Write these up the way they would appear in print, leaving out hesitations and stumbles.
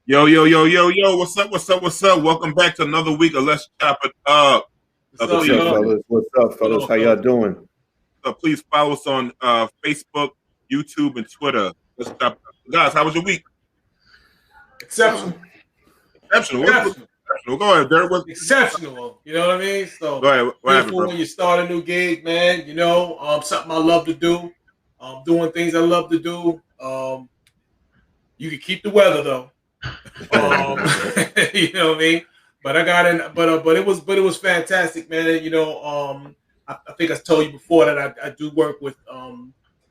Yo, yo, yo, yo, yo, what's up, what's up, what's up? Welcome back to another week of Let's Chop It Up. What's up, fellas? What's up, fellas? How y'all doing? Please follow us on Facebook, YouTube, and Twitter. Let's Chop It Up. Guys, how was your week? Exceptional. Exceptional. Go ahead, Derek. Exceptional. You know what I mean? So go ahead. What happened, bro? When you start a new gig, man, you know, something I love to do. Doing things I love to do. You can keep the weather though. You know what I mean? But I got in, but it was fantastic, man. You know, I think I told you before that I do work with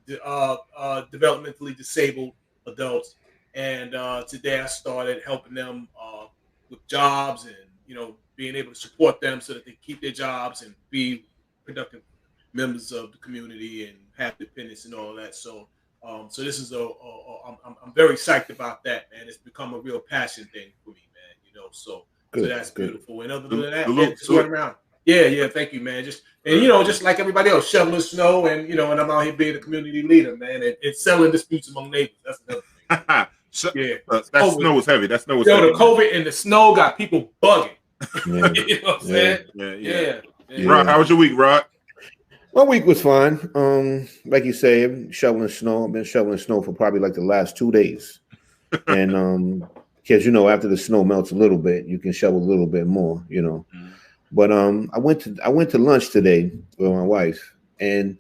developmentally disabled adults, and today I started helping them with jobs and, you know, being able to support them so that they keep their jobs and be productive members of the community and have independence and all that. So this is I'm very psyched about that, man. It's become a real passion thing for me, man. You know, so that's beautiful. And other than that, just run around. Yeah. Thank you, man. Just like everybody else, shoveling snow, and and I'm out here being a community leader, man, and settling disputes among neighbors. That's another thing. That snow was heavy. That snow was heavy. The COVID and the snow got people bugging. Yeah. You know what I'm saying? Yeah. Rod, how was your week, Rod? My week was fine. Like you say, I'm shoveling snow. I've been shoveling snow for probably like the last 2 days. And because after the snow melts a little bit, you can shovel a little bit more, Mm-hmm. But I went to lunch today with my wife, and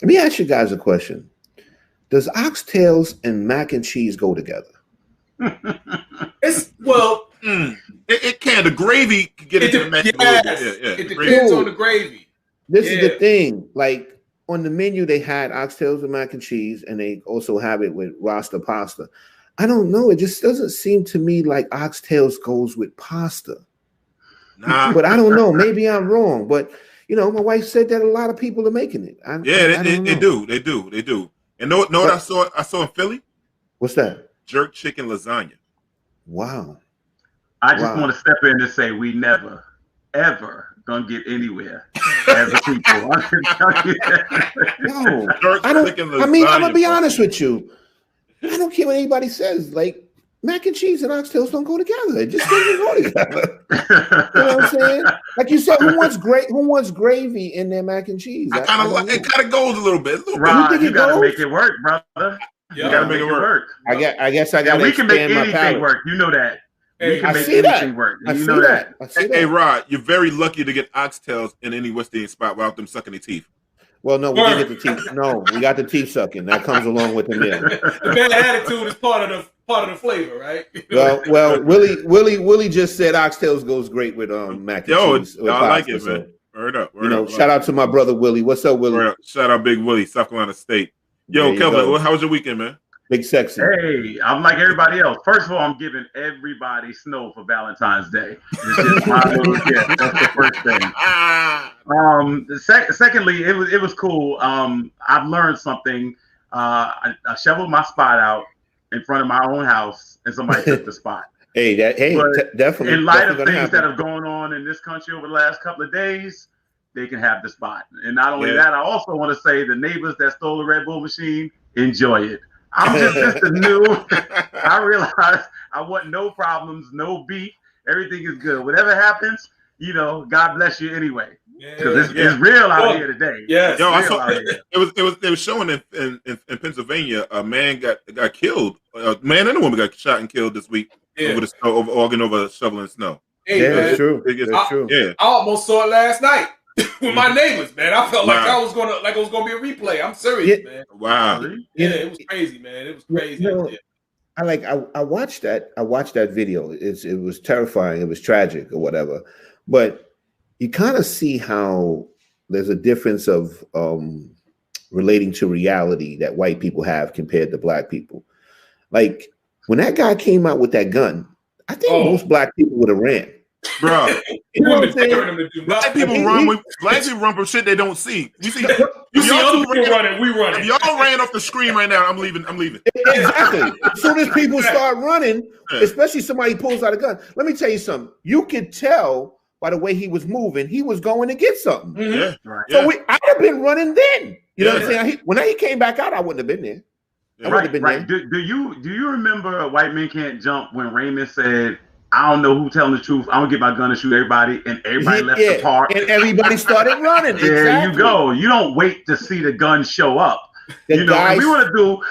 let me ask you guys a question. Does oxtails and mac and cheese go together? It can. The gravy can get into the mac and cheese. It depends on the gravy. This is the thing. Like on the menu, they had oxtails and mac and cheese, and they also have it with Rasta pasta. I don't know. It just doesn't seem to me like oxtails goes with pasta. Nah. But I don't know. Maybe I'm wrong. But my wife said that a lot of people are making it. They do. And know what I saw? I saw in Philly. What's that? Jerk chicken lasagna. Wow. I just want to step in and say we never, ever gonna get anywhere as a people. No, I'm gonna be honest with you. I don't care what anybody says. Like mac and cheese and oxtails don't go together. It just doesn't go together. You know what I'm saying? Like you said, who wants gravy in their mac and cheese? It kind of goes a little bit. Rod, you gotta make it work, brother. You gotta make it work. I guess I gotta. We can make anything work. You know that. Hey, I see that. I see that. Hey, Rod, you're very lucky to get oxtails in any West Indian spot without them sucking their teeth. Well, no, we didn't get the teeth. No, we got the teeth sucking. That comes along with the meal. The bad attitude is part of the flavor, right? Well, Willie just said oxtails goes great with mac and cheese. I like it, man. Word up. Shout out to my brother Willie. What's up, Willie? Shout out, Big Willie, South Carolina State. Yo, Kelvin, how was your weekend, man? Big sexy. Hey, I'm like everybody else. First of all, I'm giving everybody snow for Valentine's Day. It's just my little gift. That's the first thing. Secondly, it was cool. I've learned something. I shoveled my spot out in front of my own house, and somebody took the spot. Definitely. In light of things that have gone on in this country over the last couple of days, they can have the spot. And not only that, I also want to say the neighbors that stole the Red Bull machine, enjoy it. I'm just new. I realized I want no problems, no beef. Everything is good. Whatever happens, God bless you anyway. Because it's real out here today. Yes. Yo, I saw it was showing in Pennsylvania. A man got killed. A man and a woman got shot and killed this week over shoveling snow. Hey, that's true. That's true. Yeah. I almost saw it last night with my neighbors, man. I felt like it was gonna be a replay. I'm serious, man. Wow. Yeah, it was crazy, man. It was crazy. I watched that. I watched that video. It was terrifying. It was tragic or whatever. But you kind of see how there's a difference of relating to reality that white people have compared to black people. Like when that guy came out with that gun, I think most black people would have ran. Bro, you know what I'm saying? Black people run from shit they don't see. You see other people running, we running. If y'all ran off the screen right now, I'm leaving. Exactly. As soon as people start running, especially somebody pulls out a gun. Let me tell you something. You could tell by the way he was moving, he was going to get something. Mm-hmm. So I'd have been running then. You know what I'm saying? When he came back out, I wouldn't have been there. Yeah. Right. Do you remember White Men Can't Jump when Raymond said, I don't know who telling the truth. I'm gonna get my gun and shoot everybody, and everybody left the park. And everybody started running. There exactly. you go. You don't wait to see the gun show up. The guys, and we want to do.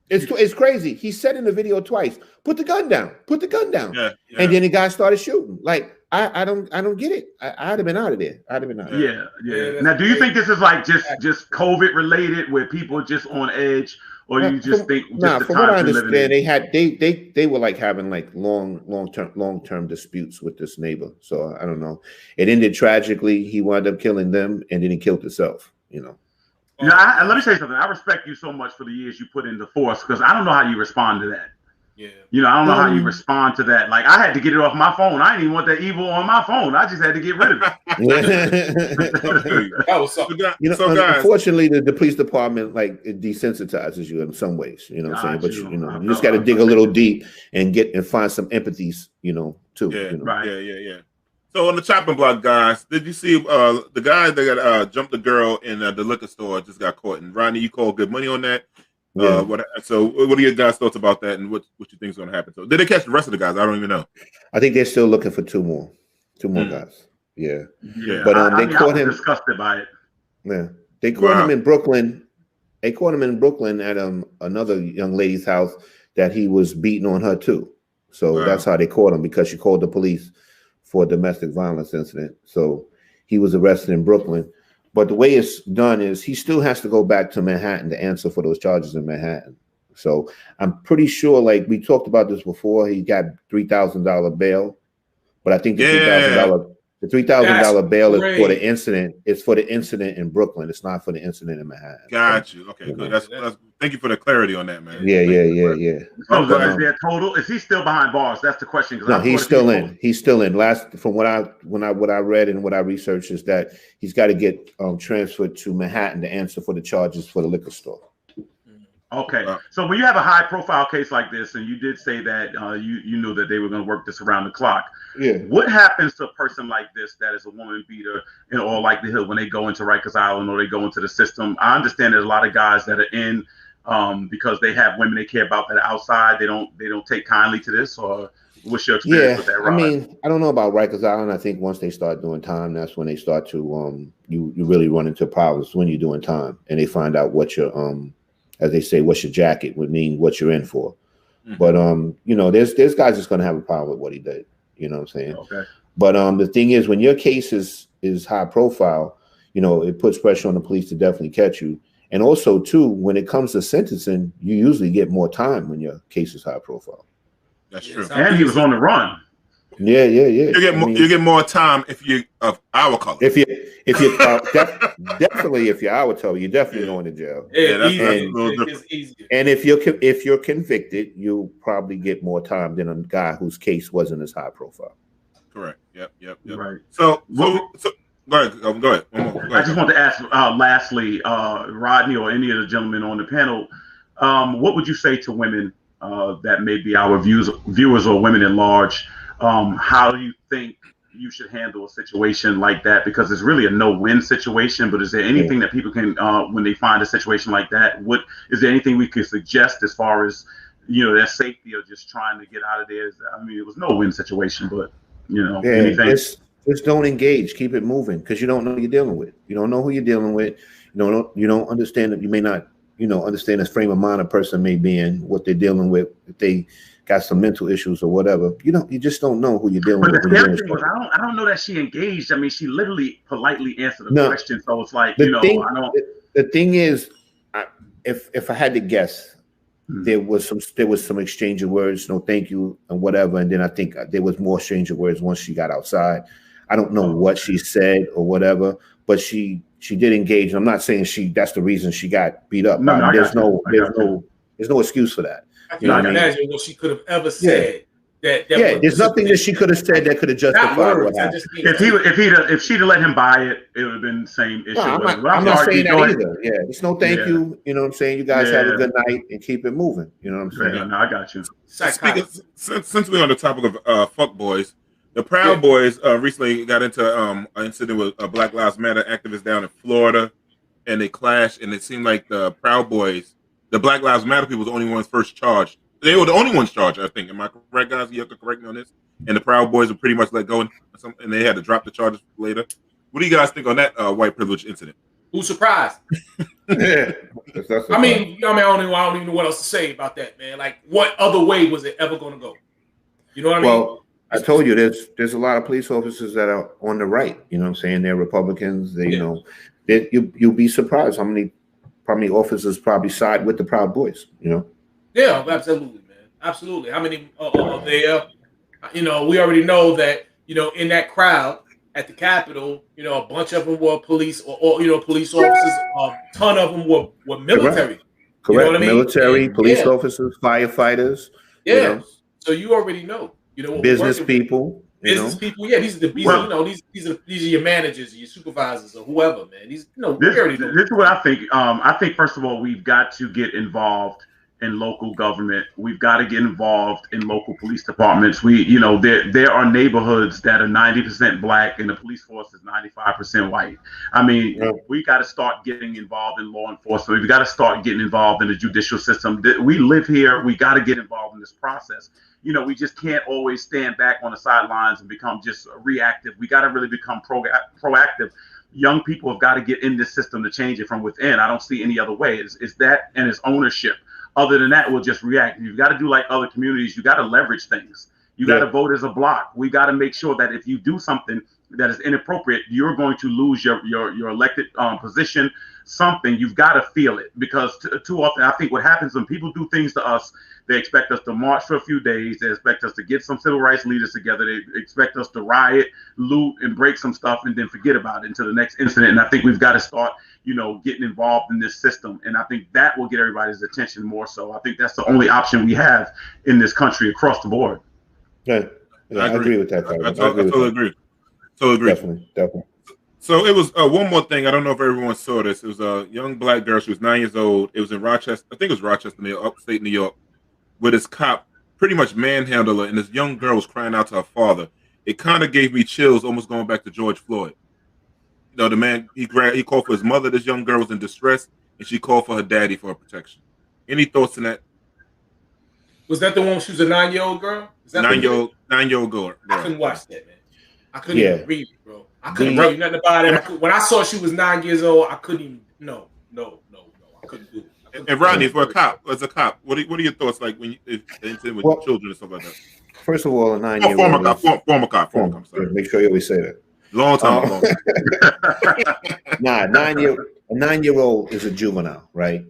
It's crazy. He said in the video twice, "Put the gun down. Put the gun down." Yeah. And then the guy started shooting. Like I don't get it. I'd have been out of there. Yeah. Now, do you think this is like just COVID related, where people are just on edge? Or you just think just from what I understand, they were like having like long term disputes with this neighbor. So I don't know. It ended tragically. He wound up killing them, and then he killed himself. Let me say something. I respect you so much for the years you put into force, because I don't know how you respond to that. Yeah. I don't know how you respond to that. Like, I had to get it off my phone. I didn't even want that evil on my phone. I just had to get rid of it. That was something. Guys, unfortunately, the police department like it desensitizes you in some ways. You know what I'm saying? But you just got to dig a little deep and find some empathies. Too. Yeah. Right. Yeah. So on the chopping block, guys, did you see the guy that got jumped the girl in the liquor store just got caught? And Ronnie, you called good money on that. Yeah. What are your guys' thoughts about that, and what you think is going to happen? So did they catch the rest of the guys? I don't even know. I think they're still looking for two more guys. Yeah. But they caught him. Disgusted by it. Yeah, they caught him in Brooklyn. They caught him in Brooklyn at another young lady's house that he was beating on her too. So that's how they caught him, because she called the police for a domestic violence incident. So he was arrested in Brooklyn. But the way it's done is he still has to go back to Manhattan to answer for those charges in Manhattan. So I'm pretty sure, like we talked about this before, he got $3,000 bail. But I think the $3,000 bail is for the incident. It's for the incident in Brooklyn. It's not for the incident in Manhattan. Got you. Okay, good. That's thank you for the clarity on that, man. Yeah. So is there total? Is he still behind bars? That's the question. No, he's still in. He's still in. From what I read and what I researched is that he's got to get transferred to Manhattan to answer for the charges for the liquor store. Okay, so when you have a high-profile case like this, and you did say that you knew that they were going to work this around the clock, what happens to a person like this that is a woman beater in all likelihood when they go into Rikers Island or they go into the system? I understand there's a lot of guys that are in because they have women they care about that are outside. They don't take kindly to this, or what's your experience with that, Rod? I mean, I don't know about Rikers Island. I think once they start doing time, that's when they start to you really run into problems when you're doing time, and they find out what your as they say, what's your jacket would mean what you're in for. Mm-hmm. But there's guys that's gonna have a problem with what he did. You know what I'm saying? Okay. But the thing is, when your case is high profile, it puts pressure on the police to definitely catch you. And also too, when it comes to sentencing, you usually get more time when your case is high profile. That's true. And he was on the run. Yeah. You get more time if you of our color. If you definitely if you're our color, you're definitely going to jail. It's easier. And if you're convicted, you'll probably get more time than a guy whose case wasn't as high profile. Correct. Yep. Right. So go ahead. Go ahead. I just want to ask lastly, Rodney or any of the gentlemen on the panel, what would you say to women that may be our viewers or women at large? How do you think you should handle a situation like that? Because it's really a no-win situation, but is there anything that people can, when they find a situation like that, is there anything we could suggest as far as, their safety or just trying to get out of there? I mean, it was no-win situation, but, anything. Just don't engage. Keep it moving, because you don't know who you're dealing with. You don't know who you're dealing with. You don't understand that. You may not, understand the frame of mind a person may be in, what they're dealing with. If they got some mental issues or whatever, you just don't know who you're dealing with. But the scary thing was, I don't know that she engaged. I mean, she literally politely answered the question. So it's like, I don't. The thing is, if I had to guess, there was some exchange of words, no thank you and whatever, and then I think there was more exchange of words once she got outside. I don't know what she said or whatever, but she did engage. I'm not saying that's the reason she got beat up. No, there's no excuse for that. I can't imagine what she could have ever said. There's nothing that she could have said that could have justified what happened. If she'd have let him buy it, it would have been the same issue. No, I'm not saying that either. Yeah, it's no thank you. You know what I'm saying? You guys have a good night and keep it moving. You know what I'm saying? Yeah, no, I got you. Since we're on the topic of fuck boys, the Proud Boys recently got into an incident with a Black Lives Matter activist down in Florida, and they clashed, and it seemed like the Proud Boys the Black Lives Matter people were the only ones first charged. They were the only ones charged, I think. Am I correct, guys? You have to correct me on this. And the Proud Boys were pretty much let go, and they had to drop the charges later. What do you guys think on that white privilege incident? Who's surprised? Yeah. I mean, I don't even know what else to say about that, man. Like, what other way was it ever going to go? You know what I mean? Well, I told you there's a lot of police officers that are on the right. You know what I'm saying? They're Republicans. They, you know, you'll be surprised how many officers probably side with the Proud Boys. You know? Yeah, absolutely, man. Absolutely. How many are there? You know, we already know that, you know, in that crowd at the Capitol, you know, a bunch of them were police or you know, police officers. A ton of them were military. Correct. You know what I mean? Military, police officers, firefighters. Yeah. You know? So you already know. You know, what business people. People. Yeah, these are you know, these are your managers, your supervisors, or whoever, man. These, you know, this is what I think. I think first of all, we've got to get involved in local government. We've got to get involved in local police departments. You know, there are neighborhoods that are 90% black and the police force is 95% white. I mean, we got to start getting involved in law enforcement. We've got to start getting involved in the judicial system. We live here. We got to get involved in this process. You know, we just can't always stand back on the sidelines and become just reactive. We got to really become proactive. Young people have got to get in this system to change it from within. I don't see any other way. It's that and it's ownership. Other than that, we'll just react. You've got to do like other communities. You got to leverage things. You got to vote as a block. We got to make sure that if you do something that is inappropriate, you're going to lose your elected position. Something you've got to feel it, because too often I think what happens when people do things to us, they expect us to march for a few days. They expect us to get some civil rights leaders together. They expect us to riot, loot, and break some stuff, and then forget about it until the next incident. And I think we've got to start, you know, getting involved in this system. And I think that will get everybody's attention more so. I think that's the only option we have in this country across the board. Yeah, I agree with that. I totally agree. Definitely. So it was one more thing. I don't know if everyone saw this. It was a young black girl. She was 9 years old. It was in Rochester. I think it was Rochester, upstate New York, where this cop pretty much manhandled her, and this young girl was crying out to her father. It kind of gave me chills, almost going back to George Floyd. You know, the man, he called for his mother. This young girl was in distress, and she called for her daddy for her protection. Any thoughts on that? Was that the one? She was a 9-year-old girl. Is that 9-year-old girl? I couldn't watch that, man. I couldn't even read it, bro. I couldn't tell you nothing about it. When I saw she was 9 years old, I couldn't even. No. I couldn't do it. And Ronnie, for a cop, as a cop, what are your thoughts like when you with children and stuff like that? First of all, a 9-year-old. Former cop. Sorry. Make sure you always say that. Long time ago. A 9-year-old is a juvenile, right?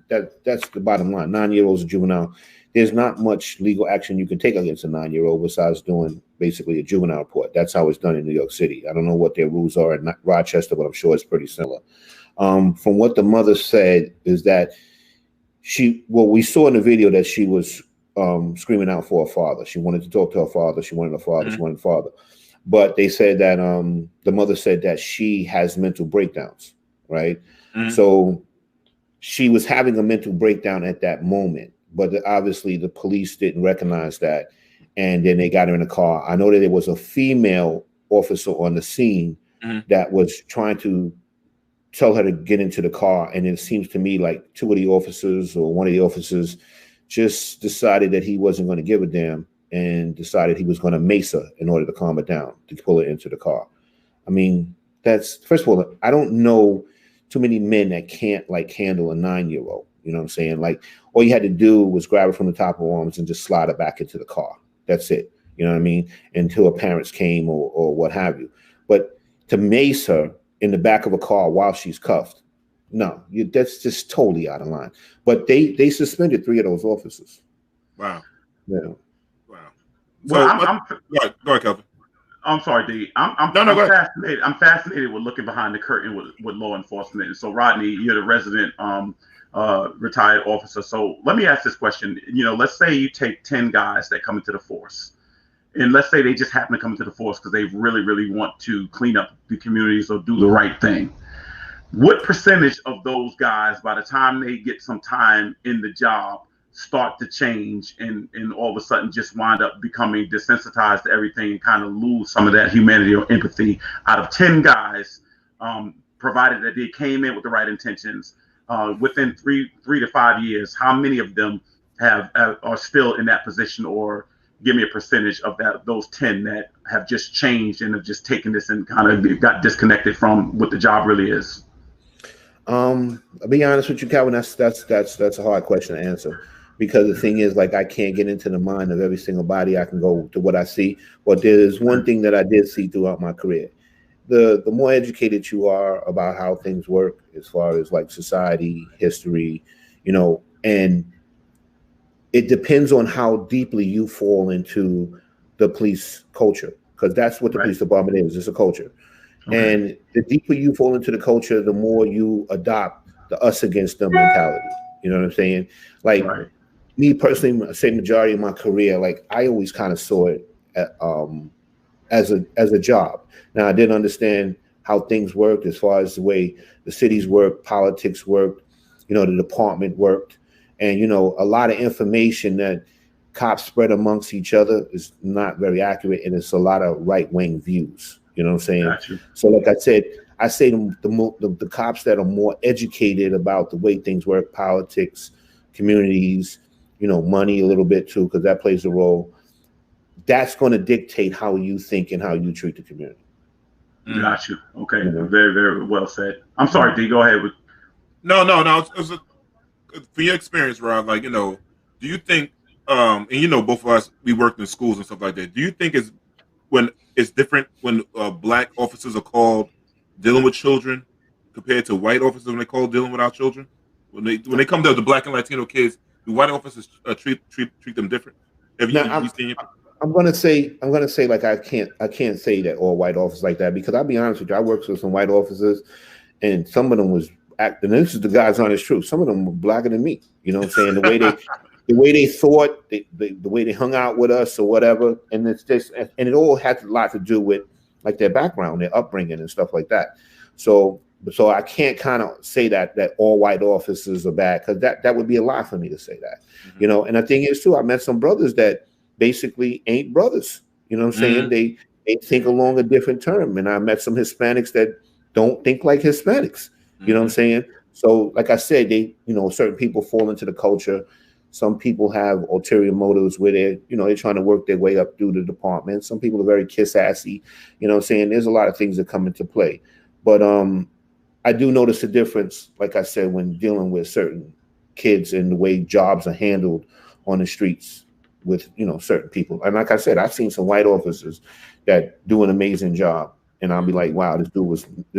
That's the bottom line. 9-year-old is a juvenile. There's not much legal action you can take against a 9-year-old besides doing basically a juvenile report. That's how it's done in New York City. I don't know what their rules are in Rochester, but I'm sure it's pretty similar. From what the mother said is that we saw in the video that she was screaming out for her father. She wanted to talk to her father. She wanted her father. Mm-hmm. She wanted her father. But they said that the mother said that she has mental breakdowns, right? Mm-hmm. So she was having a mental breakdown at that moment. But obviously the police didn't recognize that. And then they got her in a car. I know that there was a female officer on the scene that was trying to tell her to get into the car. And it seems to me like two of the officers or one of the officers just decided that he wasn't going to give a damn and decided he was going to mace her in order to calm her down, to pull her into the car. I mean, that's, first of all, I don't know too many men that can't like handle a 9-year-old. You know what I'm saying? Like, all you had to do was grab her from the top of her arms and just slide her back into the car. That's it. You know what I mean? Until her parents came or what have you. But to mace her in the back of a car while she's cuffed, no, that's just totally out of line. But they suspended 3 of those officers. Wow. Yeah. Wow. Well, go ahead, Kelvin. I'm sorry, D. I'm fascinated. I'm fascinated with looking behind the curtain with law enforcement. And so, Rodney, you're the resident retired officer. So let me ask this question. You know, let's say you take 10 guys that come into the force, and let's say they just happen to come into the force because they really, really want to clean up the communities or do the right thing. What percentage of those guys, by the time they get some time in the job, start to change and all of a sudden just wind up becoming desensitized to everything and kind of lose some of that humanity or empathy? Out of 10 guys, provided that they came in with the right intentions, within three to 5 years, how many of them are still in that position, or give me a percentage of those 10 that have just changed and have just taken this and kind of got disconnected from what the job really is? I'll be honest with you, Calvin. That's a hard question to answer, because the thing is, like, I can't get into the mind of every single body. I can go to what I see, but there's one thing that I did see throughout my career. The more educated you are about how things work, as far as like society, history, and it depends on how deeply you fall into the police culture, because that's what the police department is. It's a culture. Okay. And the deeper you fall into the culture, the more you adopt the us against them mentality. You know what I'm saying? Like me personally, I say majority of my career, like I always kind of saw it as a job. Now I didn't understand how things worked as far as the way the cities worked, politics worked, the department worked. And, a lot of information that cops spread amongst each other is not very accurate. And it's a lot of right-wing views. You know what I'm saying? Gotcha. So like I said, I say the cops that are more educated about the way things work, politics, communities, money a little bit too, because that plays a role. That's going to dictate how you think and how you treat the community. Got you. Okay. Very, very well said. I'm sorry, D, go ahead. No. It was for your experience, Rob, like, do you think, and both of us, we worked in schools and stuff like that. Do you think it's different when black officers are called dealing with children compared to white officers when they call dealing with our children? When they come to the black and Latino kids, do white officers treat them different? I'm gonna say like I can't say that all white officers like that, because I'll be honest with you, I worked with some white officers and some of them was acting. This is the God's honest truth. Some of them were blacker than me. You know what I'm saying? The way they thought, the way they hung out with us or whatever, and it all had a lot to do with like their background, their upbringing, and stuff like that. So I can't kind of say that all white officers are bad, because that would be a lie for me to say that. Mm-hmm. And the thing is too, I met some brothers that basically ain't brothers. You know what I'm saying? They think along a different term, and I met some Hispanics that don't think like Hispanics. You know what I'm saying? So, like I said, certain people fall into the culture. Some people have ulterior motives where they're trying to work their way up through the department. Some people are very kiss-assy. You know what I'm saying? There's a lot of things that come into play. But I do notice a difference, like I said, when dealing with certain kids and the way jobs are handled on the streets with, certain people. And like I said, I've seen some white officers that do an amazing job. And I'll be like, wow, this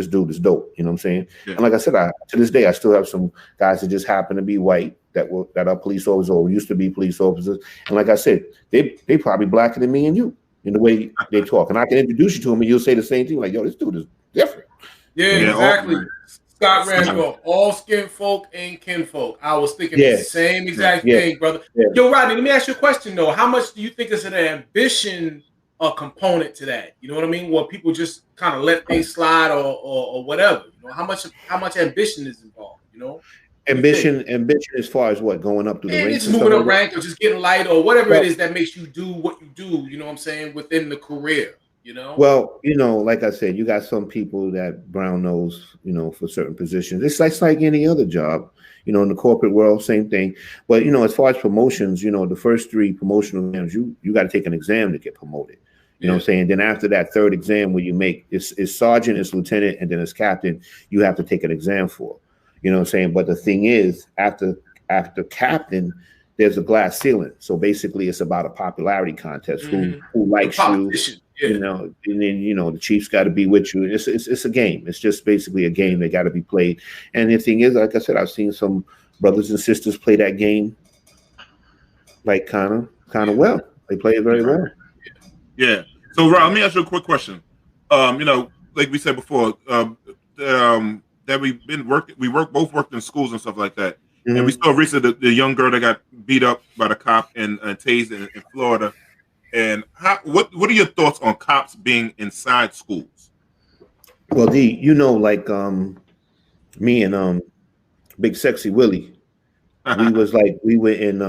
dude is dope. You know what I'm saying? Yeah. And like I said, to this day, I still have some guys that just happen to be white that are police officers or used to be police officers. And like I said, they probably blacker than me and you in the way they talk. And I can introduce you to them and you'll say the same thing, like, yo, this dude is different. Yeah, exactly. Scott Randolph, all skin folk ain't kinfolk. I was thinking the same exact thing, brother. Yeah. Yo, Rodney, let me ask you a question though. How much do you think is an ambition a component to that? You know what I mean? Where people just kind of let things slide or whatever. How much ambition is involved? Ambition as far as what, going up through the ranks, just moving up rank, or just getting light, or whatever it is that makes you do what you do. You know what I'm saying, within the career. Well, like I said, you got some people that brown nose, for certain positions. It's like any other job. In the corporate world, same thing. But as far as promotions, the first 3 promotional exams, you got to take an exam to get promoted. You know what I'm saying? Then after that 3rd exam, where you make it's sergeant, it's lieutenant, and then it's captain, you have to take an exam for. You know what I'm saying? But the thing is, after captain, there's a glass ceiling. So basically, it's about a popularity contest. Who likes you? And then the Chiefs got to be with you. It's a game. It's just basically a game that got to be played. And the thing is, like I said, I've seen some brothers and sisters play that game like kind of well. They play it very well. Yeah. So, Rob, let me ask you a quick question. Like we said before, that we both worked in schools and stuff like that. Mm-hmm. And we saw recently the young girl that got beat up by the cop and tased in Florida. And what are your thoughts on cops being inside schools? Well, like me and Big Sexy Willie, we were in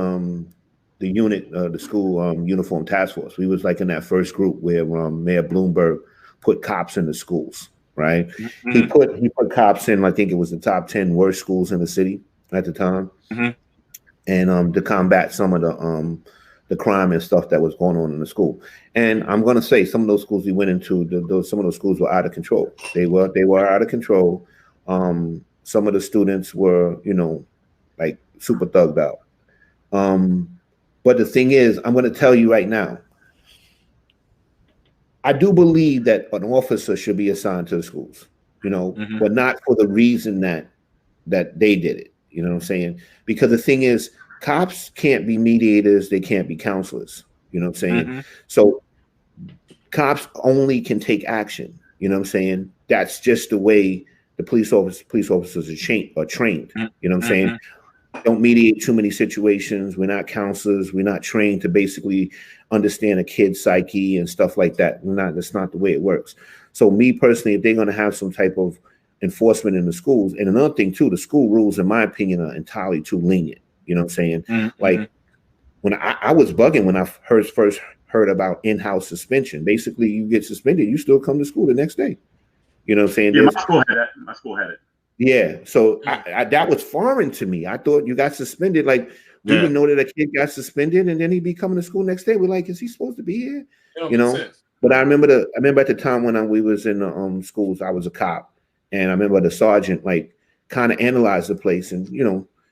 the unit, the school uniform task force. We was like in that first group where Mayor Bloomberg put cops in the schools. right? He put cops in, I think it was the top 10 worst schools in the city at the time, and to combat some of the crime and stuff that was going on in the school. And I'm going to say some of those schools we went into, some of those schools were out of control. They were out of control. Some of the students were, like super thugged out. But the thing is, I'm going to tell you right now, I do believe that an officer should be assigned to the schools, but not for the reason that they did it. You know what I'm saying? Because the thing is, cops can't be mediators. They can't be counselors. You know what I'm saying? So cops only can take action. You know what I'm saying? That's just the way the police officers are trained. You know what I'm saying? Don't mediate too many situations. We're not counselors. We're not trained to basically understand a kid's psyche and stuff like that. That's not the way it works. So me personally, if they're going to have some type of enforcement in the schools, and another thing too, the school rules, in my opinion, are entirely too lenient. You know what I'm saying? Like when I was bugging when I first heard about in-house suspension. Basically, you get suspended, you still come to school the next day. You know what I'm saying? Yeah, my school had it. Yeah, so I that was foreign to me. I thought you got suspended. Like we didn't know that a kid got suspended and then he'd be coming to school next day. We're like, is he supposed to be here? But I remember at the time when we was in the schools, I was a cop, and I remember the sergeant like kind of analyzed the place, and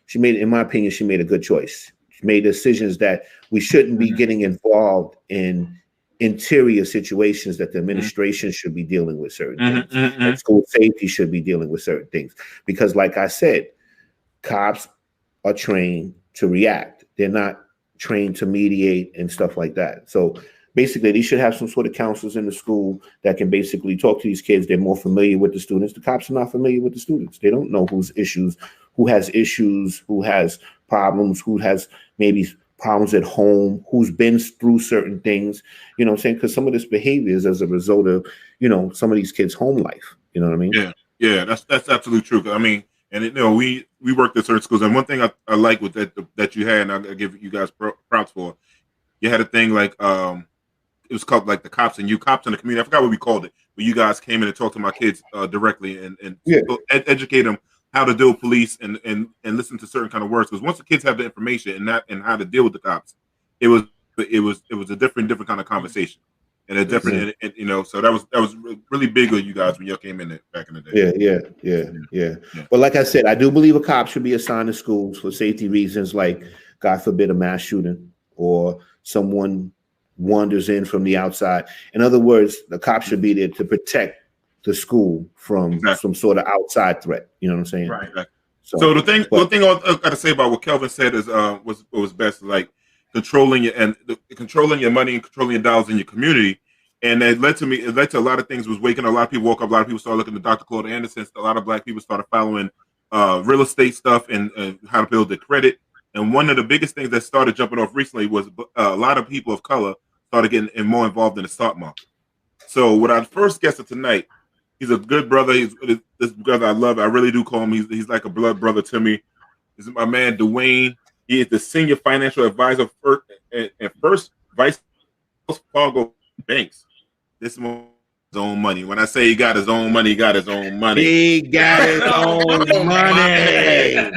she made, in my opinion, she made a good choice. She made decisions that we shouldn't be getting involved in interior situations, that the administration should be dealing with certain things. And school safety should be dealing with certain things. Because like I said, cops are trained to react. They're not trained to mediate and stuff like that. So basically, they should have some sort of counselors in the school that can basically talk to these kids. They're more familiar with the students. The cops are not familiar with the students. They don't know who has issues, who has problems, who has maybe problems at home, who's been through certain things, you know what I'm saying? Because some of this behavior is as a result of, some of these kids' home life. You know what I mean? Yeah, that's absolutely true. I mean, and we worked at certain schools, and one thing I like with that you had, and I'll give you guys props for, you had a thing like it was called like the cops in the community. I forgot what we called it, but you guys came in and talked to my kids directly and educate them how to deal with police and listen to certain kind of words. Because once the kids have the information and how to deal with the cops, it was a different kind of conversation and a different so that was really big on you guys when y'all came in back in the day. Yeah. But like I said, I do believe a cop should be assigned to schools for safety reasons, like God forbid a mass shooting or someone wanders in from the outside. In other words, the cop should be there to protect the school from some sort of outside threat. You know what I'm saying? Right. So the thing I got to say about what Kelvin said is was best, like controlling your money and controlling your dollars in your community. And it led to a lot of things. Was waking a lot of people woke up. A lot of people started looking to Dr. Claude Anderson. A lot of Black people started following real estate stuff and how to build their credit. And one of the biggest things that started jumping off recently was a lot of people of color started getting more involved in the stock market. So what our first guest of tonight, he's a good brother. He's this brother I love. I really do call him. He's like a blood brother to me. This is my man, Dwayne. He is the senior financial advisor and first vice Fargo Banks. This is his own money. When I say he got his own money, he got his own money. He got his own money.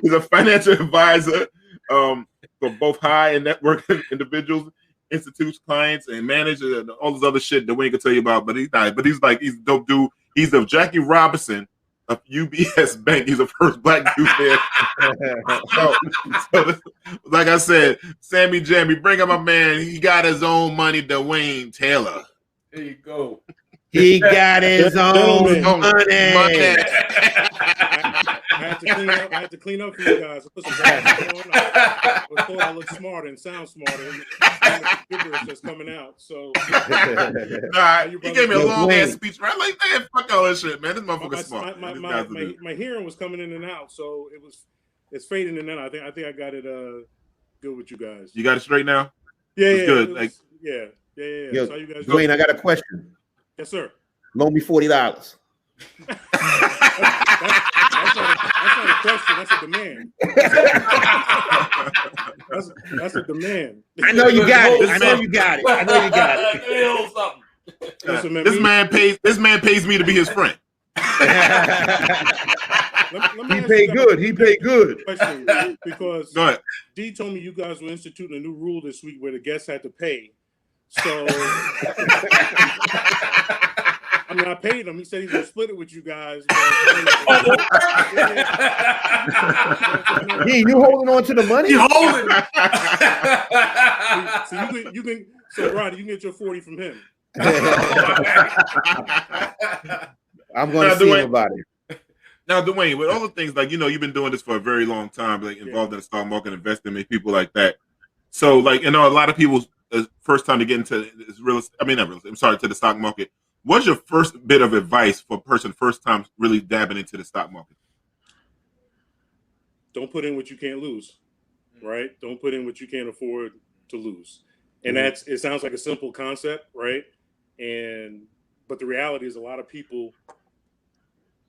He's a financial advisor for both high and net worth individuals, institutes, clients, and managers, and all this other shit that we ain't gonna tell you about. But he's not. But he's a dope dude. He's the Jackie Robinson of UBS Bank. He's the first Black dude there. so, like I said, Sammy Jammy, bring up my man. He got his own money, Dwayne Taylor. There you go. He got his own money. I had to clean up for you guys. Put some going on. I thought I look smarter and sound smarter. And gibberish that's coming out. So, he gave me a long ass speech. Right? Like, man, fuck all that shit, man. This motherfucker's smart. My hearing was coming in and out, so it's fading in and out. I think I got it good with you guys. You got it straight now? Yeah, good. Yeah. Yo, so you guys Dwayne, I got a question. Yes, sir. Loan me $40. That's not a question. That's a demand. That's a demand. I know you got it. I know you got it. Listen, man, this man pays me to be his friend. He paid good. He paid good. Question, because Go ahead. D told me you guys were instituting a new rule this week where the guests had to pay. So I mean, I paid him. He said he's gonna split it with you guys. You holding on to the money? You holding? So you can. So Roddy, you can get your 40 from him. I'm going to see him about it. Now, Dwayne, with all the things like you've been doing this for a very long time, like involved in the stock market, investing in people like that. So, like, a lot of people's first time to get into this to the stock market. What's your first bit of advice for a person first time really dabbing into the stock market? Don't put in what you can't lose, right? Don't put in what you can't afford to lose. And it sounds like a simple concept, right? But the reality is a lot of people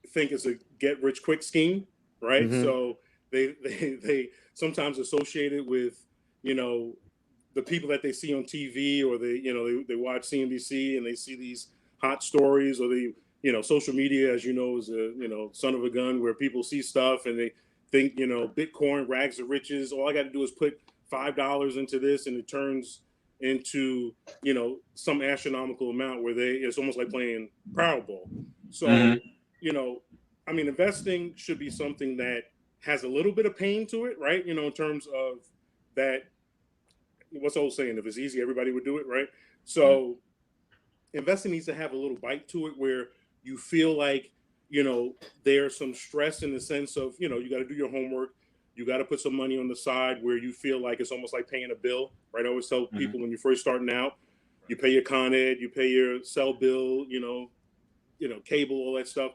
think it's a get rich quick scheme, right? Mm-hmm. So they sometimes associate it with, the people that they see on TV, or they watch CNBC and they see these hot stories, or social media, as is a, son of a gun, where people see stuff and they think, Bitcoin, rags to riches. All I got to do is put $5 into this and it turns into, some astronomical amount where it's almost like playing Powerball. So, investing should be something that has a little bit of pain to it, right? In terms of that, what's the old saying? If it's easy, everybody would do it, right? So investing needs to have a little bite to it where you feel like, there's some stress in the sense of, you got to do your homework. You got to put some money on the side where you feel like it's almost like paying a bill, right? I always tell people when you're first starting out, you pay your Con Ed, you pay your cell bill, cable, all that stuff.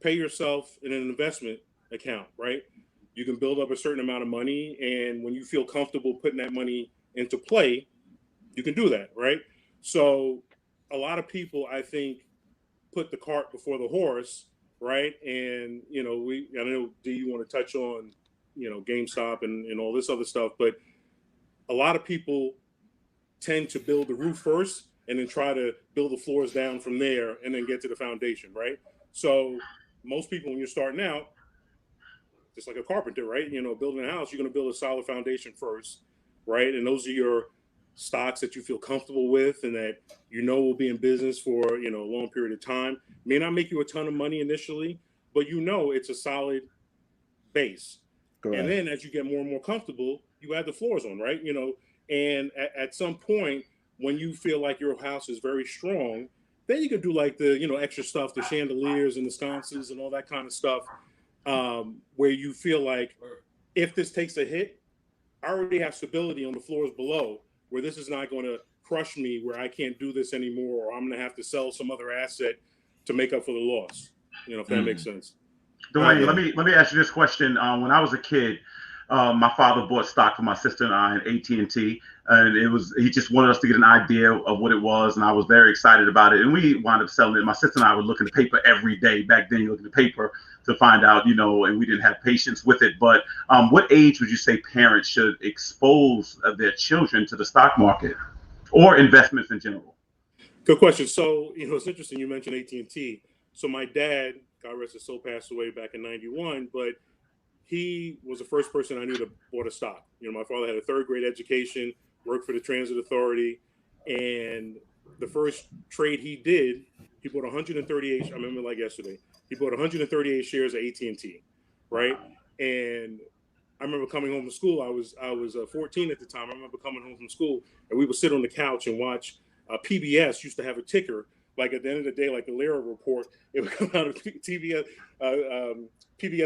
Pay yourself in an investment account, right? You can build up a certain amount of money, and when you feel comfortable putting that money into play, you can do that, right? So a lot of people, I think, put the cart before the horse, right? And, I know, D, you want to touch on, GameStop and all this other stuff, but a lot of people tend to build the roof first and then try to build the floors down from there and then get to the foundation, right? So most people, when you're starting out, just like a carpenter, right? Building a house, you're going to build a solid foundation first, right? And those are your stocks that you feel comfortable with and that will be in business for a long period of time. May not make you a ton of money initially, but it's a solid base. Correct. And then as you get more and more comfortable, you add the floors on, right? And at some point when you feel like your house is very strong, then you can do like the extra stuff, the chandeliers and the sconces and all that kind of stuff, where you feel like if this takes a hit, I already have stability on the floors below, where this is not going to crush me, where I can't do this anymore, or I'm going to have to sell some other asset to make up for the loss. If that makes sense. Dwayne, let me ask you this question. When I was a kid, my father bought stock for my sister and I in AT&T, and he just wanted us to get an idea of what it was, and I was very excited about it. And we wound up selling it. My sister and I would look in the paper every day. Back then, you look at the paper to find out, and we didn't have patience with it. But what age would you say parents should expose their children to the stock market or investments in general? Good question. So, it's interesting you mentioned AT&T. So my dad, God rest his soul, passed away back in '91, but he was the first person I knew that bought a stock. My father had a third grade education, worked for the Transit Authority, and the first trade he did, he bought 138. I remember like yesterday. He bought 138 shares of AT&T, right? And I remember coming home from school. I was 14 at the time. I remember coming home from school, and we would sit on the couch and watch. PBS used to have a ticker. Like at the end of the day, like the Lehrer report, it would come out of PBS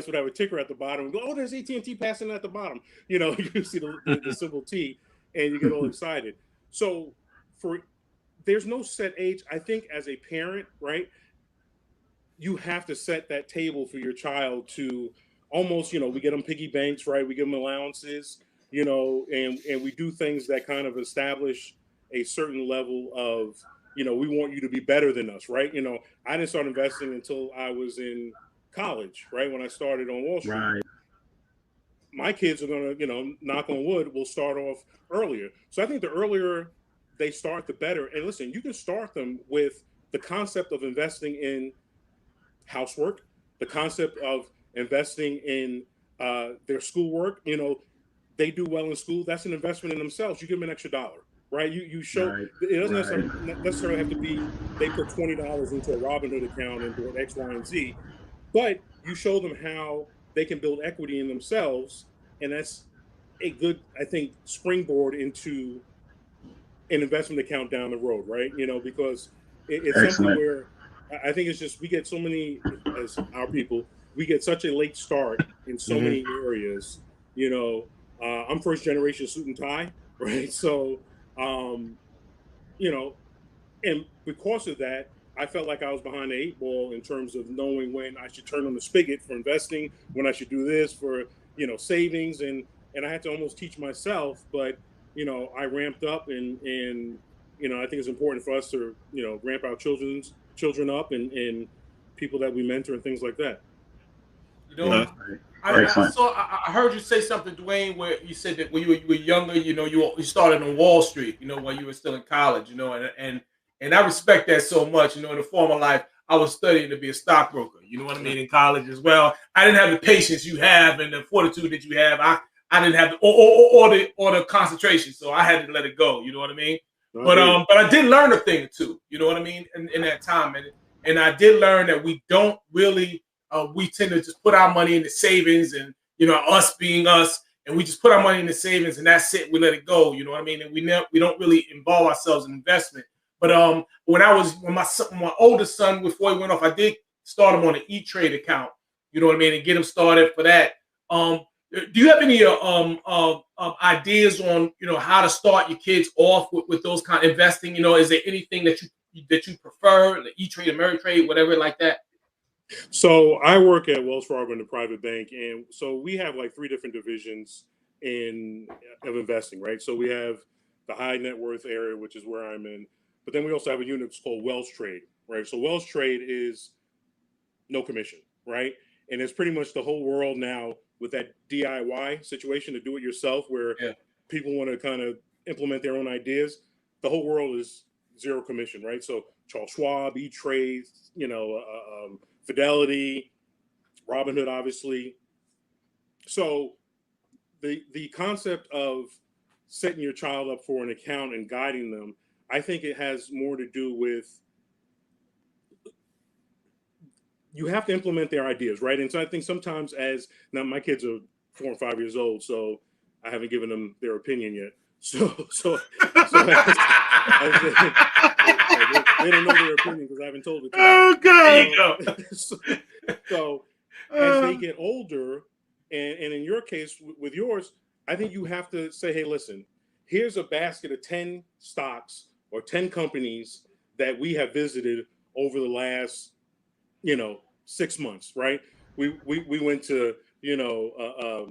would have a ticker at the bottom and go, oh, there's AT&T passing at the bottom. You see the symbol T and you get all excited. So there's no set age. I think as a parent, right, you have to set that table for your child to almost, we get them piggy banks, right? We give them allowances, and we do things that kind of establish a certain level of, we want you to be better than us, right? I didn't start investing until I was in college, right? When I started on Wall Street. Right. My kids are going to, knock on wood, will start off earlier. So I think the earlier they start, the better. And listen, you can start them with the concept of investing in housework, the concept of investing in their schoolwork. You know, they do well in school. That's an investment in themselves. You give them an extra $1, right? You show Right. it doesn't Right. necessarily have to be they put $20 into a Robinhood account and doing X, Y, and Z, but you show them how they can build equity in themselves, and that's a good, I think, springboard into an investment account down the road, right? You know, because it's something Excellent. where I think it's just we get so many, as our people, we get such a late start in so many areas. You know, I'm first generation suit and tie, right? So, you know, and because of that, I felt like I was behind the 8 ball in terms of knowing when I should turn on the spigot for investing, when I should do this for, you know, savings, and I had to almost teach myself. But you know, I ramped up, and you know, I think it's important for us to, you know, ramp our children up, and people that we mentor and things like that. You know, Excellent. I heard you say something, Dwayne, where you said that when you were younger, you know, you started on Wall Street, you know, when you were still in college, you know, and I respect that so much. You know, in the former life, I was studying to be a stockbroker. You know what I mean? In college as well, I didn't have the patience you have and the fortitude that you have. I didn't have the or the concentration, so I had to let it go. You know what I mean? But I did learn a thing or two. You know what I mean? In that time, and I did learn that we don't really. We tend to just put our money in the savings, and you know, us being us, and we just put our money in the savings, and that's it. We let it go. You know what I mean? And we don't really involve ourselves in investment. But when my oldest son, before he went off, I did start him on an E-Trade account. You know what I mean, and get him started for that. Do you have any ideas on, you know, how to start your kids off with those kind of investing? You know, is there anything that you prefer, the E-Trade, Ameritrade, whatever like that? So I work at Wells Fargo in the private bank, and so we have like 3 different divisions of investing, right? So we have the high net worth area, which is where I'm in, but then we also have a unit called Wells Trade, right? So Wells Trade is no commission, right? And it's pretty much the whole world now with that DIY situation, to do it yourself, where people want to kind of implement their own ideas. The whole world is 0 commission, right? So Charles Schwab, E-Trade, you know, Fidelity, Robinhood, obviously. So the concept of setting your child up for an account and guiding them, I think it has more to do with you have to implement their ideas, right? And so I think sometimes, as now my kids are 4 and 5 years old, so I haven't given them their opinion yet. So they don't know their opinion because I haven't told it to them. Oh, God. So as they get older, and in your case with yours, I think you have to say, hey, listen, here's a basket of 10 stocks or 10 companies that we have visited over the last, you know, 6 months, right? We went to, you know,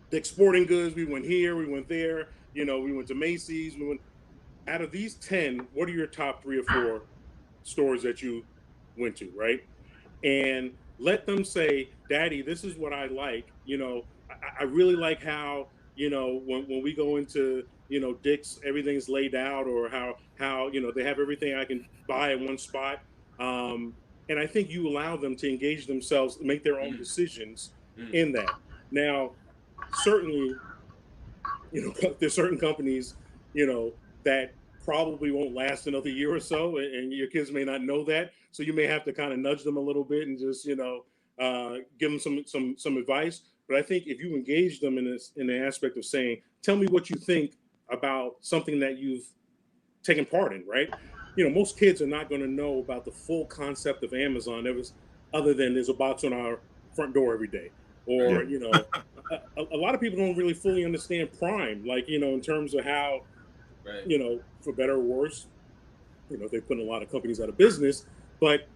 Dick's Sporting Goods. We went here, we went there. You know, we went to Macy's. We went. Out of these 10, what are your top 3 or 4 stores that you went to, right? And let them say, Daddy, this is what I like. You know, I really like how, you know, when we go into, you know, Dick's, everything's laid out, or how, you know, they have everything I can buy in one spot. And I think you allow them to engage themselves, make their own decisions in that. Now, certainly, you know, there's certain companies, you know, that probably won't last another year or so, and your kids may not know that. So you may have to kind of nudge them a little bit and just, you know, give them some advice. But I think if you engage them in the aspect of saying, tell me what you think about something that you've taken part in, right? You know, most kids are not going to know about the full concept of Amazon other than there's a box on our front door every day. Or, you know, a lot of people don't really fully understand Prime, like, you know, in terms of how, you know, for better or worse, you know, they put a lot of companies out of business. But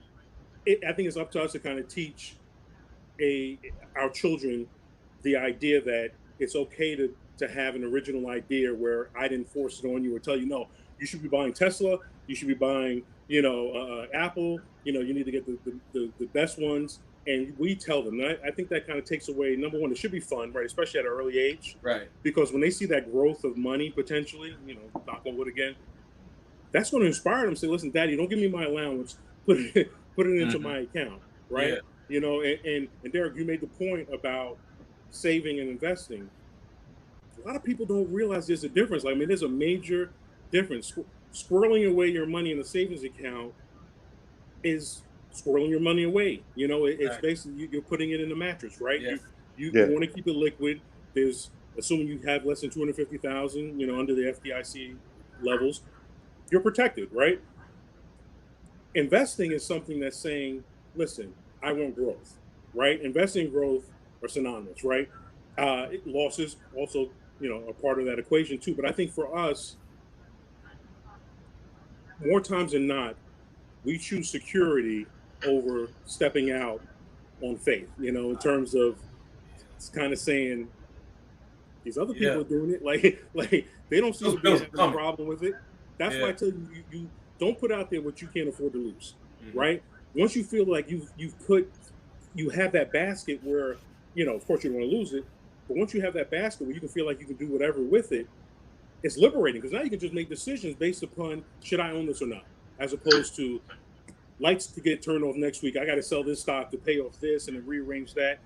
I think it's up to us to kind of teach our children the idea that it's okay to have an original idea where I didn't force it on you or tell you, no, you should be buying Tesla, you should be buying, you know, Apple, you know, you need to get the best ones. And we tell them. And I think that kind of takes away, number one, it should be fun, right? Especially at an early age. Right. Because when they see that growth of money potentially, you know, knock on wood again, that's going to inspire them to say, listen, Daddy, don't give me my allowance, put it into my account, right? Yeah. You know, and Derek, you made the point about saving and investing. A lot of people don't realize there's a difference. Like, I mean, there's a major difference. Squirreling away your money in a savings account is squirreling your money away. You know, it's Right. basically you're putting it in the mattress, right? Yeah. You want to keep it liquid. There's assuming you have less than 250,000, you know, under the FDIC levels, you're protected, right? Investing is something that's saying, listen, I want growth, right? Investing and growth are synonymous, right? Losses also, you know, are part of that equation too. But I think for us, more times than not, we choose security over stepping out on faith, you know, in terms of it's kind of saying these other Yeah. people are doing it. Like they don't seem Those to be bills are having a coming. problem with it. That's why I Yeah. tell you, you don't put out there what you can't afford to lose, Mhm. right? Once you feel like you have that basket where, you know, of course you don't want to lose it, but once you have that basket where you can feel like you can do whatever with it, it's liberating because now you can just make decisions based upon should I own this or not, as opposed to lights to get turned off next week. I got to sell this stock to pay off this and then rearrange that.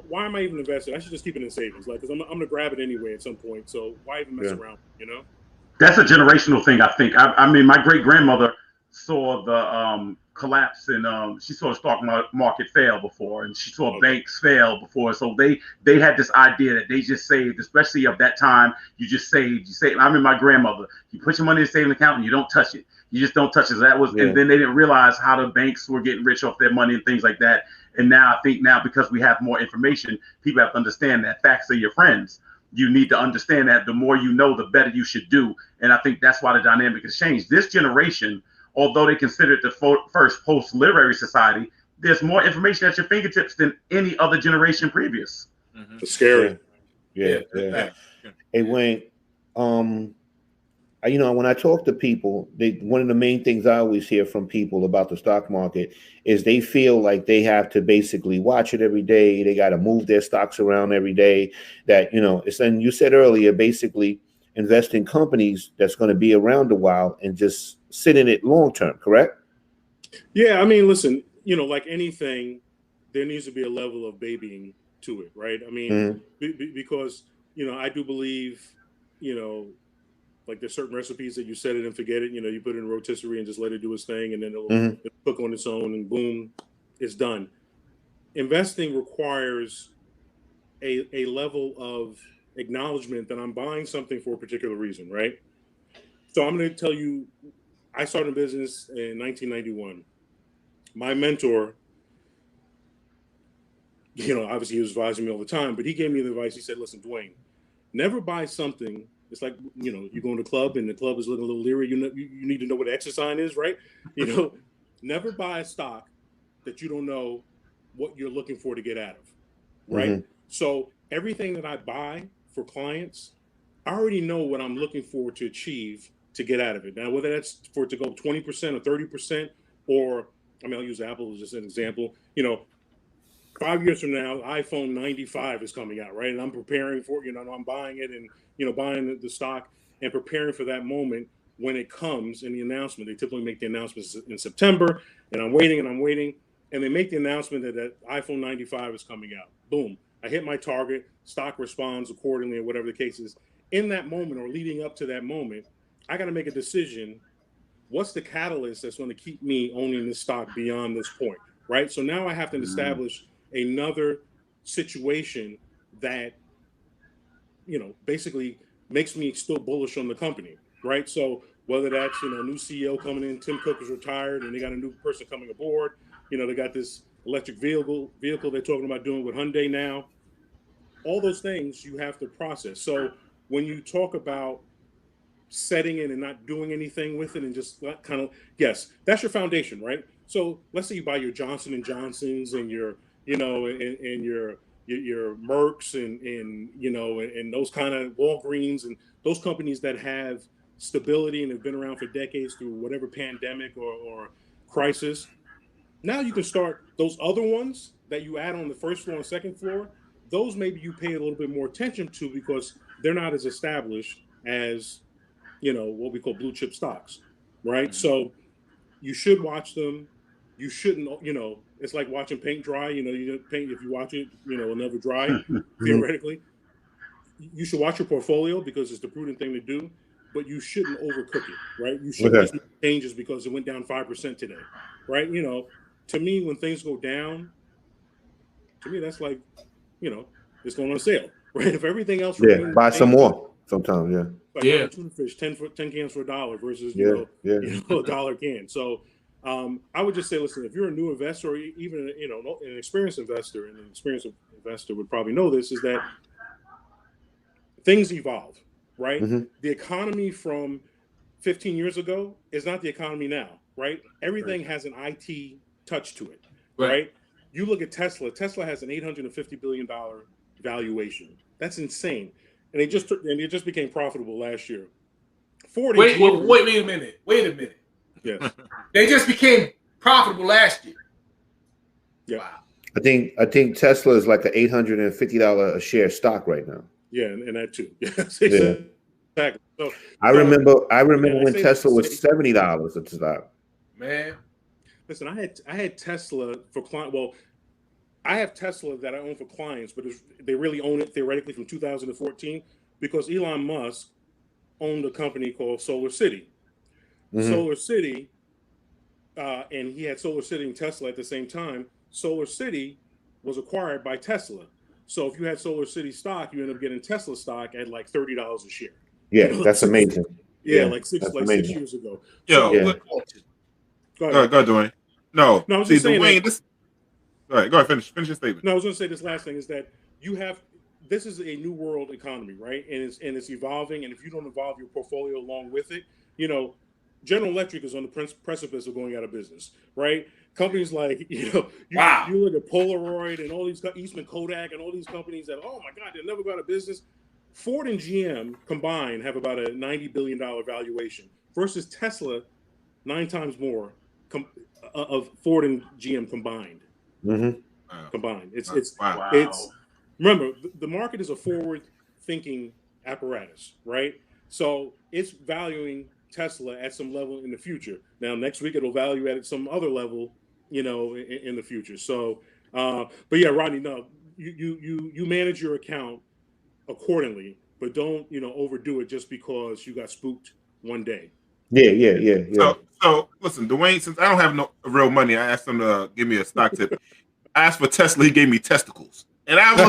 Why am I even invested? I should just keep it in savings, like, because I'm going to grab it anyway at some point. So why even mess around? You know? That's a generational thing, I think. I mean, my great grandmother saw the collapse and she saw the stock market fail before, and she saw banks fail before. So they had this idea that they just saved, especially of that time. You just saved. You saved. I mean, my grandmother. You put your money in a saving account and you don't touch it. You just don't touch it. So that was, and then they didn't realize how the banks were getting rich off their money and things like that. And now I think because we have more information, people have to understand that facts are your friends. You need to understand that the more you know, the better you should do. And I think that's why the dynamic has changed. This generation, although they consider it the first post-literary society, there's more information at your fingertips than any other generation previous. Mm-hmm. It's scary. Yeah. Hey, Wayne, you know, when I talk to people, one of the main things I always hear from people about the stock market is they feel like they have to basically watch it every day. They got to move their stocks around every day. That, you know, and you said earlier, basically invest in companies that's going to be around a while and just sit in it long term, correct? Yeah, I mean, listen, you know, like anything, there needs to be a level of babying to it, right? I mean, because, you know, I do believe, you know, like there's certain recipes that you set it and forget it. You know, you put it in a rotisserie and just let it do its thing, and then it'll cook on its own, and boom, it's done. Investing requires a level of acknowledgement that I'm buying something for a particular reason, right? So I'm going to tell you, I started in business in 1991. My mentor, you know, obviously he was advising me all the time, but he gave me the advice. He said, listen, Dwayne, never buy something. It's like, you know, you go to the club and the club is looking a little leery. You need to know what the exit sign is, right? You know, never buy a stock that you don't know what you're looking for to get out of, right? So everything that I buy for clients, I already know what I'm looking for to achieve to get out of it. Now, whether that's for it to go 20% or 30%, or, I mean, I'll use Apple as just an example, you know, 5 years from now, iPhone 95 is coming out, right? And I'm preparing for, you know, I'm buying it and, you know, buying the stock and preparing for that moment when it comes in the announcement. They typically make the announcements in September, and I'm waiting, and they make the announcement that iPhone 95 is coming out. Boom. I hit my target, stock responds accordingly, or whatever the case is. In that moment or leading up to that moment, I got to make a decision. What's the catalyst that's going to keep me owning this stock beyond this point, right? So now I have to establish another situation that, you know, basically makes me still bullish on the company, right? So whether that's, you know, a new CEO coming in, Tim Cook is retired and they got a new person coming aboard, you know, they got this electric vehicle they're talking about doing with Hyundai now. All those things you have to process. So when you talk about setting it and not doing anything with it and just kind of, yes, that's your foundation, right? So let's say you buy your Johnson and Johnsons and your, you know, and your Mercs and you know, and those kind of Walgreens and those companies that have stability and have been around for decades through whatever pandemic or crisis. Now you can start those other ones that you add on the first floor and second floor. Those maybe you pay a little bit more attention to because they're not as established as, you know, what we call blue chip stocks. right? So you should watch them. You shouldn't, it's like watching paint dry. You paint, if you watch it, it'll never dry, theoretically. You should watch your portfolio because it's the prudent thing to do, but you shouldn't overcook it, right? You shouldn't just make changes because it went down 5% today, right? To me, when things go down, to me, that's like, it's going on sale, right? If everything else buy some more sometimes, like buying tuna fish, 10 cans for $1 versus, $1 can. So I would just say, listen, if you're a new investor or even, an experienced investor, and an experienced investor would probably know this, is that things evolve, right? The economy from 15 years ago is not the economy now, right? Everything has an IT touch to it, right? You look at Tesla. Tesla has an $850 billion valuation. That's insane. And it just became profitable last year. Ford wait a minute. Yes. They just became profitable last year. Yeah. Wow. I think Tesla is like an $850 a share stock right now. Yeah, and that too. Yes, exactly. So I remember when Tesla was $70 a stock. Man, listen, I had Tesla for client. Well, I have Tesla that I own for clients, but they really own it theoretically from 2014 because Elon Musk owned a company called Solar City. Solar City, and he had Solar City and Tesla at the same time. Solar City was acquired by Tesla. So if you had Solar City stock, you end up getting Tesla stock at like $30 a share. Yeah, that's amazing. Like 6 years ago. Go ahead, Dwayne. No, I was just saying Dwayne, all right, go ahead, finish your statement. No, I was going to say this last thing is that this is a new world economy, right? And it's evolving. And if you don't evolve your portfolio along with it, General Electric is on the precipice of going out of business, right? Companies like, you look at Polaroid and all these, Eastman Kodak and all these companies that, oh my God, they'll never go out of business. Ford and GM combined have about a $90 billion valuation versus Tesla, 9 times more of Ford and GM combined. Combined. It's remember, the market is a forward-thinking apparatus, right? So it's valuing Tesla at some level in the future. Now, next week it'll value at some other level, in the future. So, but yeah, Rodney, no, you manage your account accordingly, but don't overdo it just because you got spooked one day. Yeah. So listen, Dwayne, since I don't have no real money, I asked him to give me a stock tip. I asked for Tesla, he gave me testicles. And I was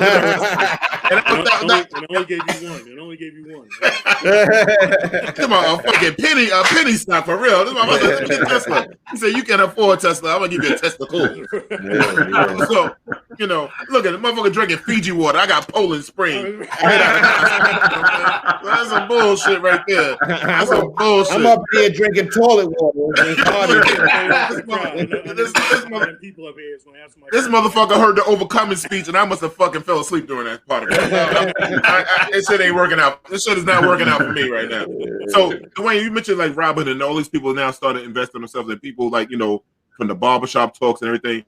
looking at and only gave you one. Come on, a fucking penny stock for real. This is Tesla. He said, you can afford Tesla. I'm gonna give you a testicle. So, look at the motherfucker drinking Fiji water. I got Poland Spring. That's some bullshit right there. That's some bullshit. I'm up here drinking toilet water. This motherfucker heard the overcoming speech, and I must have fucking fell asleep during that part of it. This shit ain't working out. This shit is not working out for me right now. So, Dwayne, you mentioned like Robinhood and all these people now started investing themselves in people like, from the barbershop talks and everything.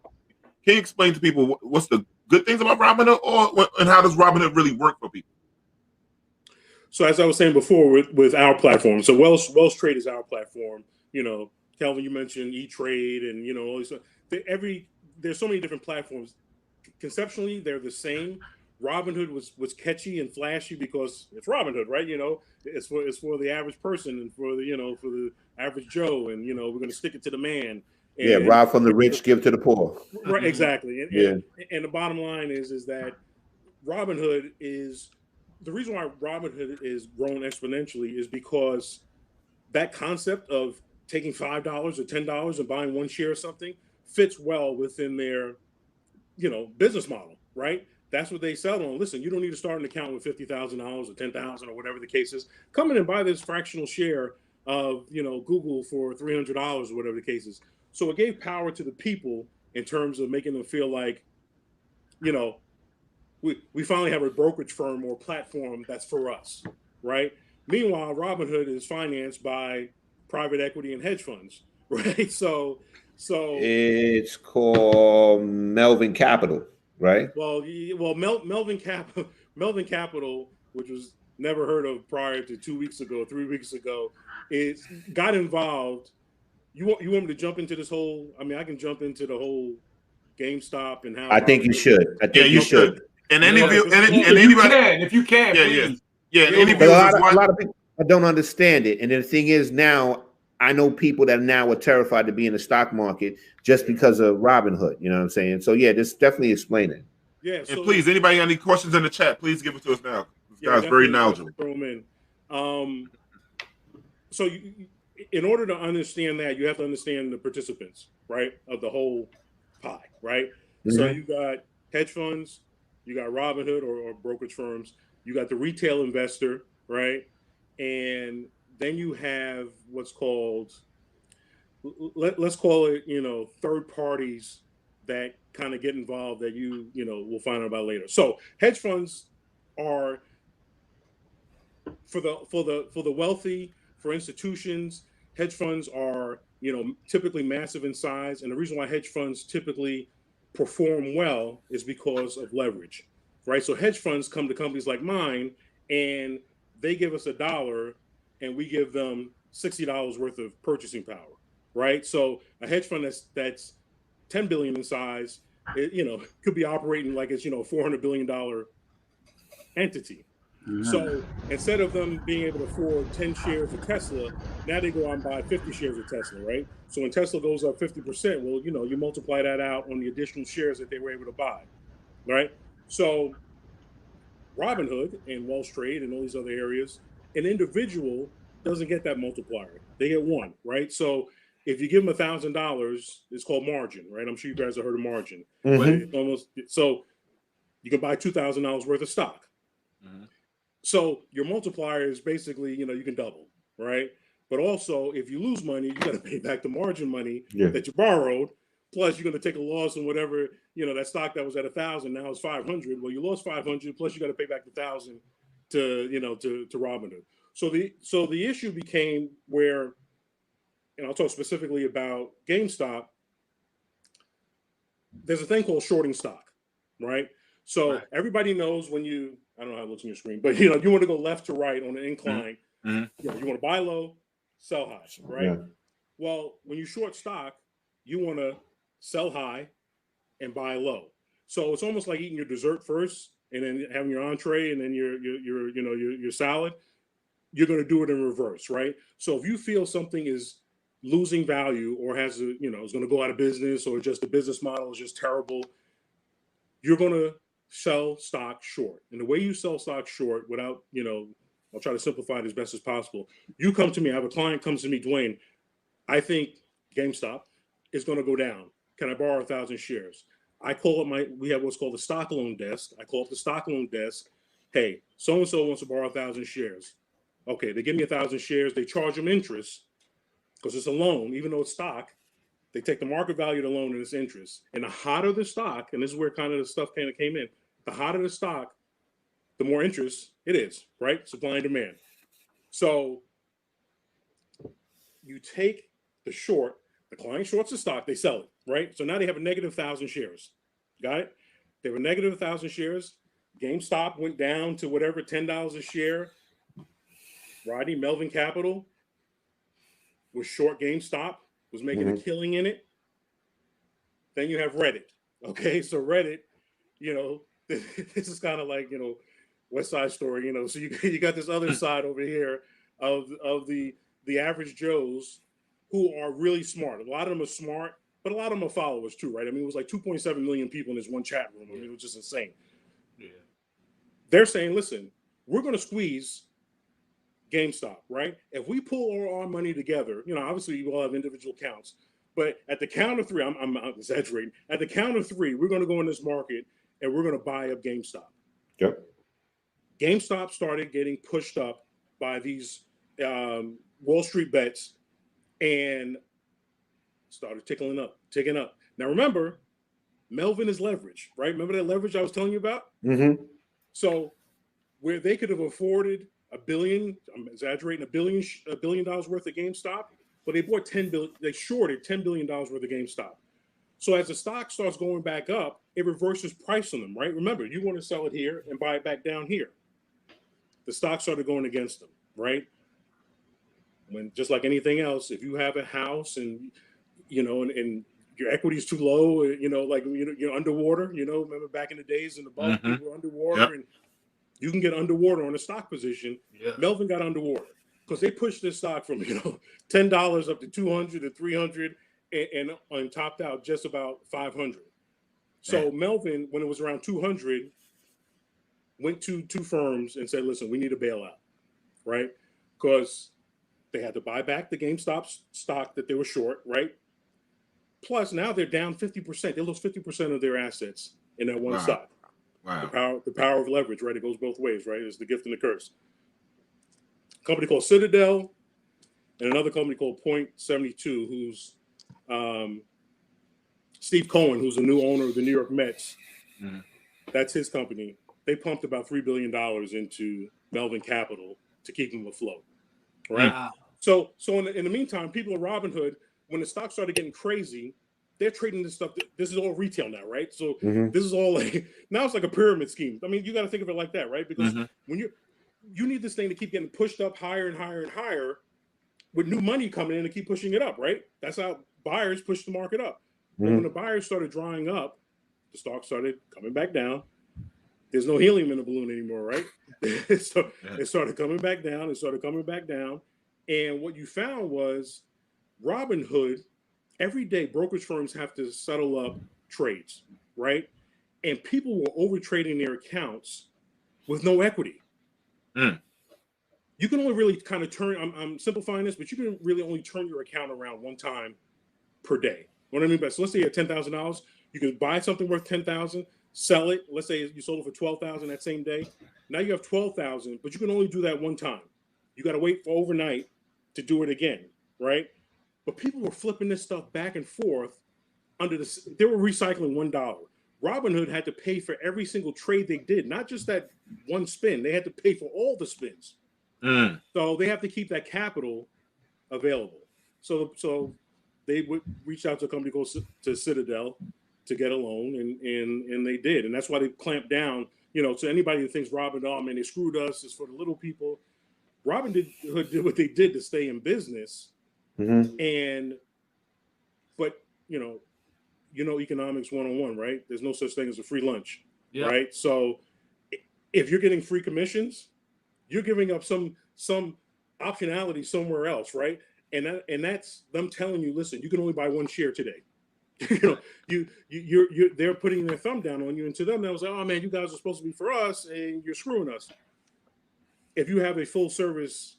Can you explain to people what's the good things about Robinhood and how does Robinhood really work for people? So as I was saying before with our platform, so Wells Trade is our platform. Kelvin, you mentioned E-Trade and, all these. There's so many different platforms. Conceptually, they're the same. Robinhood was catchy and flashy because it's Robinhood, right? It's for the average person and for the average Joe, and we're going to stick it to the man. And, rob from the rich, give to the poor. Right, exactly. And the bottom line is that Robinhood is the reason why Robinhood is grown exponentially is because that concept of taking $5 or $10 and buying one share of something fits well within their business model, right? That's what they sell on. Listen, you don't need to start an account with $50,000 or $10,000 or whatever the case is. Come in and buy this fractional share of Google for $300 or whatever the case is. So it gave power to the people in terms of making them feel like, we finally have a brokerage firm or platform that's for us, right? Meanwhile, Robinhood is financed by private equity and hedge funds, right? So it's called Melvin Capital, right? Well, Melvin Capital, which was never heard of prior to 2 weeks ago, 3 weeks ago, is got involved. You want me to jump into this whole? I mean, I can jump into the whole GameStop and how I think you should. I think you should. And Yeah, anybody, if you can, please. and any But viewers a lot of people don't understand it. And the thing is, now I know people that now are terrified to be in the stock market just because of Robinhood. You know what I'm saying? So yeah, this definitely explain it. Yeah. And So, please, anybody got any questions in the chat, please give it to us now. This guy's very knowledgeable. Throw them in. So in order to understand that, you have to understand the participants, right, of the whole pie, right? Mm-hmm. So you got hedge funds, you got Robinhood or brokerage firms, you got the retail investor, right? And then you have what's called, let's call it, third parties that kind of get involved that we'll find out about later. So hedge funds are for the wealthy, for institutions. Hedge funds are typically massive in size, and the reason why hedge funds typically perform well is because of leverage, right? So hedge funds come to companies like mine, and they give us $1, and we give them $60 worth of purchasing power, right? So a hedge fund that's $10 billion in size, could be operating like it's $400 billion entity. Mm-hmm. So instead of them being able to afford 10 shares of Tesla, now they go out and buy 50 shares of Tesla, right? So when Tesla goes up 50%, well, you multiply that out on the additional shares that they were able to buy, right? So Robinhood and Wall Street and all these other areas, an individual doesn't get that multiplier. They get one, right? So if you give them $1,000, it's called margin, right? I'm sure you guys have heard of margin. Mm-hmm. So you can buy $2,000 worth of stock. Mm-hmm. So your multiplier is basically, you can double, right? But also, if you lose money, you got to pay back the margin money that you borrowed. Plus, you're going to take a loss on whatever, that stock that was at 1,000 now is 500. Well, you lost 500. Plus, you got to pay back the 1,000 to Robinhood. So the issue became where, and I'll talk specifically about GameStop. There's a thing called shorting stock, right? So everybody knows when I don't know how it looks on your screen, but you want to go left to right on an incline. Mm-hmm. You want to buy low, sell high, right? Yeah. Well, when you short stock, you want to sell high and buy low. So it's almost like eating your dessert first and then having your entree and then your salad. You're going to do it in reverse, right? So if you feel something is losing value or is going to go out of business or just the business model is just terrible, you're going to sell stock short. And the way you sell stock short without, I'll try to simplify it as best as possible. You come to me, I have a client comes to me, Dwayne, I think GameStop is going to go down. Can I borrow 1,000 shares? I call up we have what's called the stock loan desk. I call up the stock loan desk. Hey, so-and-so wants to borrow 1,000 shares. Okay, they give me 1,000 shares. They charge them interest because it's a loan, even though it's stock. They take the market value of the loan and its interest. And the hotter the stock, and this is where kind of the stuff kind of came in, the hotter the stock, the more interest it is, right? Supply and demand. So you take the short, the client shorts the stock, they sell it, right? So now they have a negative 1,000 shares. Got it? They have a negative 1,000 shares. GameStop went down to whatever, $10 a share. Rodney, Melvin Capital was short GameStop, was making a killing in it. Then you have Reddit. Okay, so Reddit, this is kind of like, West Side Story, so you got this other side over here of the average Joes who are really smart. A lot of them are smart, but a lot of them are followers too, right? I mean, it was like 2.7 million people in this one chat room. I mean, it was just insane. Yeah. They're saying, listen, we're going to squeeze GameStop, right? If we pull all our money together, obviously you all have individual counts, but at the count of three, I'm exaggerating. At the count of three, we're going to go in this market and we're going to buy up GameStop. Yep. GameStop started getting pushed up by these Wall Street bets and started ticking up. Now remember, Melvin is leverage, right? Remember that leverage I was telling you about? Mm-hmm. So where they could have afforded $1 billion, I'm exaggerating, $1 billion worth of GameStop, but they bought they shorted $10 billion worth of GameStop. So as the stock starts going back up, it reverses price on them, right? Remember, you want to sell it here and buy it back down here. the stock started going against them, right? When just like anything else, if you have a house and and your equity is too low, like you're underwater. Remember back in the days in the boat, people were underwater, and you can get underwater on a stock position. Yeah. Melvin got underwater because they pushed this stock from $10 up to 200 to 300, and topped out just about 500. So Melvin, when it was around 200, went to two firms and said, "Listen, we need a bailout," right? Because they had to buy back the GameStop stock that they were short, right? Plus, now they're down 50%. They lost 50% of their assets in that one stock. Wow. The power of leverage, right? It goes both ways, right? It's the gift and the curse. A company called Citadel and another company called Point 72, who's Steve Cohen, who's the new owner of the New York Mets. Mm-hmm. That's his company. They pumped about $3 billion into Melvin Capital to keep him afloat, right? Wow. So in the meantime, people at Robinhood, when the stock started getting crazy, they're trading this stuff. This is all retail now, right? So this is all now it's like a pyramid scheme. I mean, you got to think of it like that, right? Because when you need this thing to keep getting pushed up higher and higher and higher with new money coming in to keep pushing it up, right? That's how buyers push the market up. But when the buyers started drying up, the stock started coming back down. There's no helium in the balloon anymore, right? So it started coming back down. It started coming back down. And what you found was Robinhood, every day brokerage firms have to settle up trades, right? And people were over trading their accounts with no equity. You can only really kind of turn, I'm simplifying this, but you can really only turn your account around one time per day. What I mean by, so let's say you have $10,000, you can buy something worth $10,000, sell it. Let's say you sold it for $12,000 that same day. Now you have $12,000, but you can only do that one time. You got to wait for overnight to do it again, right? But people were flipping this stuff back and forth they were recycling $1. Robinhood had to pay for every single trade they did, not just that one spin. They had to pay for all the spins. So they have to keep that capital available. So they would reach out to a company called Citadel to get a loan, and they did. And that's why they clamped down, to anybody who thinks Robinhood, oh man, they screwed us, it's for the little people. Robinhood did what they did to stay in business. But economics 101, right? There's no such thing as a free lunch, right? So if you're getting free commissions, you're giving up some optionality somewhere else, right? And that's them telling you, listen, you can only buy one share today. They're putting their thumb down on you, and to them, they was like, oh man, you guys are supposed to be for us, and you're screwing us. If you have a full service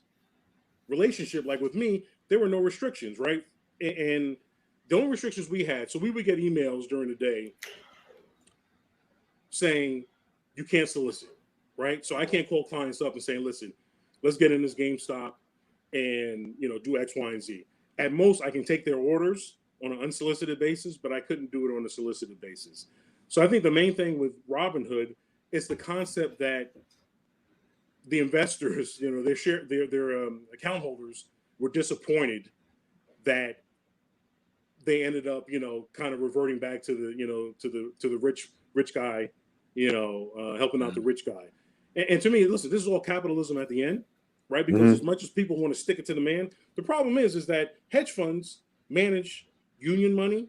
relationship like with me, there were no restrictions, right? And the only restrictions we had, so we would get emails during the day saying you can't solicit, right? So I can't call clients up and say, listen, let's get in this GameStop and do X, Y, and Z. At most, I can take their orders on an unsolicited basis, but I couldn't do it on a solicited basis. So I think the main thing with Robinhood is the concept that the investors, their account holders were disappointed that they ended up, kind of reverting back to the rich guy, helping out the rich guy. And to me, listen, this is all capitalism at the end, right? Because as much as people want to stick it to the man, the problem is that hedge funds manage union money,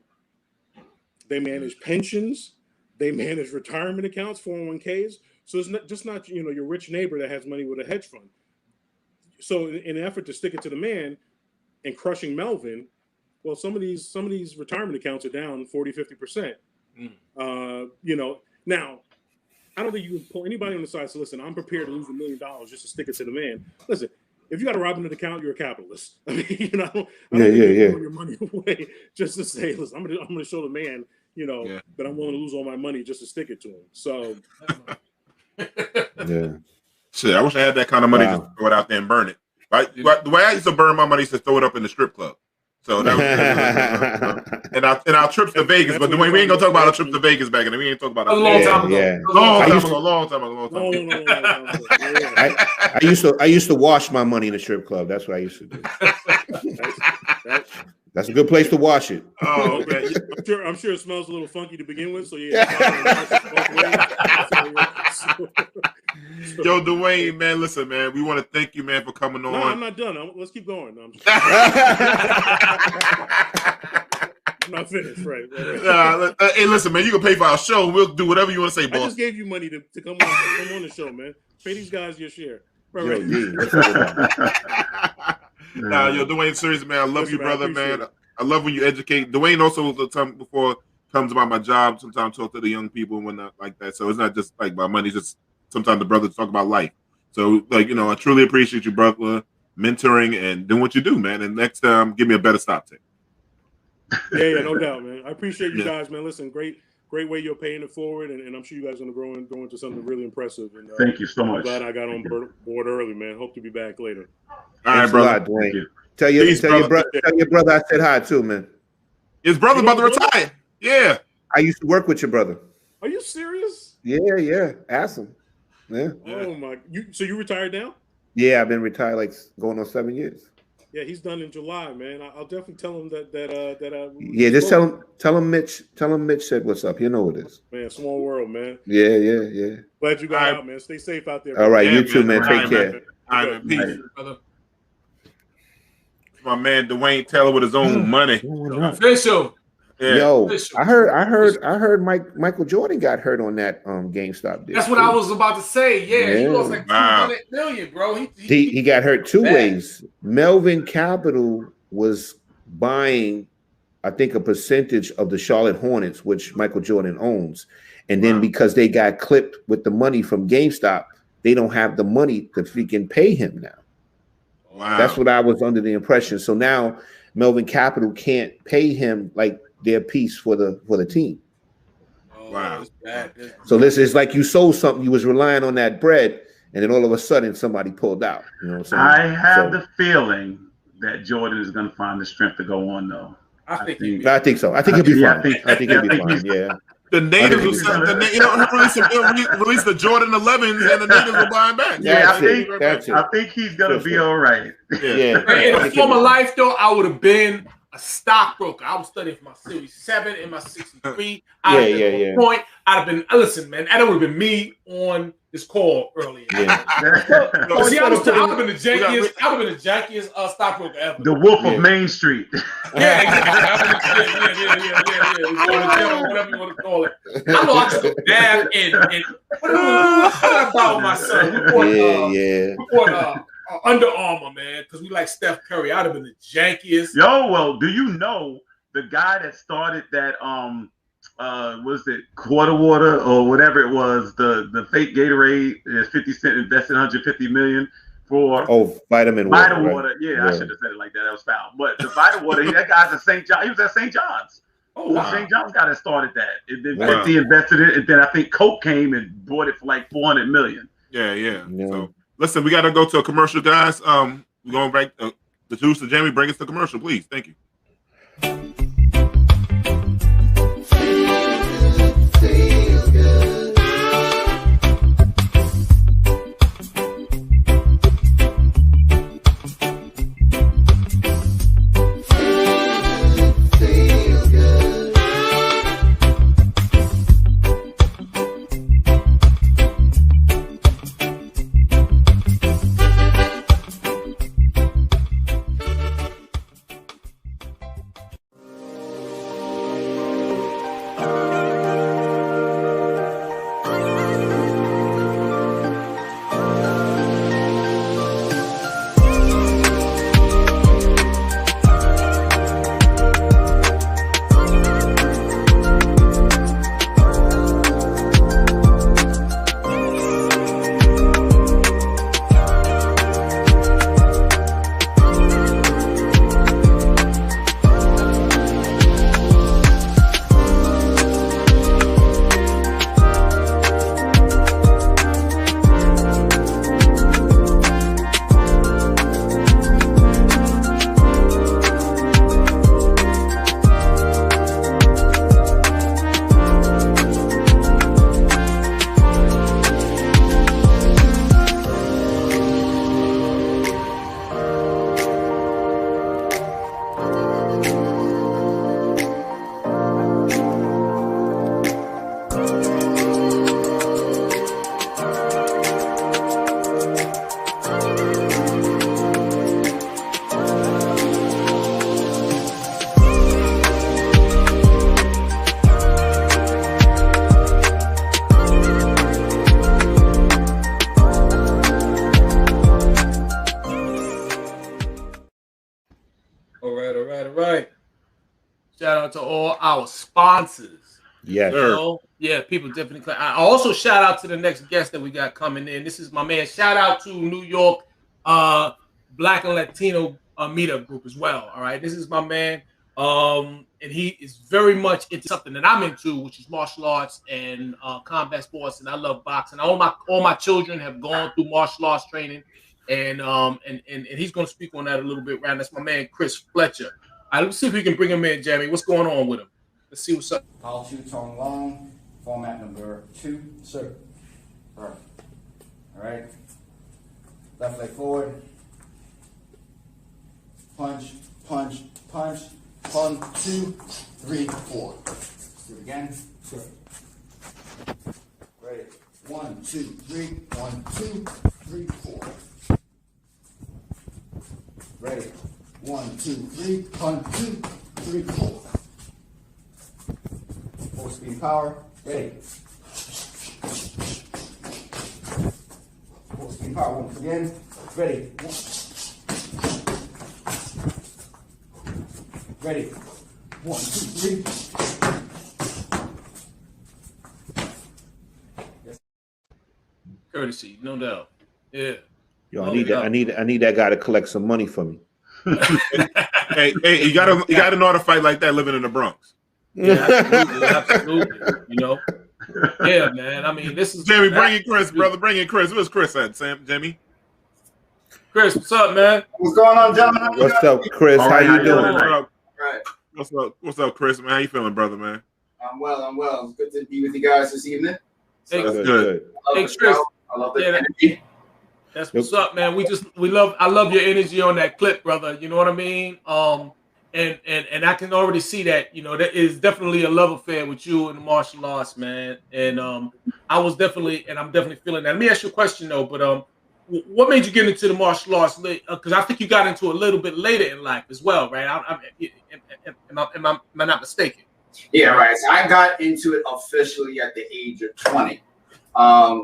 they manage pensions, they manage retirement accounts, 401ks. So it's not your rich neighbor that has money with a hedge fund. So in an effort to stick it to the man and crushing Melvin, well, some of these retirement accounts are down 40, 50%. Now, I don't think you can pull anybody on the side and say, listen, I'm prepared to lose $1 million just to stick it to the man. Listen, if you got a Robinhood account, you're a capitalist. I mean, I don't think you throw your money away just to say, listen, I'm gonna show the man, that I'm willing to lose all my money just to stick it to him. So shit, I wish I had that kind of money just to throw it out there and burn it. Right? The way I used to burn my money is to throw it up in the strip club. So that was and our trips to Vegas, but we ain't gonna talk about our trip to Vegas back then. We ain't talking about a long time ago. Long time ago. I used to wash my money in the strip club. That's what I used to do. That's a good place to wash it. Oh, okay. I'm sure it smells a little funky to begin with. So Yo, Dwayne, man, listen, man, we want to thank you, man, for coming on. No, I'm not done. Let's keep going. No, I'm not finished, right? Hey, listen, man, you can pay for our show. We'll do whatever you want to say, boss. I just gave you money to come on the show, man. Pay these guys your share. Right. Yo, Dwayne, seriously, man, I love you, brother, man. I love when you educate. Dwayne also, the time before, comes about my job, sometimes talk to the young people and whatnot like that. So it's not just like my money, just sometimes the brothers talk about life. So, like, I truly appreciate you, brother, mentoring and doing what you do, man. And next time, give me a better stop take. Yeah, no doubt, man. I appreciate you guys, man. Listen, great way you're paying it forward, and I'm sure you guys are going to grow into something really impressive. And thank you so much. I'm glad I got on board early, man. Hope to be back later. All right, brother. Dwayne. Tell your brother I said hi too, man. His brother's about to retire. Yeah. I used to work with your brother. Are you serious? Yeah. Ask him. Yeah. Oh my! So you retired now? Yeah, I've been retired like going on 7 years. Yeah, he's done in July, man. I'll definitely tell him that. Yeah, just tell him Mitch said what's up. You know what it is. Man, small world, man. Yeah. Glad you got out, man. Stay safe out there. All right, you too, man. Take care. All right, man. Peace, brother. My man Dwayne Taylor with his own money. Official. Yeah. Yo, I heard Michael Jordan got hurt on that GameStop deal. That's what I was about to say. Yeah. He lost like $200 million, bro. He got hurt two ways. Melvin Capital was buying, I think, a percentage of the Charlotte Hornets, which Michael Jordan owns. And then because they got clipped with the money from GameStop, they don't have the money to freaking pay him now. Wow. That's what I was under the impression. So now Melvin Capital can't pay him like their piece for the team. Wow. So this is like you sold something, you was relying on that bread, and then all of a sudden somebody pulled out. You know what I'm saying? I have the feeling that Jordan is going to find the strength to go on, though. I think so. I think he'll be fine. I think he'll be fine. Yeah. The natives will release the Jordan 11s, and the natives will buy him back. Yeah, I think he's going to be all right. Yeah. In a former life, though, I would have been a stockbroker. I was studying for my Series 7 and my 63. Point. I'd have been, listen, man, that would have been me on this call earlier. Yeah. See, I would have been the jankiest stockbroker ever. The Wolf of Main Street. Yeah, exactly. Whatever you want to call it. I know I took a bath and what did I buy with my son? We bought Under Armour, man, because we like Steph Curry. I'd have been the jankiest. Yo, well, do you know the guy that started that was it quarter water or whatever it was, the fake Gatorade, 50 Cent invested $150 million for vitamin water. Right? Yeah, I should have said it like that. That was foul. But the vitamin water, that guy's at St. John. He was at St. John's. Oh, wow. St. John's guy that started that. And then 50 invested it, and then I think Coke came and bought it for like $400 million. Yeah. So listen, we got to go to a commercial, guys. We're going back to Jamie. Bring us to commercial, please. Thank you. right. Shout out to all our sponsors. Yes, sir. So, yeah, people definitely. I also shout out to the next guest that we got coming in. This is my man. Shout out to New York Black and Latino meetup group as well. All right, this is my man. And he is very much into something that I'm into, which is martial arts and combat sports. And I love boxing. All my children have gone through martial arts training, and he's going to speak on that a little bit. Right, that's my man Chris Fletcher. All right, let's see if we can bring him in, Jamie. What's going on with him? Let's see what's up. Call 2 tone long, format number 2. Sir. Perfect. All right. Left leg forward. Punch, punch, punch. 1, 2, 3, 4. Let's do it again. Sir. Ready. 1, 2, 3. 1, 2, 3, 4. Ready. 1, 2, 3. 1, 2, 3, 4. Full speed power. Ready. Full speed power once again. Ready. Ready. 1, 2, 3. Yes. Courtesy, no doubt. Yeah. Yo, I need that guy to collect some money for me. hey, you gotta know how to fight like that living in the Bronx. Yeah, absolutely. You know. Yeah, man. I mean, this is Jamie. Bring in Chris, brother. Bring in Chris. Where's Chris at? Sam, Jamie. Chris, what's up, man? What's going on, gentlemen? What's up, Chris? All How right, you doing? Right. What's up, Chris? Man, how you feeling, brother, man? I'm well. It's good to be with you guys this evening. Hey, That's good. I love Hey, the Chris. show. I love the energy. That's what's up, man. I love your energy on that clip, brother. You know what I mean? And I can already see that, you know, that is definitely a love affair with you and the martial arts, man. And I'm definitely feeling that. Let me ask you a question though, but what made you get into the martial arts? Because I think you got into it a little bit later in life as well, right? Am I not mistaken? Yeah, right. So I got into it officially at the age of 20.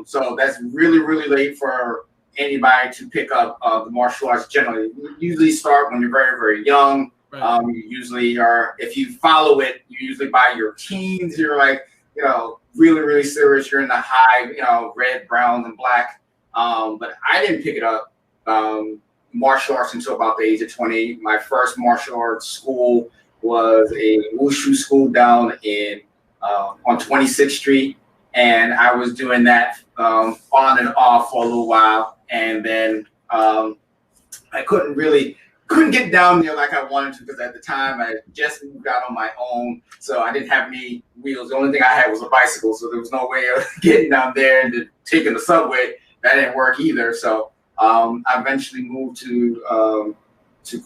So that's really, really late for anybody to pick up the martial arts generally. You usually start when you're very, very young. Right. You usually are, if you follow it, you usually by your teens, you're like, you know, really, really serious. You're in the high, you know, red, brown, and black. But I didn't pick it up martial arts until about the age of 20. My first martial arts school was a wushu school down in on 26th Street, and I was doing that on and off for a little while, and then I couldn't get down there like I wanted to because at the time I just moved out on my own, so I didn't have any wheels. The only thing I had was a bicycle, so there was no way of getting down there and taking the subway. That didn't work either. So I eventually moved to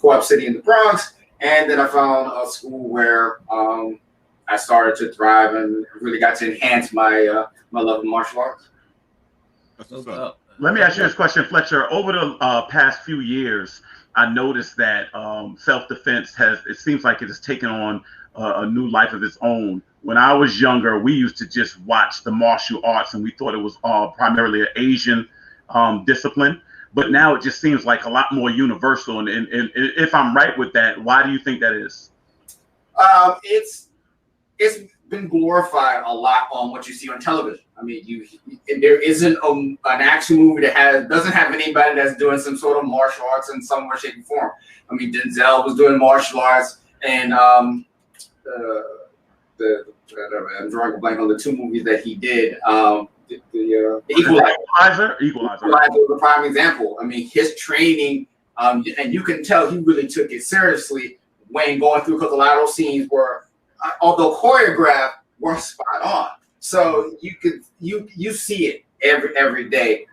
Co-op City in the Bronx, and then I found a school where I started to thrive and really got to enhance my my love of martial arts. That's what's up. Let me ask you this question, Fletcher. Over the past few years, I noticed that self-defense it seems like it has taken on a new life of its own. When I was younger, we used to just watch the martial arts and we thought it was primarily an Asian discipline. But now it just seems like a lot more universal. And if I'm right with that, why do you think that is? It's been glorified a lot on what you see on television. I mean, there isn't an action movie that doesn't have anybody that's doing some sort of martial arts in some way, shape, or form. I mean, Denzel was doing martial arts, and I'm drawing a blank on the two movies that he did. The Equalizer. Equalizer was a prime example. I mean, his training, and you can tell he really took it seriously when going through, because a lot of those scenes were, although choreographed, were spot on. So you see it every day.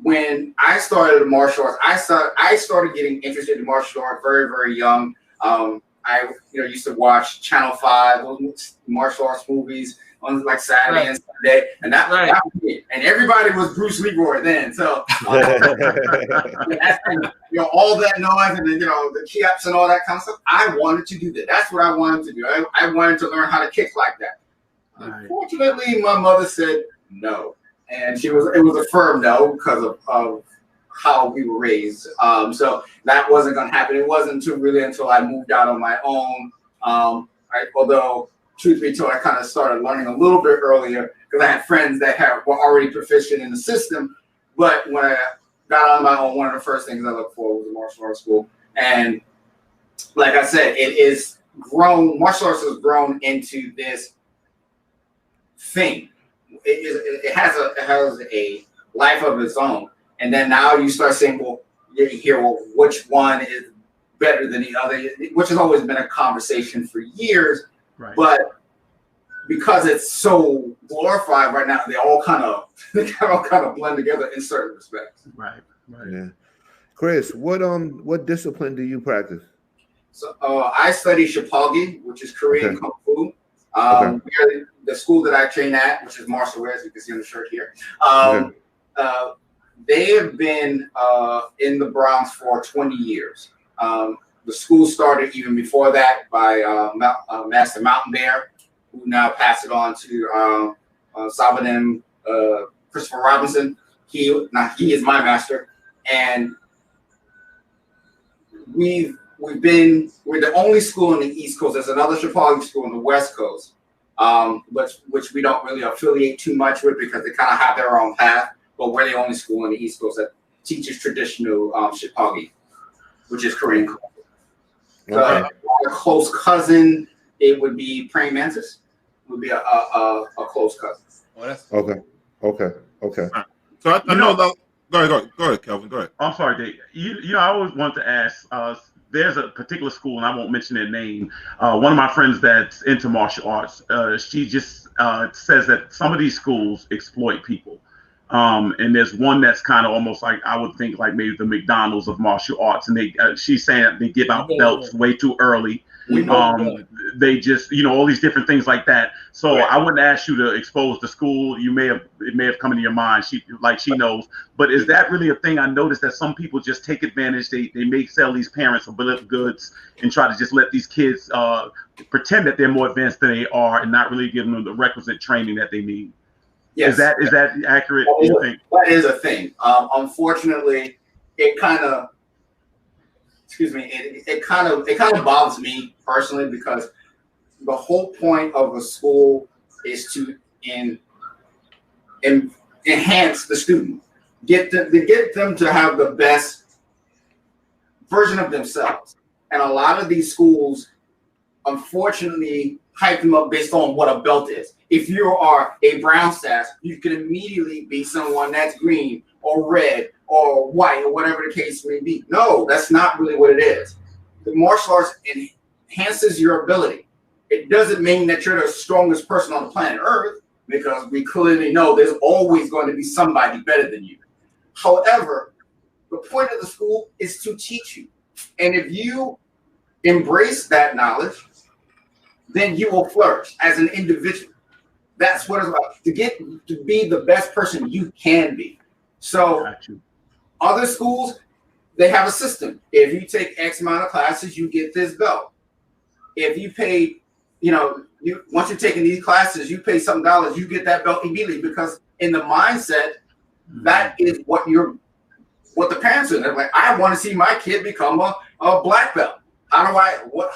When I started martial arts, I started getting interested in martial arts very, very young. I used to watch Channel 5, those martial arts movies on like Saturday and Sunday, and that was it. And everybody was Bruce Leroy then. So all that noise and the key-ups and all that kind of stuff. I wanted to do that. That's what I wanted to do. I wanted to learn how to kick like that. Unfortunately, my mother said no, and it was a firm no because of how we were raised. So that wasn't going to happen. It wasn't until I moved out on my own. Although, truth be told, I kind of started learning a little bit earlier because I had friends that were already proficient in the system. But when I got on my own, one of the first things I looked for was a martial arts school. And like I said, it is grown. Martial arts has grown into this thing. It has a life of its own. And then now you start saying, well, you hear, well, which one is better than the other, which has always been a conversation for years. Right. But because it's so glorified right now, they all kind of blend together in certain respects. Right. Yeah. Chris, what discipline do you practice? So I study Shipagi, which is Korean Kung Fu. The school that I train at, which is martial arts, you can see on the shirt here. They have been in the Bronx for 20 years. The school started even before that by Master Mountain Bear, who now passed it on to Sabanim Christopher Robinson. He is my master, and we're the only school on the East Coast. There's another Shipagi school on the West Coast, which we don't really affiliate too much with because they kind of have their own path. But we're the only school on the East Coast that teaches traditional Shipagi, which is Korean Kung Fu. A close cousin, it would be praying mantis. Would be a close cousin. Oh, that's Okay. So I know that. Go ahead, Kelvin. Go ahead. I'm sorry, Dave. You know, I always want to ask. There's a particular school, and I won't mention their name. One of my friends that's into martial arts, she just says that some of these schools exploit people. And there's one that's kind of almost like, I would think like maybe the McDonald's of martial arts, and she's saying that they give out belts way too early. They just, all these different things like that. So I wouldn't ask you to expose the school. It may have come into your mind. She knows, but is that really a thing? I noticed that some people just take advantage. They may sell these parents a bill of goods and try to just let these kids pretend that they're more advanced than they are and not really giving them the requisite training that they need. Yes. Is that accurate? That is a thing. Unfortunately, it kind of bothers me personally because the whole point of a school is to enhance the student, get them to have the best version of themselves. And a lot of these schools, unfortunately, hype them up based on what a belt is. If you are a brown stash, you can immediately be someone that's green or red or white or whatever the case may be. No, that's not really what it is. The martial arts enhances your ability. It doesn't mean that you're the strongest person on the planet Earth, because we clearly know there's always going to be somebody better than you. However, the point of the school is to teach you. And if you embrace that knowledge, then you will flourish as an individual. That's what it's about, to be the best person you can be. So other schools, they have a system. If you take X amount of classes, you get this belt. If you pay, once you're taking these classes, you pay some dollars, you get that belt immediately, because in the mindset, that is what the parents are. They're like, I want to see my kid become a black belt. How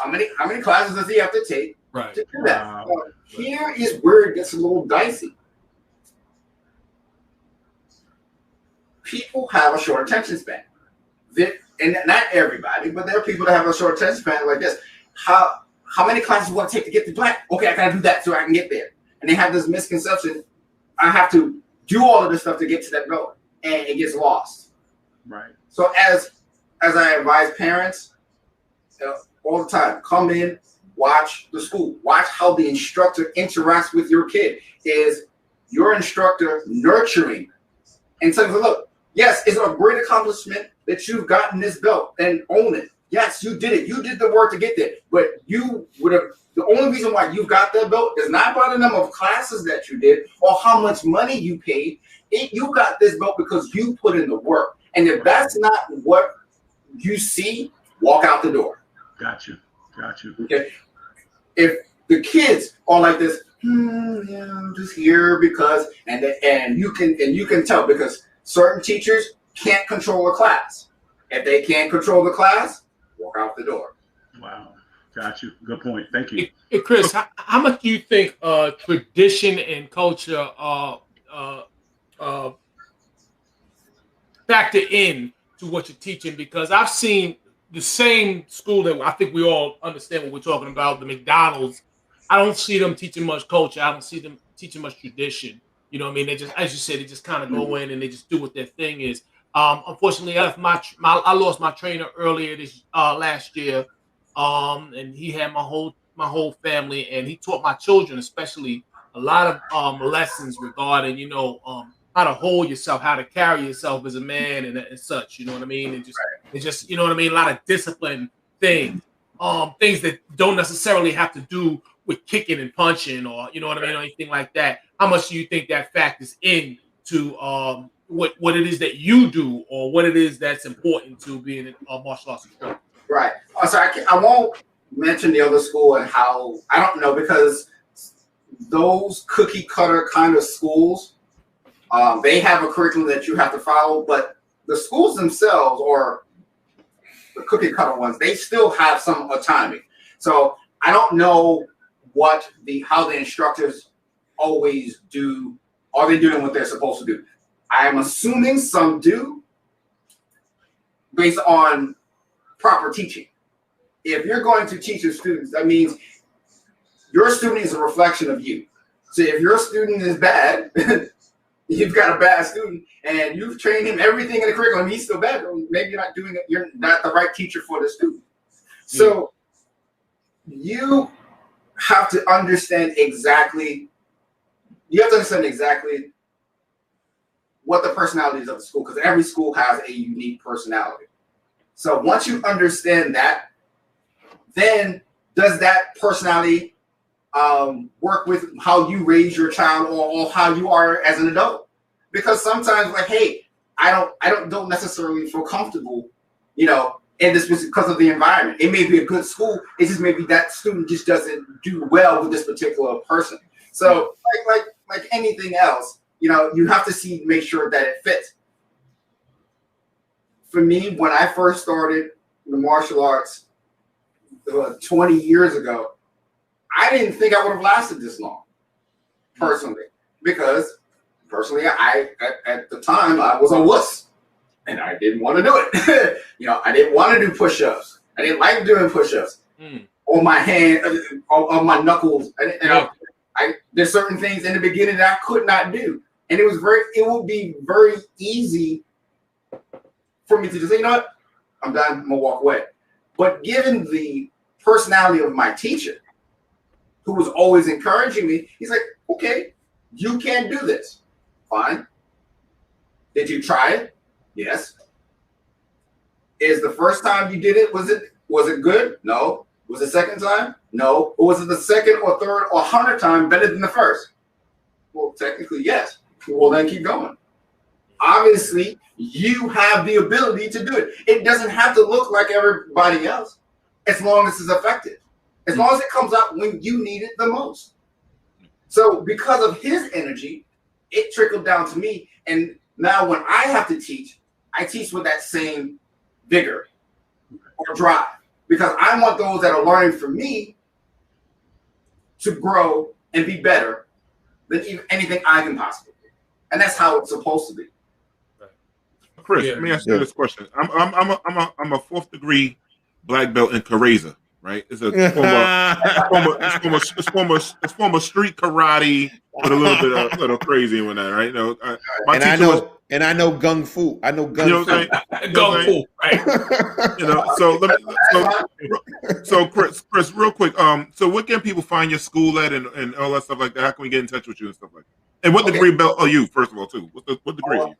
many classes does he have to take to do that? Here is where it gets a little dicey. People have a short attention span. And not everybody, but there are people that have a short attention span like this. How many classes will it take to get to black? Okay, I gotta do that so I can get there. And they have this misconception, I have to do all of this stuff to get to that goal, and it gets lost. Right. So as I advise parents all the time, come in, watch the school, watch how the instructor interacts with your kid. Is your instructor nurturing and saying, look, yes, it's a great accomplishment that you've gotten this belt, and own it. Yes, you did it. You did the work to get there. But you would have, the only reason why you got that belt is not by the number of classes that you did or how much money you paid. You got this belt because you put in the work. And if that's not what you see, walk out the door. Got you. Okay. If the kids are like this, I'm just here because, and you can tell, because certain teachers can't control a class. If they can't control the class, walk out the door. Wow. Got you. Good point. Thank you. Hey, Chris, how much do you think tradition and culture factor in to what you're teaching? Because I've seen the same school that I think we all understand what we're talking about, the McDonald's. I don't see them teaching much culture. I don't see them teaching much tradition. You know what I mean? They just, as you said, they just kind of go in and they just do what their thing is. Unfortunately, I lost my trainer earlier this last year, and he had my whole family, and he taught my children, especially, a lot of lessons regarding, how to hold yourself, how to carry yourself as a man, and such. You know what I mean? And just you know what I mean. A lot of discipline things, things that don't necessarily have to do with kicking and punching, or you know what I mean, or anything like that. How much do you think that factors into what it is that you do, or what it is that's important to being a martial arts instructor? Right. So I won't mention the other school and how, I don't know, because those cookie cutter kind of schools, they have a curriculum that you have to follow, but the schools themselves, or the cookie cutter ones, they still have some autonomy. So I don't know how the instructors always do. Are they doing what they're supposed to do? I'm assuming some do, based on proper teaching. If you're going to teach your students, that means your student is a reflection of you. So if your student is bad, you've got a bad student, and you've trained him everything in the curriculum, he's still bad. Maybe you're not doing it. You're not the right teacher for the student. So you have to understand exactly. You have to understand exactly what the personalities of the school, because every school has a unique personality. So once you understand that, then does that personality work with how you raise your child, or how you are as an adult? Because sometimes, like, hey, I don't necessarily feel comfortable, in this because of the environment. It may be a good school. It just may be that student just doesn't do well with this particular person. So like anything else, you have to make sure that it fits. For me, when I first started the martial arts 20 years ago, I didn't think I would have lasted this long, personally, because I at the time I was a wuss, and I didn't want to do it. I didn't want to do push-ups. I didn't like doing push-ups on my hand, on my knuckles, and there's certain things in the beginning that I could not do, and it would be very easy for me to just say, you know what, I'm done, I'm gonna walk away. But given the personality of my teacher, who was always encouraging me, he's like, okay, you can do this. Fine. Did you try it? Yes. Is the first time you did it, was it good? No. Was the second time? No. Or was it the second or third or 100th time better than the first? Well, technically, yes. Well, then keep going. Obviously, you have the ability to do it. It doesn't have to look like everybody else, as long as it's effective. As long as it comes out when you need it the most. So because of his energy, it trickled down to me. And now when I have to teach, I teach with that same vigor or drive, because I want those that are learning from me to grow and be better than anything I can possibly do. And that's how it's supposed to be. Chris, let me ask you this question. I'm a 4th degree black belt in Kareza, right? It's a former street karate with a little crazy in that, right? I know gung fu. I know gung fu. Gung fu, right? So Chris, real quick. So what can people find your school at and all that stuff like that? How can we get in touch with you and stuff like that? And what degree belt are you, first of all, too? What degree are you?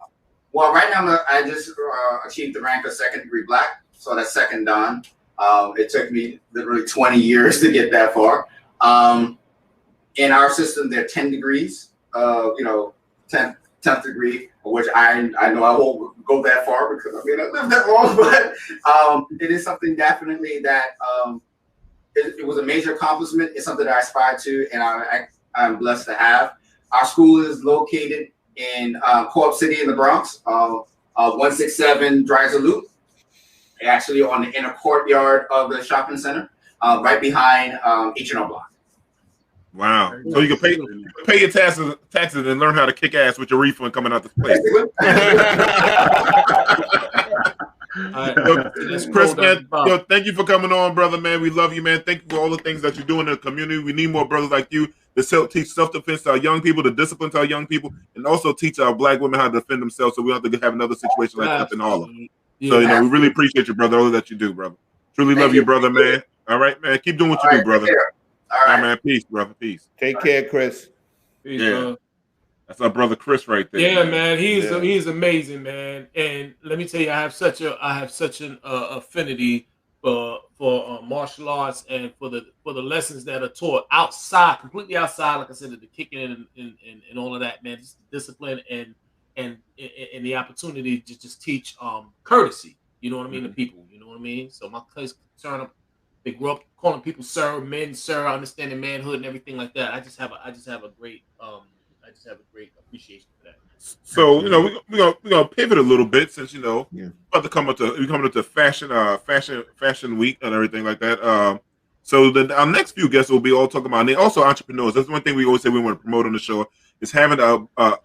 Well, right now I just achieved the rank of 2nd degree black, so that's second dan. It took me literally 20 years to get that far. In our system, there are 10 degrees, 10th degree, which I know I won't go that far because I lived that long, but it is something definitely that it was a major accomplishment. It's something that I aspire to, and I'm blessed to have. Our school is located in Co-op City in the Bronx, 167 Dreiser Loop, actually on the inner courtyard of the shopping center, right behind H&R Block. Wow. So you can pay your taxes and learn how to kick ass with your refund coming out the place. Chris, man, thank you for coming on, brother, man. We love you, man. Thank you for all the things that you're doing in the community. We need more brothers like you to teach self-defense to our young people, to discipline to our young people, and also teach our black women how to defend themselves so we don't have to have another situation like that in Harlem. So, you know, we really appreciate you, brother, all that you do, brother. Truly love you, brother, man. All right, man. Keep doing what you do, brother. All right, man. Peace, brother. Peace. Take care, Chris. Peace, yeah. Bro. That's our brother Chris right there. Yeah, man. He's amazing, man. And let me tell you, I have such an affinity for martial arts and for the lessons that are taught outside, completely outside, like I said, the kicking and all of that, man. Just the discipline and the opportunity to just teach courtesy. You know what I mean? To people. You know what I mean? So my concern, they grew up calling people sir, men, sir, understanding manhood and everything like that. I just have a great appreciation for that. So, you know, we're gonna pivot a little bit since, you know, about to come up to fashion week and everything like that. So our next few guests will be all talking about, and they also entrepreneurs. That's one thing we always say we want to promote on the show is having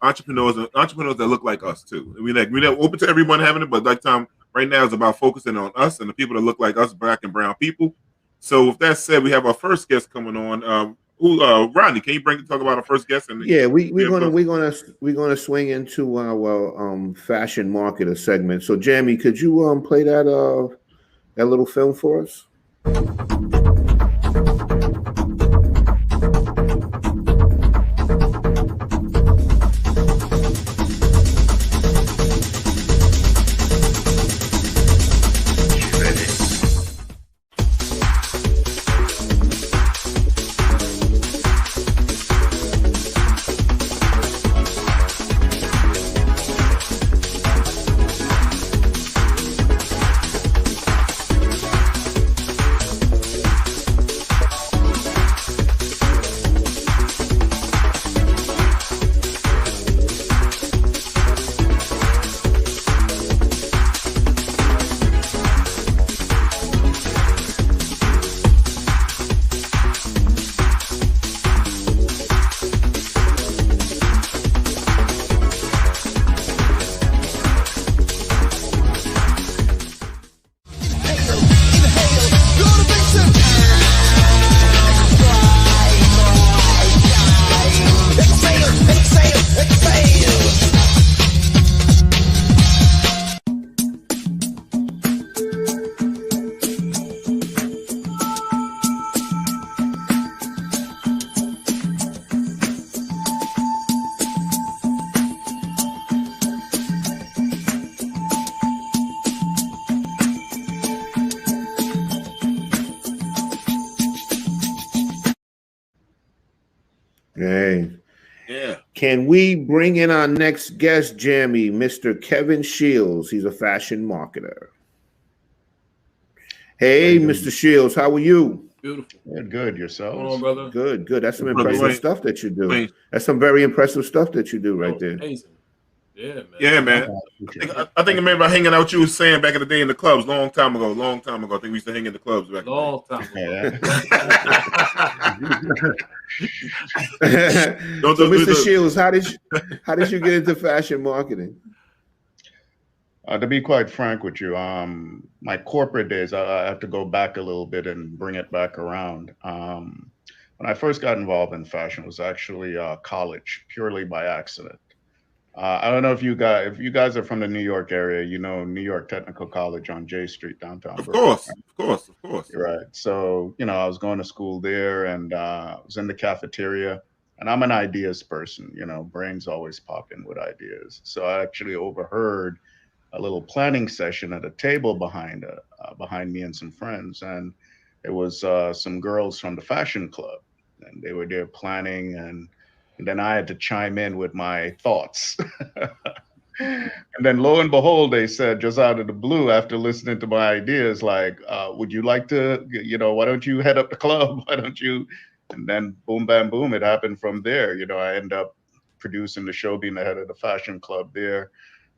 entrepreneurs that look like us too. We're open to everyone having it, but like time right now is about focusing on us and the people that look like us, black and brown people. So with that said, we have our first guest coming on. Ronnie, can you talk about our first guest? And yeah, we're gonna swing into our fashion marketer segment. So, Jamie, could you play that little film for us? Can we bring in our next guest, Jamie, Mr. Kevin Shields? He's a fashion marketer. Hey, Mr. Shields, how are you? Beautiful. Good. Yourself? Hold on, brother. Good. That's some impressive stuff that you do. That's some very impressive stuff that you do right there. Amazing. Yeah, man. Yeah, man. I think I remember hanging out with you saying back in the day in the clubs, long time ago. I think we used to hang in the clubs back long time ago. So, Mr. Shields, how did you get into fashion marketing? To be quite frank with you, my corporate days, I have to go back a little bit and bring it back around. When I first got involved in fashion, it was actually college, purely by accident. I don't know if you guys are from the New York area, you know, New York Technical College on J Street, downtown. Of course. Right. So, you know, I was going to school there and I was in the cafeteria, and I'm an ideas person, you know, brains always pop in with ideas. So I actually overheard a little planning session at a table behind me and some friends. And it was some girls from the fashion club, and they were there planning, and then I had to chime in with my thoughts. And then lo and behold, they said, just out of the blue, after listening to my ideas, like, would you like to, you know, why don't you head up the club? Why don't you? And then boom, bam, boom, it happened from there. You know, I ended up producing the show, being the head of the fashion club there.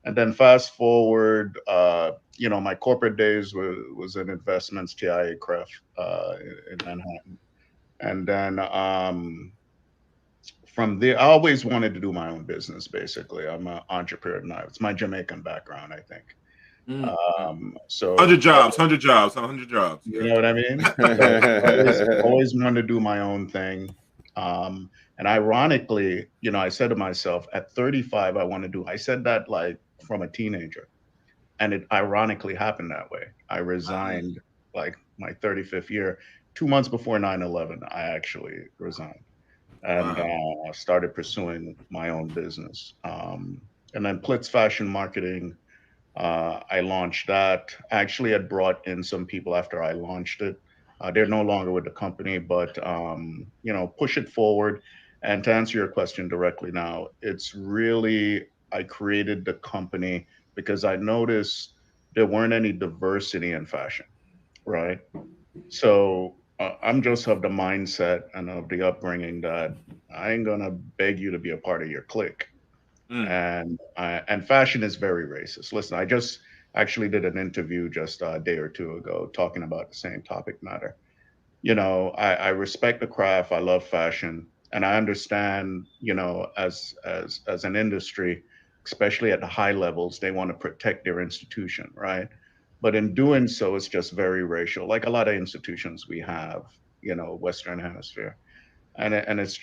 And then fast forward, you know, my corporate days was in investments, TIA Craft in Manhattan. And then from there, I always wanted to do my own business, basically. I'm an entrepreneur now. It's my Jamaican background, I think. So 100 jobs, 100 jobs, 100 jobs. you know what I mean? So always wanted to do my own thing. And ironically, you know, I said to myself at 35, I want to do, I said that like from a teenager. And it ironically happened that way. I resigned like my 35th year, 2 months before 9/11. I actually resigned and started pursuing my own business. And then Plitz Fashion Marketing, I launched that. I actually had brought in some people after I launched it. They're no longer with the company, but you know, push it forward. And to answer your question directly now, it's really I created the company because I noticed there weren't any diversity in fashion, right? So I'm just of the mindset and of the upbringing that I ain't gonna beg you to be a part of your clique. And fashion is very racist. Listen, I just actually did an interview just a day or two ago talking about the same topic matter. You know, I respect the craft. I love fashion, and I understand. You know, as an industry, especially at the high levels, they want to protect their institution, right? But in doing so, it's just very racial, like a lot of institutions we have. You know, Western Hemisphere, and it's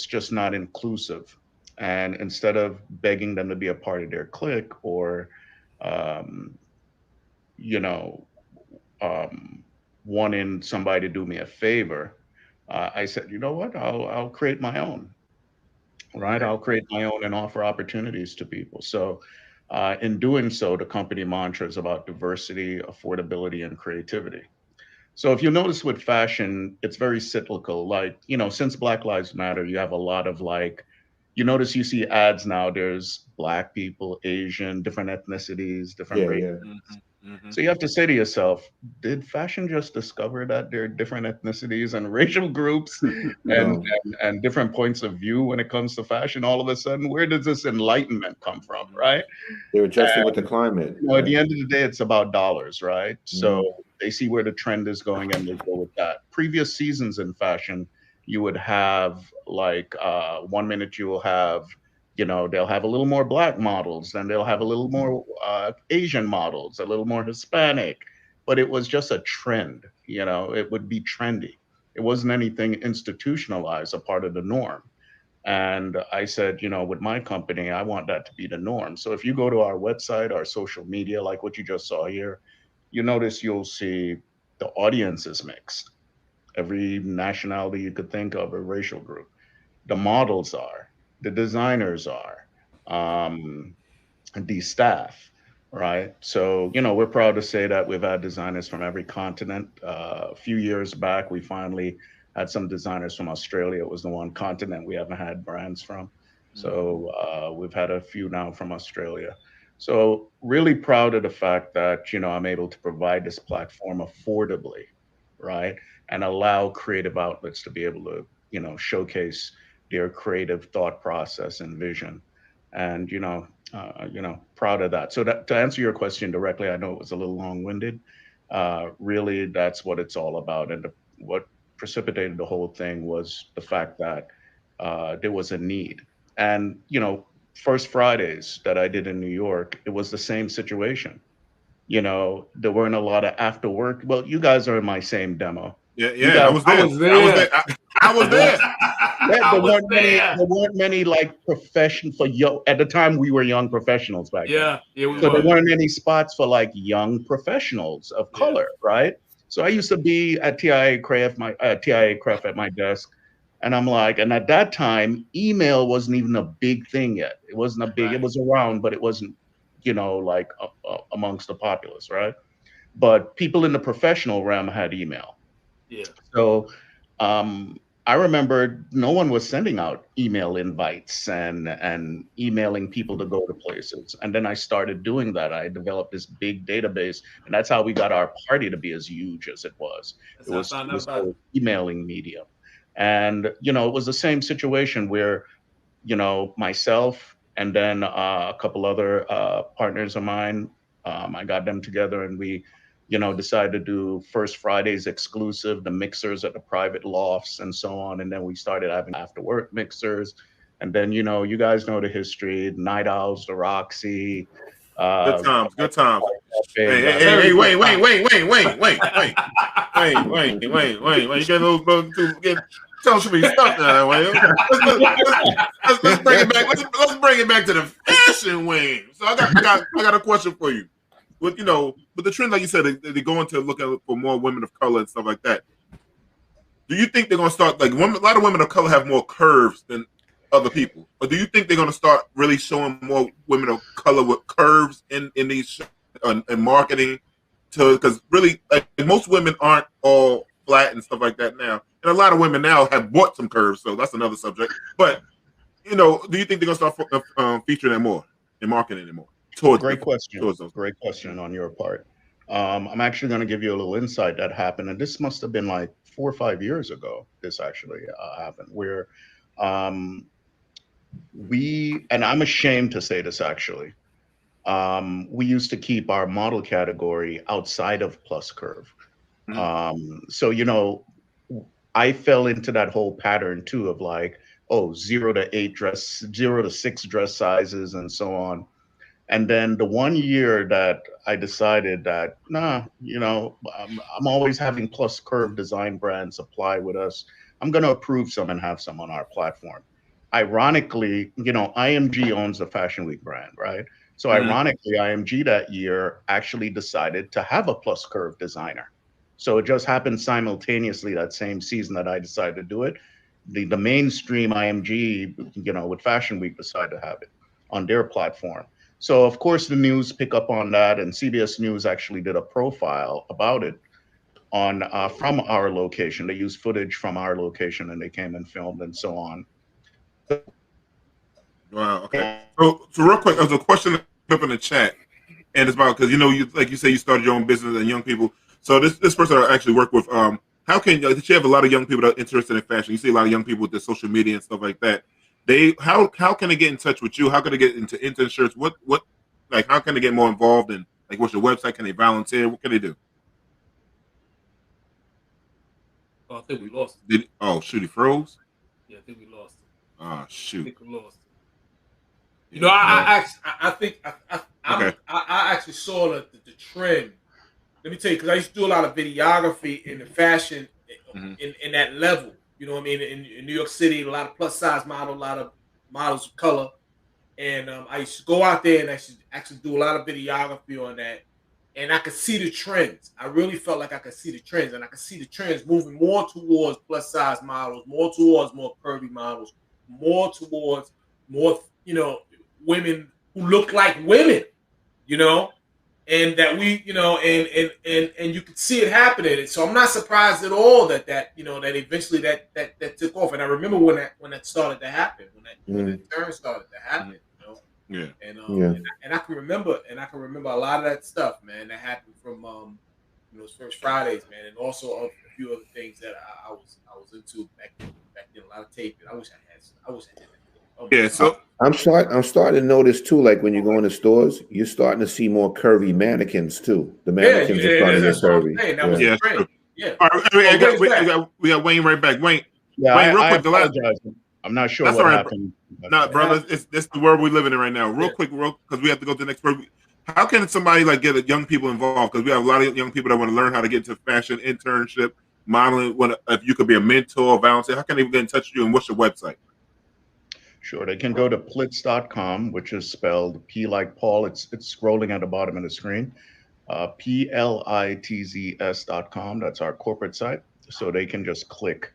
just not inclusive. And instead of begging them to be a part of their clique or um, you know um, wanting somebody to do me a favor, I said, you know what, I'll create my own, right? I'll create my own and offer opportunities to people. So in doing so, the company mantra is about diversity, affordability, and creativity. So if you notice with fashion, it's very cyclical. Like, you know, since Black Lives Matter, you have a lot of like, you notice you see ads now, there's Black people, Asian, different ethnicities, different races. So you have to say to yourself, did fashion just discover that there are different ethnicities and racial groups and different points of view when it comes to fashion all of a sudden? Where does this enlightenment come from, right? They're adjusting with the climate. You know, at the end of the day, it's about dollars, right? So they see where the trend is going and they go with that. Previous seasons in fashion, you would have like 1 minute you will have, you know, they'll have a little more Black models, then they'll have a little more Asian models, a little more Hispanic, but it was just a trend. You know, it would be trendy. It wasn't anything institutionalized, a part of the norm. And I said, you know, with my company, I want that to be the norm. So if you go to our website, our social media, like what you just saw here, you notice you'll see the audience is mixed. Every nationality you could think of, a racial group. The models are, the designers are, um, the staff, right? So, you know, we're proud to say that we've had designers from every continent. A few years back, we finally had some designers from Australia. It was the one continent we haven't had brands from. So we've had a few now from Australia. So really proud of the fact that, you know, I'm able to provide this platform affordably, right? And allow creative outlets to be able to, you know, showcase their creative thought process and vision. And, you know, proud of that. So that, to answer your question directly, I know it was a little long-winded. Really, that's what it's all about. And what precipitated the whole thing was the fact that there was a need. And, you know, First Fridays that I did in New York, it was the same situation. You know, there weren't a lot of after work. Well, you guys are in my same demo. Yeah, guys, I was there. I was there. I was there. There weren't many like profession for young at the time. We were young professionals back then. So there weren't any spots for like young professionals of color, right? So I used to be at TIA Craft, at my desk, and I'm like, and at that time, email wasn't even a big thing yet. It wasn't a big. It was around, but it wasn't, you know, like amongst the populace, right? But people in the professional realm had email. So I remember no one was sending out email invites and emailing people to go to places. And then I started doing that. I developed this big database, and that's how we got our party to be as huge as it was. It was an emailing medium. And, you know, it was the same situation where, you know, myself, And then a couple other partners of mine, I got them together and we, decided to do First Fridays exclusive, the mixers at the private lofts and so on. And then we started having after work mixers. And then, you guys know the history, Night Owls, the Roxy. Good times, good times. Hey, Wait. You get a little too, tell us some of your stuff now, Wayne. Let's bring it back. Let's bring it back to the fashion, Wayne. So I got a question for you. With with the trend, like you said, they're going to look for more women of color and stuff like that. Do you think they're going to start like a lot of women of color have more curves than other people, or do you think they're going to start really showing more women of color with curves in these in marketing? Because really, like, most women aren't all flat and stuff like that now, and a lot of women now have bought some curves, so that's another subject. But do you think they're going to start featuring that more in marketing anymore? Great question on your part. I'm actually going to give you a little insight that happened, and this must have been like 4 or 5 years ago. This actually happened where and I'm ashamed to say this actually, we used to keep our model category outside of plus curve. So I fell into that whole pattern too of like, 0 to 8 dress, 0 to 6 dress sizes and so on. And then the 1 year that I decided that, I'm always having plus curve design brands apply with us. I'm going to approve some and have some on our platform. Ironically, IMG owns the Fashion Week brand, right? So ironically, IMG that year actually decided to have a plus curve designer. So it just happened simultaneously that same season that I decided to do it. The mainstream IMG, with Fashion Week decided to have it on their platform. So of course the news pick up on that, and CBS News actually did a profile about it on from our location. They used footage from our location and they came and filmed and so on. Wow. Okay. So real quick, there's a question up in the chat, and it's about because like you say, you started your own business and young people. So this person I actually work with, how can you have a lot of young people that are interested in fashion? You see a lot of young people with their social media and stuff like that. How can they get in touch with you? How can they get into internships? What like how can they get more involved in like what's your website? Can they volunteer? What can they do? Oh, I think we lost him. Shoot, he froze? Yeah, I think we lost him. Oh shoot. I think we lost him. I actually saw the trend. Let me tell you, because I used to do a lot of videography in the fashion in that level. You know what I mean? In New York City, a lot of plus size models, a lot of models of color. And I used to go out there and I should actually do a lot of videography on that. And I could see the trends. I really felt like I could see the trends. And I could see the trends moving more towards plus size models, more towards more curvy models, more towards more, women who look like women, and that we, and you could see it happening. And so I'm not surprised at all that that eventually that took off. And I remember when that started to happen, when that turn started to happen, Yeah. And I can remember a lot of that stuff, man, that happened from those First Fridays, man, and also a few other things that I was into back then. A lot of tape. I wish I had that. Yeah, so I'm starting to notice too, like when you go into stores, you're starting to see more curvy mannequins too. The mannequins are starting to get curvy. That was yeah, great. Yeah. All right, we got Wayne right back. Wayne, Yeah, real I quick, apologize. I'm not sure That's what all right, happened. No, brother, it's the world we're living in right now. Real quick, because we have to go to the next word. How can somebody like get young people involved? Because we have a lot of young people that want to learn how to get into fashion, internship, modeling. If you could be a mentor, volunteer, how can they get in touch with you? And what's your website? Sure, they can go to plitz.com, which is spelled P like Paul. It's scrolling at the bottom of the screen. PLITZS.com. That's our corporate site. So they can just click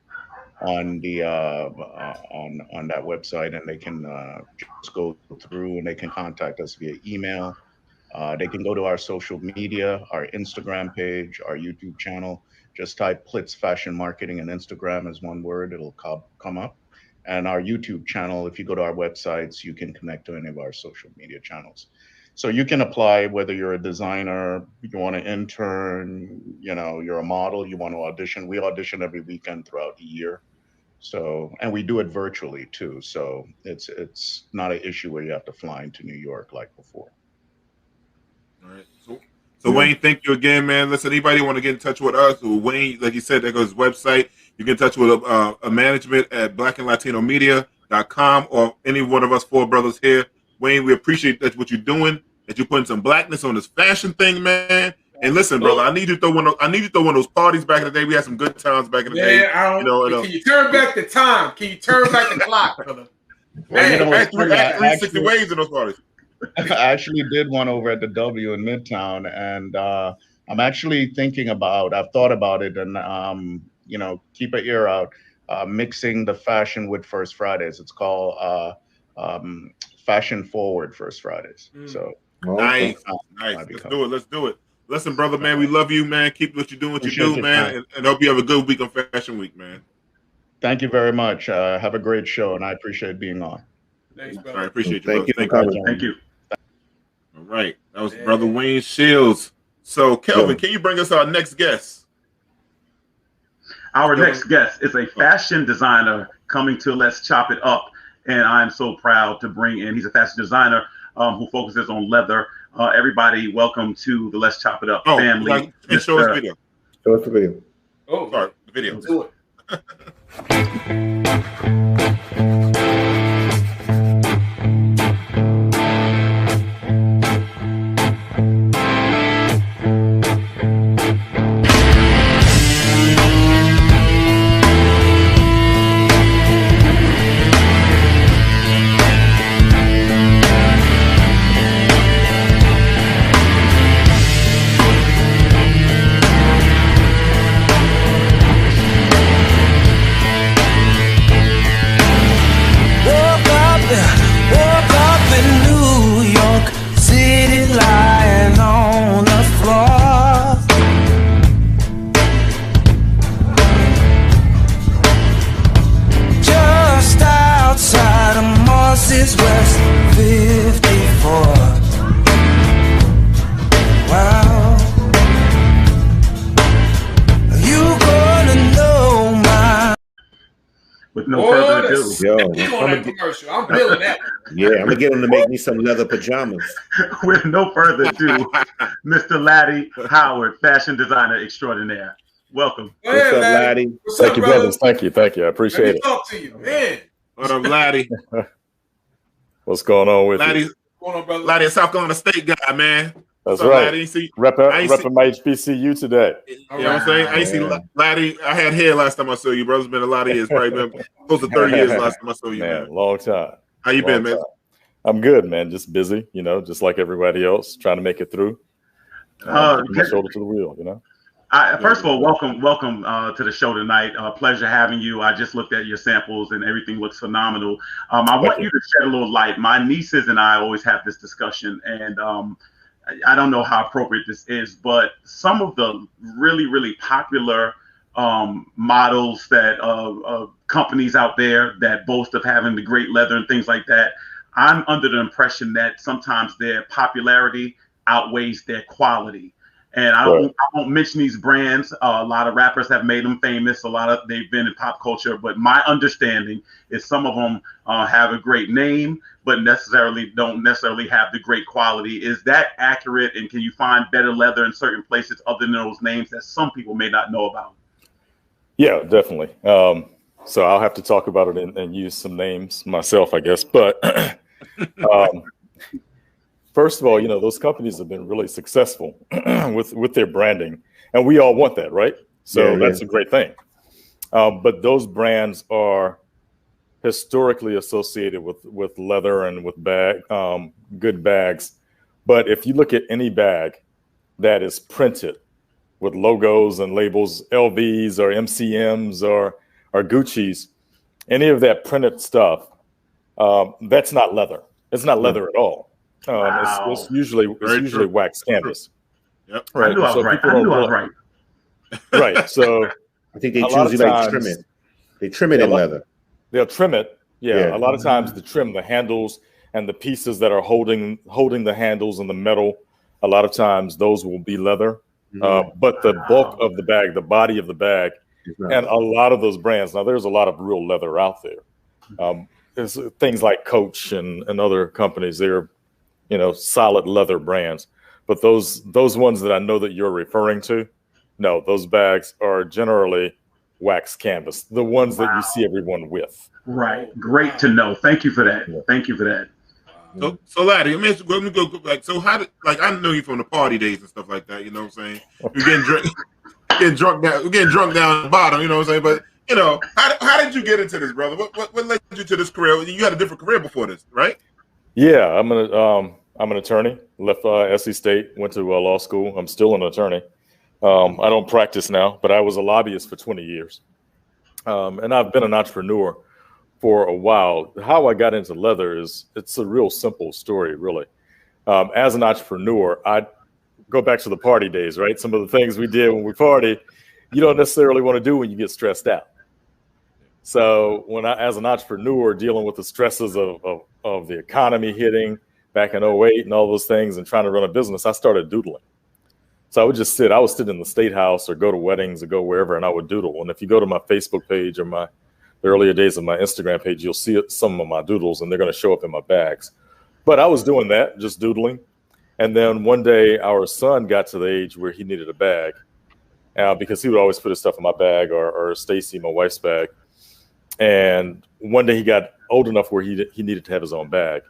on the on that website, and they can just go through, and they can contact us via email. They can go to our social media, our Instagram page, our YouTube channel. Just type Plitz Fashion Marketing and Instagram as one word. It'll come up. And our YouTube channel, if you go to our websites, you can connect to any of our social media channels. So you can apply whether you're a designer, you want to intern, you're a model, you want to audition. We audition every weekend throughout the year. So, and we do it virtually too. So it's not an issue where you have to fly into New York like before. All right. So Wayne, thank you again, man. Listen, anybody want to get in touch with us, or Wayne, like you said, there goes his website. You get in touch with a management at blackandlatinomedia.com or any one of us four brothers here. Wayne, we appreciate that what you're doing, that you're putting some blackness on this fashion thing, man. And listen, brother, I need you to throw one of those parties back in the day. We had some good times back in the day. Can you turn back the time? Can you turn back the clock, brother? Man, I had 360 waves in those parties. I actually did one over at the W in Midtown, and I'm actually I've thought about it, and keep an ear out, mixing the fashion with First Fridays. It's called Fashion Forward First Fridays. So nice. Let's do it. Listen, brother, man, we love you, man. Keep what you do, man, and hope you have a good week on Fashion Week, man. Thank you very much. Have a great show, and I appreciate being on. Thanks, brother. I appreciate you. Thank brother. you. Thank you. All right, that was Brother Wayne Shields. So, Kelvin, can you bring us our next guest? Our next guest is a fashion designer coming to Let's Chop It Up, and I'm so proud to bring in. He's a fashion designer who focuses on leather. Everybody, welcome to the Let's Chop It Up family. Show us video. Show us the video. Oh, sorry, the video. Let's do it. I'm feeling that. Yeah, I'm gonna get him to make me some leather pajamas. With no further ado, Mr. Laddie Howard, fashion designer extraordinaire. Welcome. What's up, Laddie? Thank you, brothers. Thank you. I appreciate it. Talk to you, man. What up, Laddie? What's going on with Laddie? you? What's going on, brother? Laddie, a South Carolina State guy, man. That's right. Repping my HBCU today. You know what I'm saying? I ain't see Laddie. I had hair last time I saw you, bro. It's been a lot of years. Probably been close to 30 years last time I saw you, man. Long time. How you been, man? I'm good, man. Just busy, just like everybody else, trying to make it through. My shoulder to the wheel, First of all, welcome to the show tonight. Pleasure having you. I just looked at your samples and everything looks phenomenal. I want you to shed a little light. My nieces and I always have this discussion, and I don't know how appropriate this is, but some of the really, really popular models that companies out there that boast of having the great leather and things like that, I'm under the impression that sometimes their popularity outweighs their quality. And I won't mention these brands. A lot of rappers have made them famous. They've been in pop culture. But my understanding is some of them have a great name, but don't necessarily have the great quality. Is that accurate? And can you find better leather in certain places other than those names that some people may not know about? Yeah, definitely. So I'll have to talk about it and use some names myself, I guess. But first of all, those companies have been really successful with their branding, and we all want that, right? So that's a great thing. But those brands are historically associated with leather and with good bags. But if you look at any bag that is printed with logos and labels, LVs or MCMs or Gucci's, any of that printed stuff, that's not leather. It's not leather at all. It's usually wax canvas. Yep. Right. I knew I was right. Right. So I think they choose to trim it. They trim it in leather. They'll trim it. Yeah. A lot of times they trim the handles and the pieces that are holding the handles and the metal. A lot of times those will be leather. But the bulk of the bag, the body of the bag, And a lot of those brands, now there's a lot of real leather out there. There's things like Coach and other companies, they're, solid leather brands. But those ones that I know that you're referring to, no, those bags are generally wax canvas, the ones that you see everyone with. Right. Great to know. Thank you for that. Yeah. Thank you for that. So Laddie, let me go back. So how did, I know you from the party days and stuff like that, you know what I'm saying? You're getting drunk down at the bottom, you know what I'm saying? But how did you get into this, brother? What led you to this career? You had a different career before this, right? Yeah, I'm an attorney. Left SC State, went to law school. I'm still an attorney. I don't practice now, but I was a lobbyist for 20 years. And I've been an entrepreneur for a while. How I got into leather it's a real simple story, really. As an entrepreneur, I go back to the party days, right? Some of the things we did when we partied, you don't necessarily want to do when you get stressed out. So as an entrepreneur, dealing with the stresses of the economy hitting back in 2008 and all those things and trying to run a business, I started doodling. So I would just sit in the State House or go to weddings or go wherever, and I would doodle. And if you go to my Facebook page or the earlier days of my Instagram page, you'll see some of my doodles, and they're going to show up in my bags. But I was doing that, just doodling. And then one day our son got to the age where he needed a bag because he would always put his stuff in my bag or Stacy, my wife's bag. And one day he got old enough where he needed to have his own bag.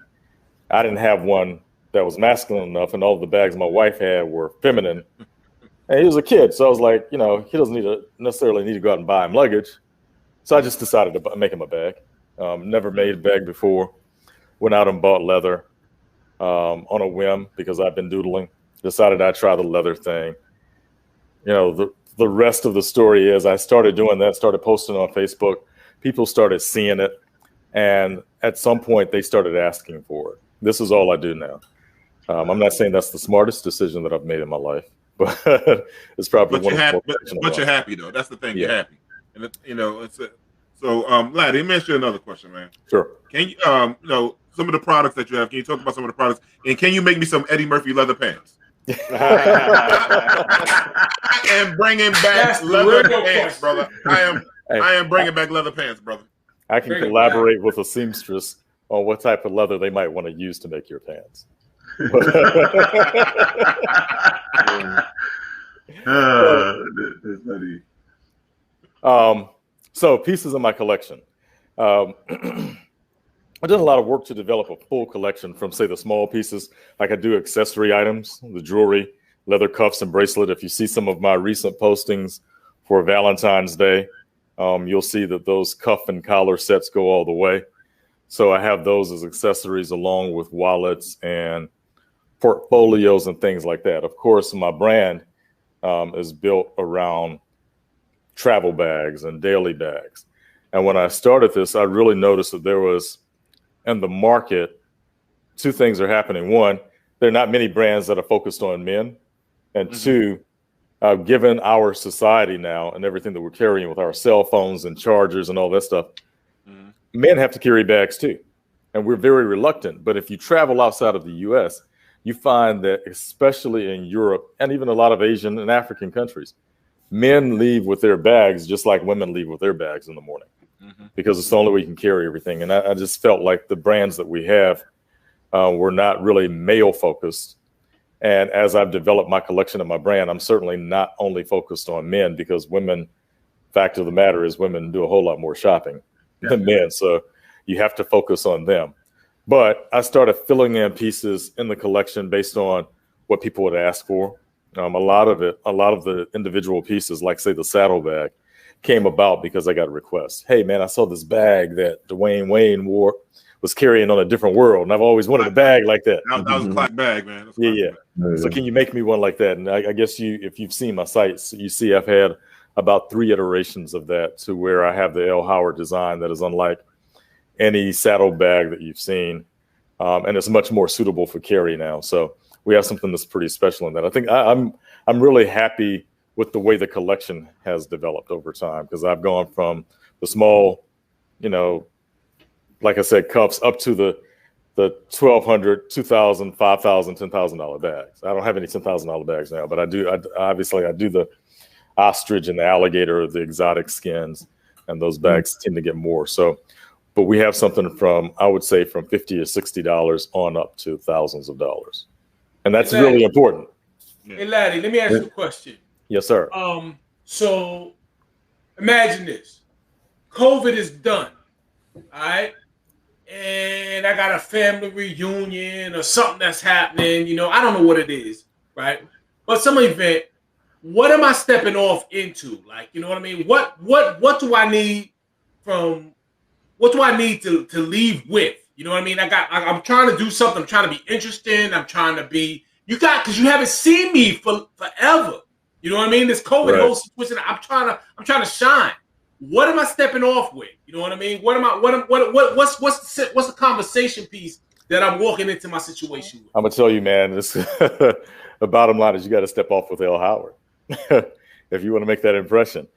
I didn't have one that was masculine enough, and all of the bags my wife had were feminine. And he was a kid, so I was like, he doesn't necessarily need to go out and buy him luggage. So I just decided to make him a bag. Never made a bag before. Went out and bought leather on a whim because I've been doodling. Decided I'd try the leather thing. The rest of the story is I started doing that, started posting on Facebook. People started seeing it. And at some point, they started asking for it. This is all I do now. I'm not saying that's the smartest decision that I've made in my life, but it's probably one of the most. But you're happy, though. That's the thing. Yeah. You're happy. And so, Laddie, let me ask you another question, man. Sure. Can you, some of the products that you have, can you talk about some of the products? And can you make me some Eddie Murphy leather pants? I am bringing back leather pants, brother. I am bringing back leather pants, brother. I can collaborate with a seamstress on what type of leather they might want to use to make your pants. That's funny. So pieces of my collection. I've done a lot of work to develop a full collection from, say, the small pieces, like I do accessory items, the jewelry, leather cuffs and bracelet. If you see some of my recent postings for Valentine's Day, you'll see that those cuff and collar sets go all the way. So I have those as accessories along with wallets and portfolios and things like that. Of course, my brand is built around travel bags and daily bags. And when I started this, I really noticed that there was, in the market, two things are happening. One, there are not many brands that are focused on men. And two, given our society now and everything that we're carrying with our cell phones and chargers and all that stuff, men have to carry bags too. And we're very reluctant. But if you travel outside of the US, you find that especially in Europe and even a lot of Asian and African countries, men leave with their bags just like women leave with their bags in the morning because it's the only way you can carry everything. And I just felt like the brands that we have were not really male focused. And as I've developed my collection of my brand, I'm certainly not only focused on men because women, fact of the matter is women do a whole lot more shopping than men. So you have to focus on them. But I started filling in pieces in the collection based on what people would ask for. A lot of the individual pieces, like say the saddlebag, came about because I got requests. Hey man, I saw this bag that Dwayne Wayne was carrying on a different world, and I've always wanted a bag like that. That was a classic bag, man. Yeah. So can you make me one like that? And I guess if you've seen my sites, you see I've had about 3 iterations of that to where I have the L. Howard design that is unlike any saddlebag that you've seen, and it's much more suitable for carry now. So we have something that's pretty special in that. I think I'm really happy with the way the collection has developed over time because I've gone from the small, like I said, cuffs up to the $1,200, $2,000, $5,000, $10,000 bags. I don't have any $10,000 bags now, but I do. I do ostrich and the alligator, the exotic skins, and those bags tend to get more. So, but we have something from, I would say, from $50 or $60 on up to thousands of dollars, and that's really important. Hey, Laddie, let me ask you a question. Yes, sir. So imagine this: COVID is done, all right, and I got a family reunion or something that's happening. You know, I don't know what it is, right? But some event. What am I stepping off into? Like, you know what I mean? What do I need from? What do I need to leave with? You know what I mean? I'm trying to do something. I'm trying to be interesting. I'm trying to be because you haven't seen me for forever. You know what I mean? This COVID whole situation. I'm trying to shine. What am I stepping off with? You know what I mean? What's the conversation piece that I'm walking into my situation with? I'm gonna tell you, man. This the bottom line is you got to step off with L. Howard if you want to make that impression.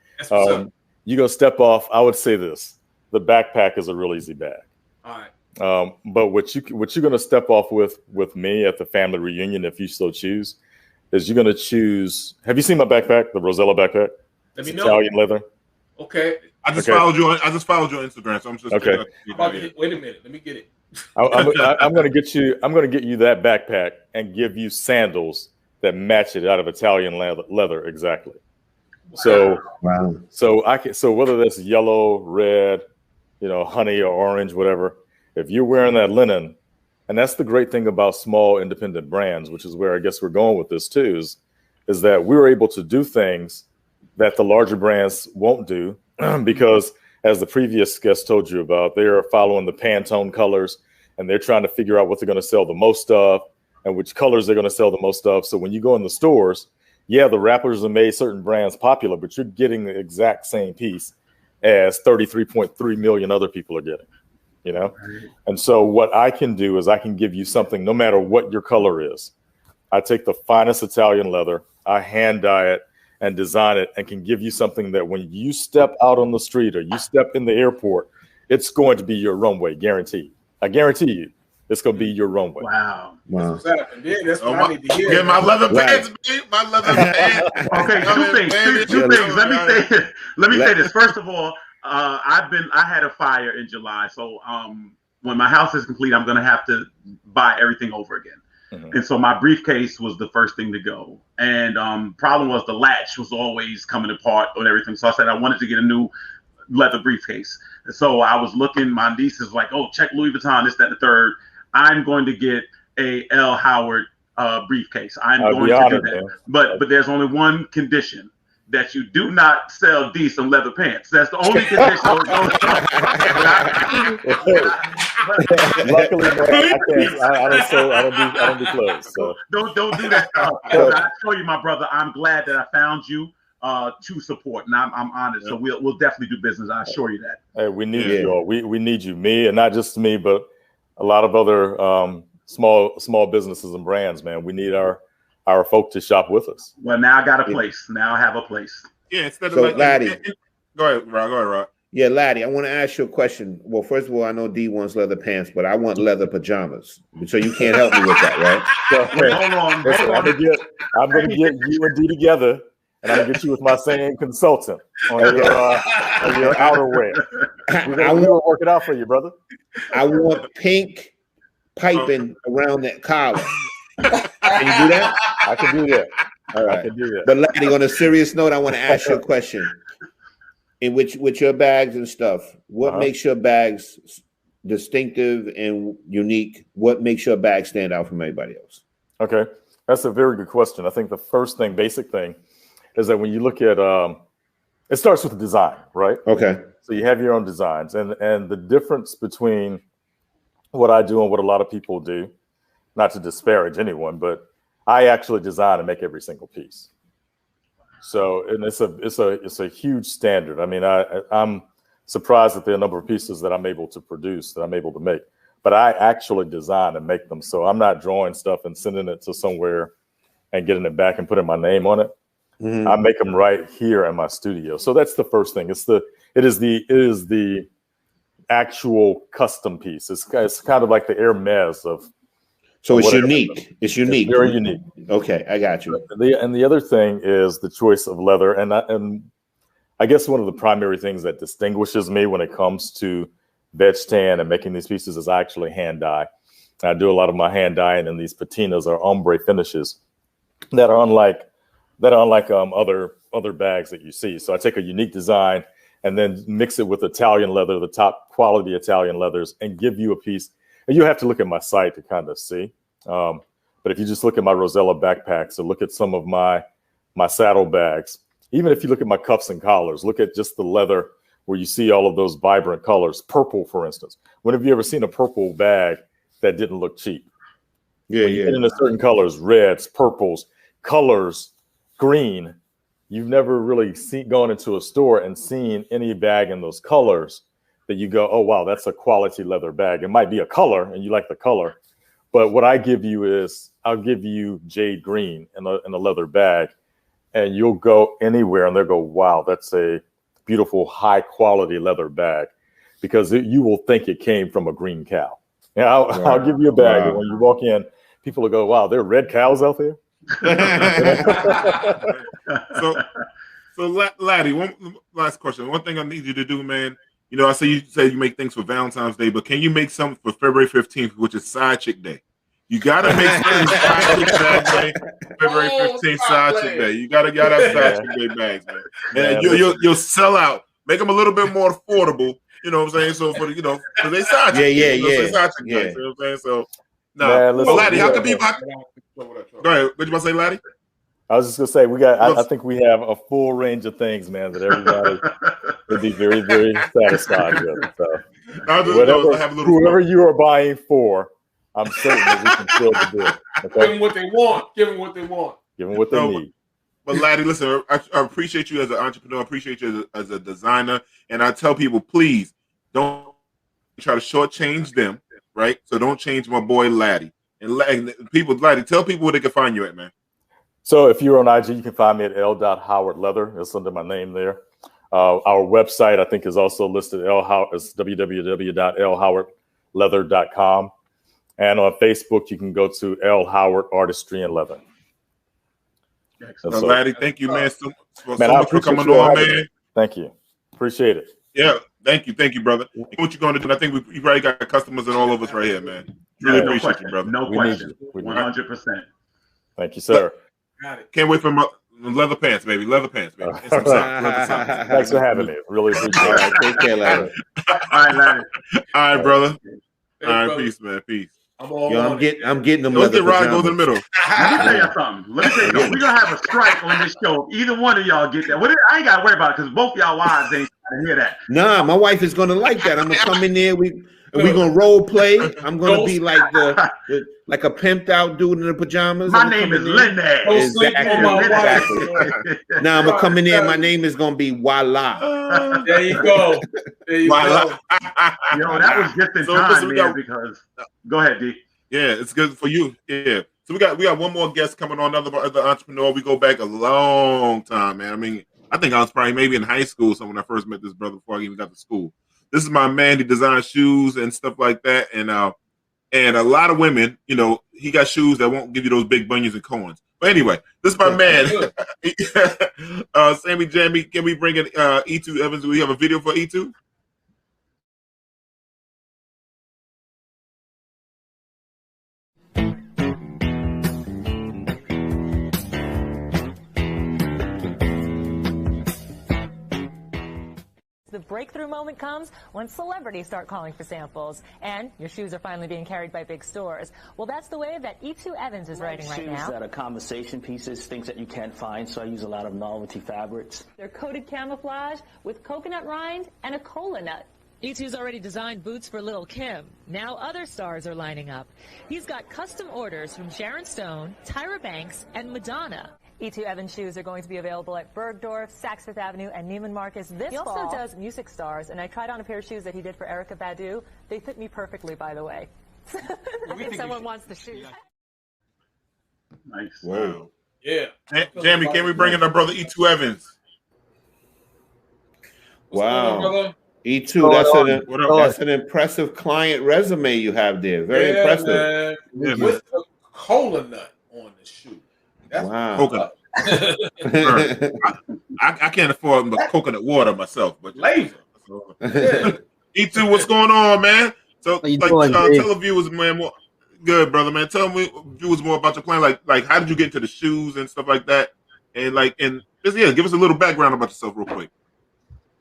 You go step off. I would say this: the backpack is a real easy bag. All right. But what you're going to step off with me at the family reunion, if you so choose, is you're going to choose. Have you seen my backpack, the Rosella backpack? Let me know. Italian leather. Okay. I just followed you on Instagram, so I'm just okay. Wait a minute. Let me get it. I'm going to get you. I'm going to get you that backpack and give you sandals that match it out of Italian leather exactly. So So whether that's yellow, red, honey or orange, whatever. If you're wearing that linen, and that's the great thing about small independent brands, which is where I guess we're going with this too, is that we're able to do things that the larger brands won't do because, as the previous guest told you about, they are following the Pantone colors and they're trying to figure out what they're going to sell the most of and which colors they're going to sell the most of. So when you go in the stores, yeah, the wrappers have made certain brands popular, but you're getting the exact same piece as 33.3 million other people are getting, And so what I can do is I can give you something no matter what your color is. I take the finest Italian leather, I hand dye it and design it and can give you something that when you step out on the street or you step in the airport, it's going to be your runway, guaranteed. I guarantee you. It's going to be your runway. Wow. That's what I need to hear. Yeah, my leather pants, baby. My leather pants. Okay, two things. Let me say this. First of all, I had a fire in July, so when my house is complete, I'm gonna have to buy everything over again. Mm-hmm. And so my briefcase was the first thing to go. And problem was the latch was always coming apart and everything. So I said I wanted to get a new leather briefcase. And so I was looking. My niece is like, "Oh, check Louis Vuitton, this, that, and the third." I'm going to get a L. Howard briefcase. I'm going to do that. But there's only one condition: that you do not sell decent leather pants. That's the only condition. Luckily, I don't do clothes. So. Don't do that stuff. I tell you, my brother, I'm glad that I found you to support, and I'm honored. So we'll definitely do business. I assure you that. Hey, we need you all. We need you, me, and not just me, but a lot of other small businesses and brands. Man, we need our folk to shop with us. Well, now I got a place. Now I have a place. Yeah, instead of Laddie. Go ahead, Rod. Yeah, Laddie, I want to ask you a question. Well, first of all, I know D wants leather pants, but I want leather pajamas. So you can't help me with that, right? So, hold on. Listen, I'm gonna get you and D together, and I'm gonna get you with my same consultant on your outerwear. We'll work it out for you, brother. I want pink piping around that collar. Can you do that? I can do that. All right. I can do that. But Laddie, on a serious note, I want to ask you a question. With your bags and stuff, what makes your bags distinctive and unique? What makes your bag stand out from everybody else? Okay, that's a very good question. I think the first thing, basic thing, is that when you look at it starts with the design, right? Okay. So you have your own designs, and the difference between what I do and what a lot of people do, not to disparage anyone, but I actually design and make every single piece. So, and it's a huge standard. I mean, I'm surprised at the number of pieces that I'm able to produce, that I'm able to make, but I actually design and make them. So I'm not drawing stuff and sending it to somewhere and getting it back and putting my name on it. Mm-hmm. I make them right here in my studio. So that's the first thing. It is the actual custom piece. It's kind of like the Hermes of So it's unique. It's unique. It's very unique. Okay, I got you. And the other thing is the choice of leather, and I guess one of the primary things that distinguishes me when it comes to veg tan and making these pieces is I actually hand dye. I do a lot of my hand dyeing, and these patinas are ombre finishes that are unlike other bags that you see. So I take a unique design and then mix it with Italian leather, the top quality Italian leathers, and give you a piece. And you have to look at my site to kind of see. But if you just look at my Rosella backpacks or look at some of my saddle bags, even if you look at my cuffs and collars, look at just the leather where you see all of those vibrant colors. Purple, for instance. When have you ever seen a purple bag that didn't look cheap? Yeah, when you get into certain colors, reds, purples, colors, green. You've never really gone into a store and seen any bag in those colors that you go, oh, wow, that's a quality leather bag. It might be a color and you like the color. But what I give you is I'll give you jade green in a leather bag, and you'll go anywhere and they'll go, wow, that's a beautiful, high quality leather bag, because you will think it came from a green cow. And I'll give you a bag. And when you walk in, people will go, wow, there are red cows out there. So Laddie, one last question. One thing I need you to do, man. You know, I say you make things for Valentine's Day, but can you make something for February 15th, which is Side Chick Day? You gotta make something Side Chick Day, February 15th, Side Chick Day. You gotta have Side Chick Day bags, man. And you'll sell out. Make them a little bit more affordable. You know what I'm saying? So for because they Side Chick. Yeah. You know what I'm saying? So no, but Laddie, how can people? Go ahead. What you about to say, Laddie? I was just gonna say I think we have a full range of things, man, that everybody would be very, very satisfied with. So whoever you are buying for, I'm certain that we can fill the bill. Okay? Give them what they want. Give them what they want. Give them what they need. But Laddie, listen, I appreciate you as an entrepreneur. I appreciate you as a designer. And I tell people, please don't try to shortchange them, right? So don't change my boy Laddie. And Laddie, tell people where they can find you at, man. So if you're on IG, you can find me at l.howardleather. It's under my name there. Our website, I think, is also listed. It's www.lhowardleather.com. And on Facebook, you can go to L. Howard Artistry and Leather. So, Laddie, thank you, man, so much for coming on, man. Thank you. Appreciate it. Yeah, thank you, brother. What you going to do? I think we've already got customers and all of us right here, man. Really appreciate you, brother. No question. 100%. Thank you, sir. Got it. Can't wait for my leather pants, baby. Leather pants, baby. And some socks, leather socks. Thanks for having me. Really appreciate it. All right, take care, Laddie. All right, Laddie. All right, brother. Hey, All right, brother. peace, man. Peace. I'm getting them. Let's get Rod goes in the middle. Let me tell you something. We're gonna have a strike on this show. Either one of y'all get that. I ain't gotta worry about it because both y'all wives ain't gonna hear that. Nah, my wife is gonna like that. I'm gonna come in there. We're gonna role play. I'm gonna be like like a pimped out dude in the pajamas. My name is Linda. Exactly. Now I'm gonna come in there. My name is gonna be Voila. There you go. Voila. Yo, that was just in time, man. Because go ahead, D. Yeah, it's good for you. Yeah. So we got one more guest coming on. Another entrepreneur. We go back a long time, man. I mean, I think I was probably maybe in high school. So when I first met this brother before I even got to school. This is my man. He designs shoes and stuff like that. And a lot of women, he got shoes that won't give you those big bunions and corns. But anyway, this is my man. Sammy Jammy, can we bring in E2 Evans? Do we have a video for E2? The breakthrough moment comes when celebrities start calling for samples, and your shoes are finally being carried by big stores. Well, that's the way that E2 Evans is writing right now. Shoes that are conversation pieces, things that you can't find, so I use a lot of novelty fabrics. They're coated camouflage with coconut rind and a cola nut. E2's already designed boots for Lil' Kim. Now other stars are lining up. He's got custom orders from Sharon Stone, Tyra Banks, and Madonna. E2 Evans shoes are going to be available at Bergdorf, Saks Fifth Avenue, and Neiman Marcus this fall. He also does music stars, and I tried on a pair of shoes that he did for Erykah Badu. They fit me perfectly, by the way. I think someone wants the shoes. Nice. Wow. Yeah. Jamie, can we bring in our brother E2 Evans? Wow. E2, that's an impressive client resume you have there. Very impressive. Man. Yeah, With a cola nut on the shoe. That's wow. Coconut. I can't afford coconut water myself, but Flavor. E2, what's going on, man? So, How you like, doing, tell the viewers, man, more good, brother, man. Tell me, viewers, more about your plan. Like, how did you get into the shoes and stuff like that? And just give us a little background about yourself, real quick.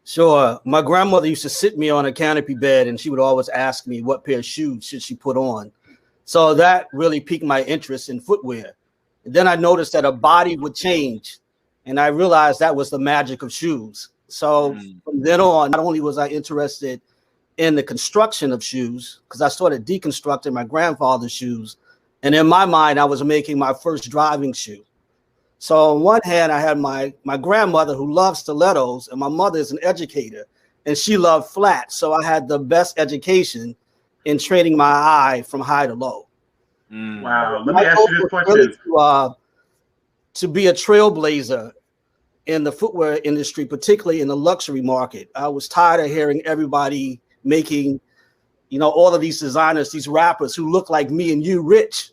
Sure. My grandmother used to sit me on a canopy bed, and she would always ask me what pair of shoes should she put on. So that really piqued my interest in footwear. And then I noticed that her body would change, and I realized that was the magic of shoes. So from then on, not only was I interested in the construction of shoes, because I started deconstructing my grandfather's shoes, and in my mind, I was making my first driving shoe. So on one hand, I had my grandmother who loved stilettos, and my mother is an educator, and she loved flats. So I had the best education in training my eye from high to low. Wow. Let me ask you this question. Really to be a trailblazer in the footwear industry, particularly in the luxury market. I was tired of hearing everybody making, all of these designers, these rappers who look like me and you rich,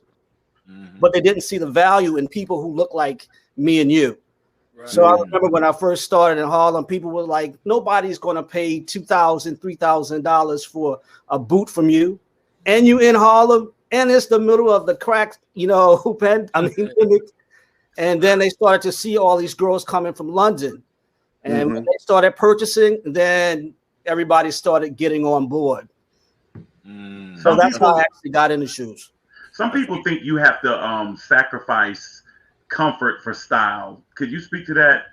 but they didn't see the value in people who look like me and you. Right. So I remember when I first started in Harlem, people were like, nobody's going to pay $2,000, $3,000 for a boot from you. And you in Harlem, and it's the middle of the crack, and then they started to see all these girls coming from London. And when they started purchasing, then everybody started getting on board. So that's how I actually got into shoes. Some people think you have to sacrifice comfort for style. Could you speak to that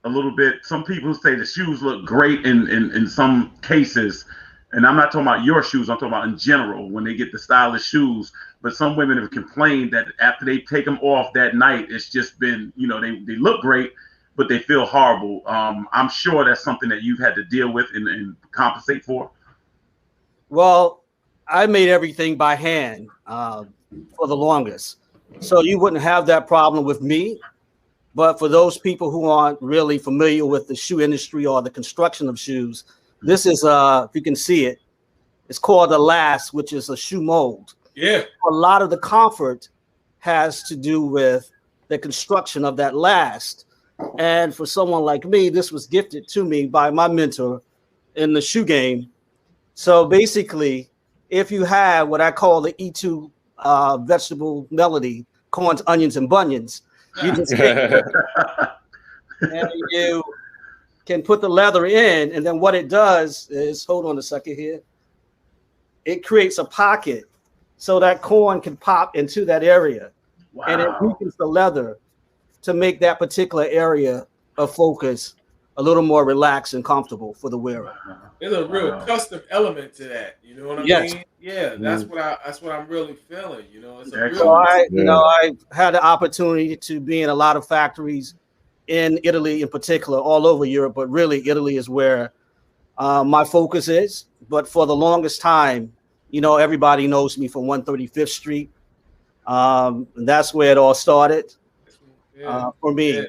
a little bit? Some people say the shoes look great in some cases. And I'm not talking about your shoes. I'm talking about in general when they get the stylish shoes. But some women have complained that after they take them off that night, it's just been, they look great, but they feel horrible. I'm sure that's something that you've had to deal with and compensate for. Well, I made everything by hand for the longest. So you wouldn't have that problem with me. But for those people who aren't really familiar with the shoe industry or the construction of shoes, this is, if you can see it, it's called a last, which is a shoe mold. Yeah. A lot of the comfort has to do with the construction of that last. And for someone like me, this was gifted to me by my mentor in the shoe game. So basically, if you have what I call the E2 vegetable melody, corns, onions, and bunions, you just and you can put the leather in, and then what it does is, hold on a second here, it creates a pocket so that corn can pop into that area. Wow. And it weakens the leather to make that particular area of focus a little more relaxed and comfortable for the wearer. There's a real custom element to that. You know what I mean? Yeah, that's what I'm really feeling. It's a real. So I had the opportunity to be in a lot of factories in Italy, in particular, all over Europe, but really Italy is where my focus is. But for the longest time, everybody knows me from 135th Street. That's where it all started for me. Yeah.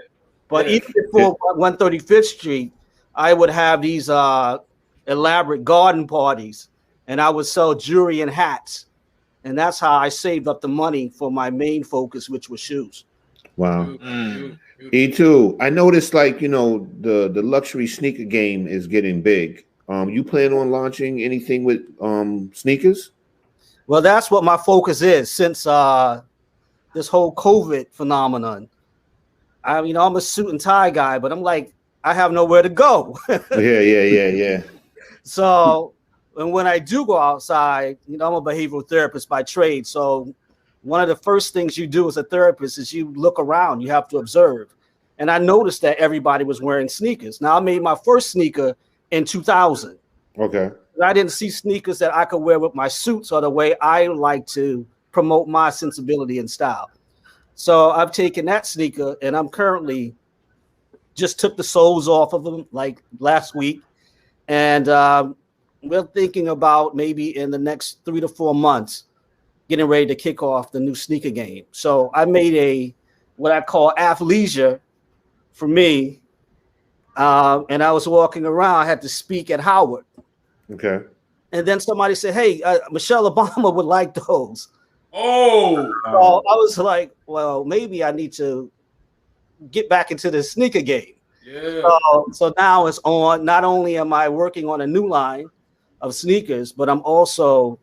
But even before 135th Street, I would have these elaborate garden parties, and I would sell jewelry and hats. And that's how I saved up the money for my main focus, which was shoes. Wow. E2, I noticed the luxury sneaker game is getting big. You plan on launching anything with sneakers? Well, that's what my focus is since this whole COVID phenomenon. I'm a suit and tie guy, but I'm like, I have nowhere to go. Yeah. So, and when I do go outside, I'm a behavioral therapist by trade. So one of the first things you do as a therapist is you look around, you have to observe. And I noticed that everybody was wearing sneakers. Now, I made my first sneaker in 2000. Okay. I didn't see sneakers that I could wear with my suits or the way I like to promote my sensibility and style. So I've taken that sneaker and I'm currently just took the soles off of them like last week. And we're thinking about maybe in the next 3 to 4 months, getting ready to kick off the new sneaker game. So I made what I call athleisure for me. And I was walking around, I had to speak at Howard. Okay. And then somebody said, "Hey, Michelle Obama would like those." Oh. So I was like, "Well, maybe I need to get back into the sneaker game." Yeah. So now it's on. Not only am I working on a new line of sneakers, but I'm also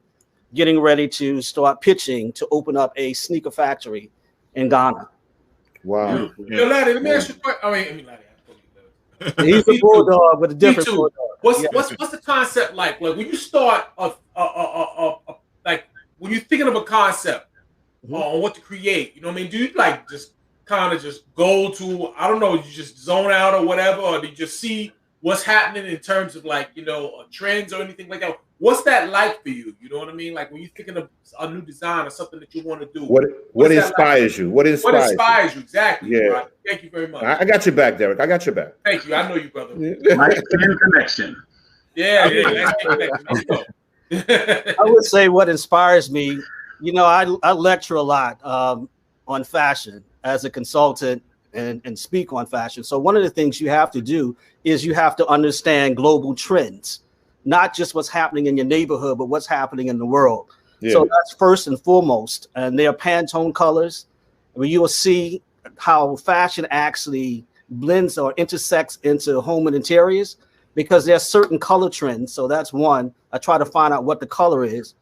getting ready to start pitching to open up a sneaker factory in Ghana. Wow. Yo, Laddie, let me ask you a question. I mean, Laddie. He's a bulldog with a different bulldog. What's the concept like? Like when you start like when you're thinking of a concept on what to create, you know what I mean? Do you like just kind of just go to, I don't know, you just zone out or whatever, or do you just see what's happening in terms of like, you know, trends or anything like that? What's that like for you? You know what I mean? Like when you're thinking of a new design or something that you want to do. What inspires you? What inspires you? Exactly. Yeah. Right? Thank you very much. I got your back, Derek. I got your back. Thank you. I know you, brother. Nice connection. Yeah. Connection. I would say what inspires me, you know, I lecture a lot on fashion as a consultant and speak on fashion. So one of the things you have to do is you have to understand global trends, not just what's happening in your neighborhood, but what's happening in the world. Yeah. So that's first and foremost. And they are Pantone colors. I mean, you will see how fashion actually blends or intersects into home and interiors because there are certain color trends. So that's one. I try to find out what the color is.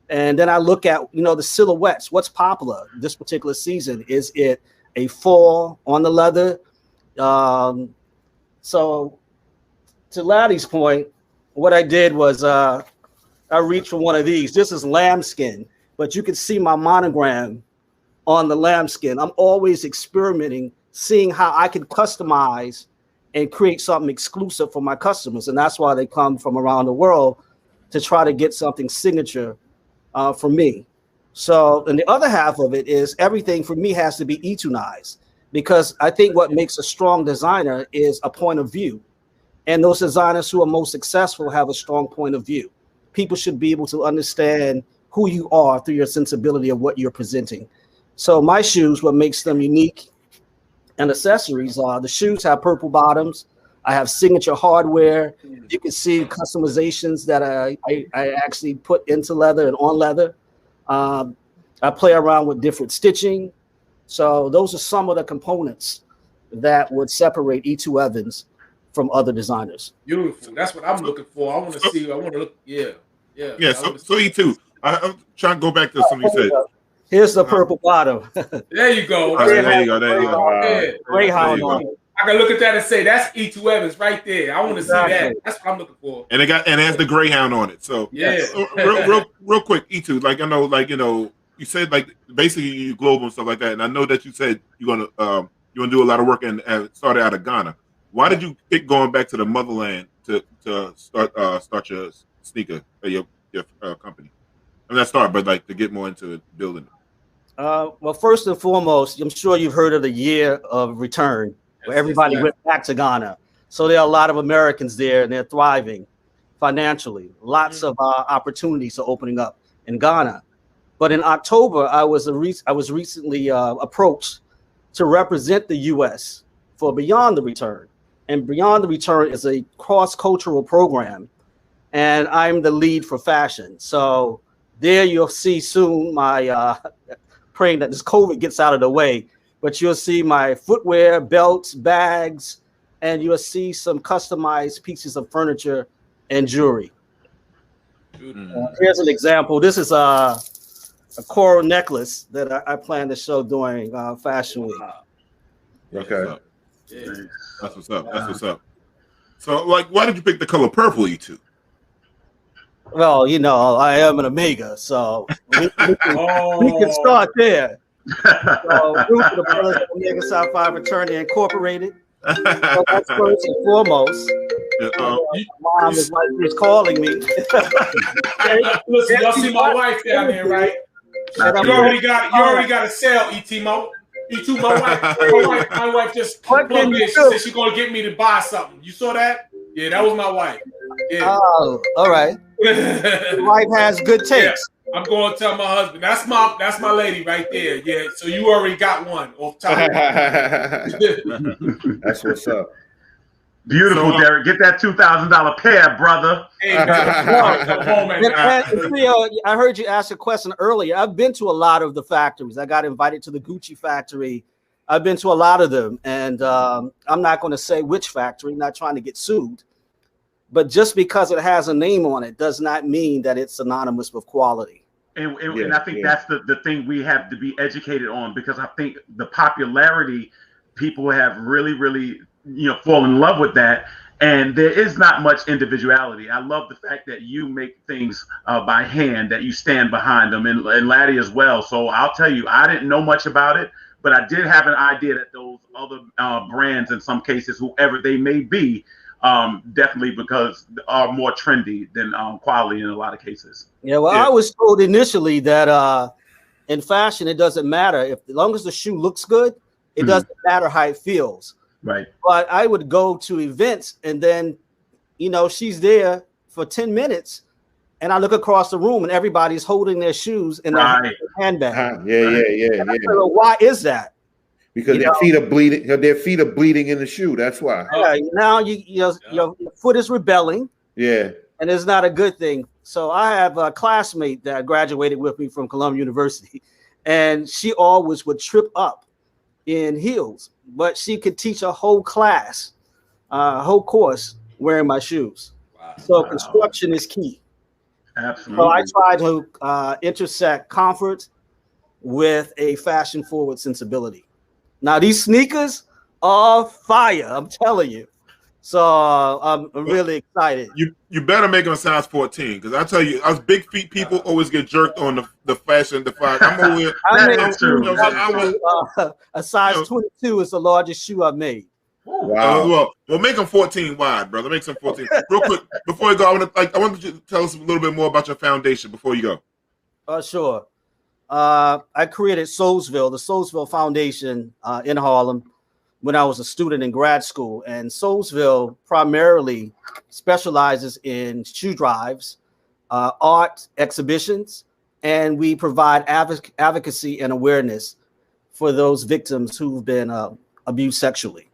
And then I look at, you know, the silhouettes. What's popular this particular season? Is it a fall on the leather? So to Laddie's point, what I did was I reached for one of these. This is lambskin, but you can see my monogram on the lambskin. I'm always experimenting, seeing how I can customize and create something exclusive for my customers. And that's why they come from around the world to try to get something signature for me. So, and the other half of it is everything for me has to be etunized, because I think what makes a strong designer is a point of view. And those designers who are most successful have a strong point of view. People should be able to understand who you are through your sensibility of what you're presenting. So my shoes, what makes them unique and accessories are the shoes have purple bottoms. I have signature hardware. You can see customizations that I actually put into leather and on leather. I play around with different stitching. So those are some of the components that would separate E2 Evans from other designers. Beautiful. That's what I'm looking for. I want to see. I want to look. Yeah. So E2. I'm trying to go back to something you said. Here's the purple bottom. There you go. There you go. Greyhound on it. I can look at that and say that's E2 Evans right there. I want to see that. That's what I'm looking for. And it has the Greyhound on it. So yeah. So, real quick, E2. Like I know, like you know, you said like basically you global and stuff like that. And I know that you said you're gonna do a lot of work and started out of Ghana. Why did you pick going back to the motherland to start your sneaker your company? I'm not start, but like to get more into building it. Well, first and foremost, I'm sure you've heard of the year of return, where everybody went back to Ghana. So there are a lot of Americans there, and they're thriving financially. Lots of opportunities are opening up in Ghana. But in October, I was recently approached to represent the U.S. for Beyond the Return. And Beyond the Return is a cross-cultural program, and I'm the lead for fashion. So there you'll see soon my praying that this COVID gets out of the way, but you'll see my footwear, belts, bags, and you'll see some customized pieces of furniture and jewelry. Here's an example. This is a coral necklace that I plan to show during Fashion Week. Okay. Yeah. That's what's up. That's what's up. So, like, why did you pick the color purple, E2? Well, you know, I am an Omega, so we can start there. So, root for the brothers of Omega Psi Phi Fraternity Incorporated. So that's first and foremost. My mom is like she's calling me. Listen, y'all see my wife down there, right? You already got a sale, E2. My wife just plugged in. She said she's gonna get me to buy something. You saw that? Yeah, that was my wife. Yeah. Oh, all right. Your wife has good taste. Yeah, I'm going to tell my husband. That's my lady right there. Yeah. So you already got one off top. That's what's up. Beautiful, So, Derek. Get that $2,000 pair, brother. Hey, man, come home and I heard you ask a question earlier. I've been to a lot of the factories. I got invited to the Gucci factory. I've been to a lot of them, and I'm not going to say which factory, not trying to get sued. But just because it has a name on it does not mean that it's synonymous with quality. And I think that's the thing we have to be educated on, because I think the popularity, people have really, fall in love with that. And there is not much individuality. I love the fact that you make things by hand, that you stand behind them, and Laddie as well. So I'll tell you, I didn't know much about it, but I did have an idea that those other brands, in some cases, whoever they may be, definitely because are more trendy than quality in a lot of cases. Yeah, well, I was told initially that in fashion, it doesn't matter as long as the shoe looks good. It doesn't matter how it feels. Right. But I would go to events, and then, she's there for 10 minutes, and I look across the room, and everybody's holding their shoes in their handbag. Yeah. Why is that? Because their feet are bleeding. Their feet are bleeding in the shoe. That's why. Now your foot is rebelling. Yeah. And it's not a good thing. So I have a classmate that graduated with me from Columbia University, and she always would trip up in heels, but she could teach a whole class, a whole course wearing my shoes. Wow. So construction is key. Absolutely. So I try to intersect comfort with a fashion forward sensibility. Now these sneakers are fire, I'm telling you. So I'm really excited. You better make them a size 14, because I tell you, us big feet people always get jerked on the fashion defiance. I'm over a size 22 is the largest shoe I've made. Wow. Well, make them 14 wide, brother. Make some 14. Real quick, before you go, I want you to tell us a little bit more about your foundation before you go. Sure. I created Soulsville, the Soulsville Foundation in Harlem, when I was a student in grad school. And Soulsville primarily specializes in shoe drives, art exhibitions, and we provide advocacy and awareness for those victims who've been abused sexually.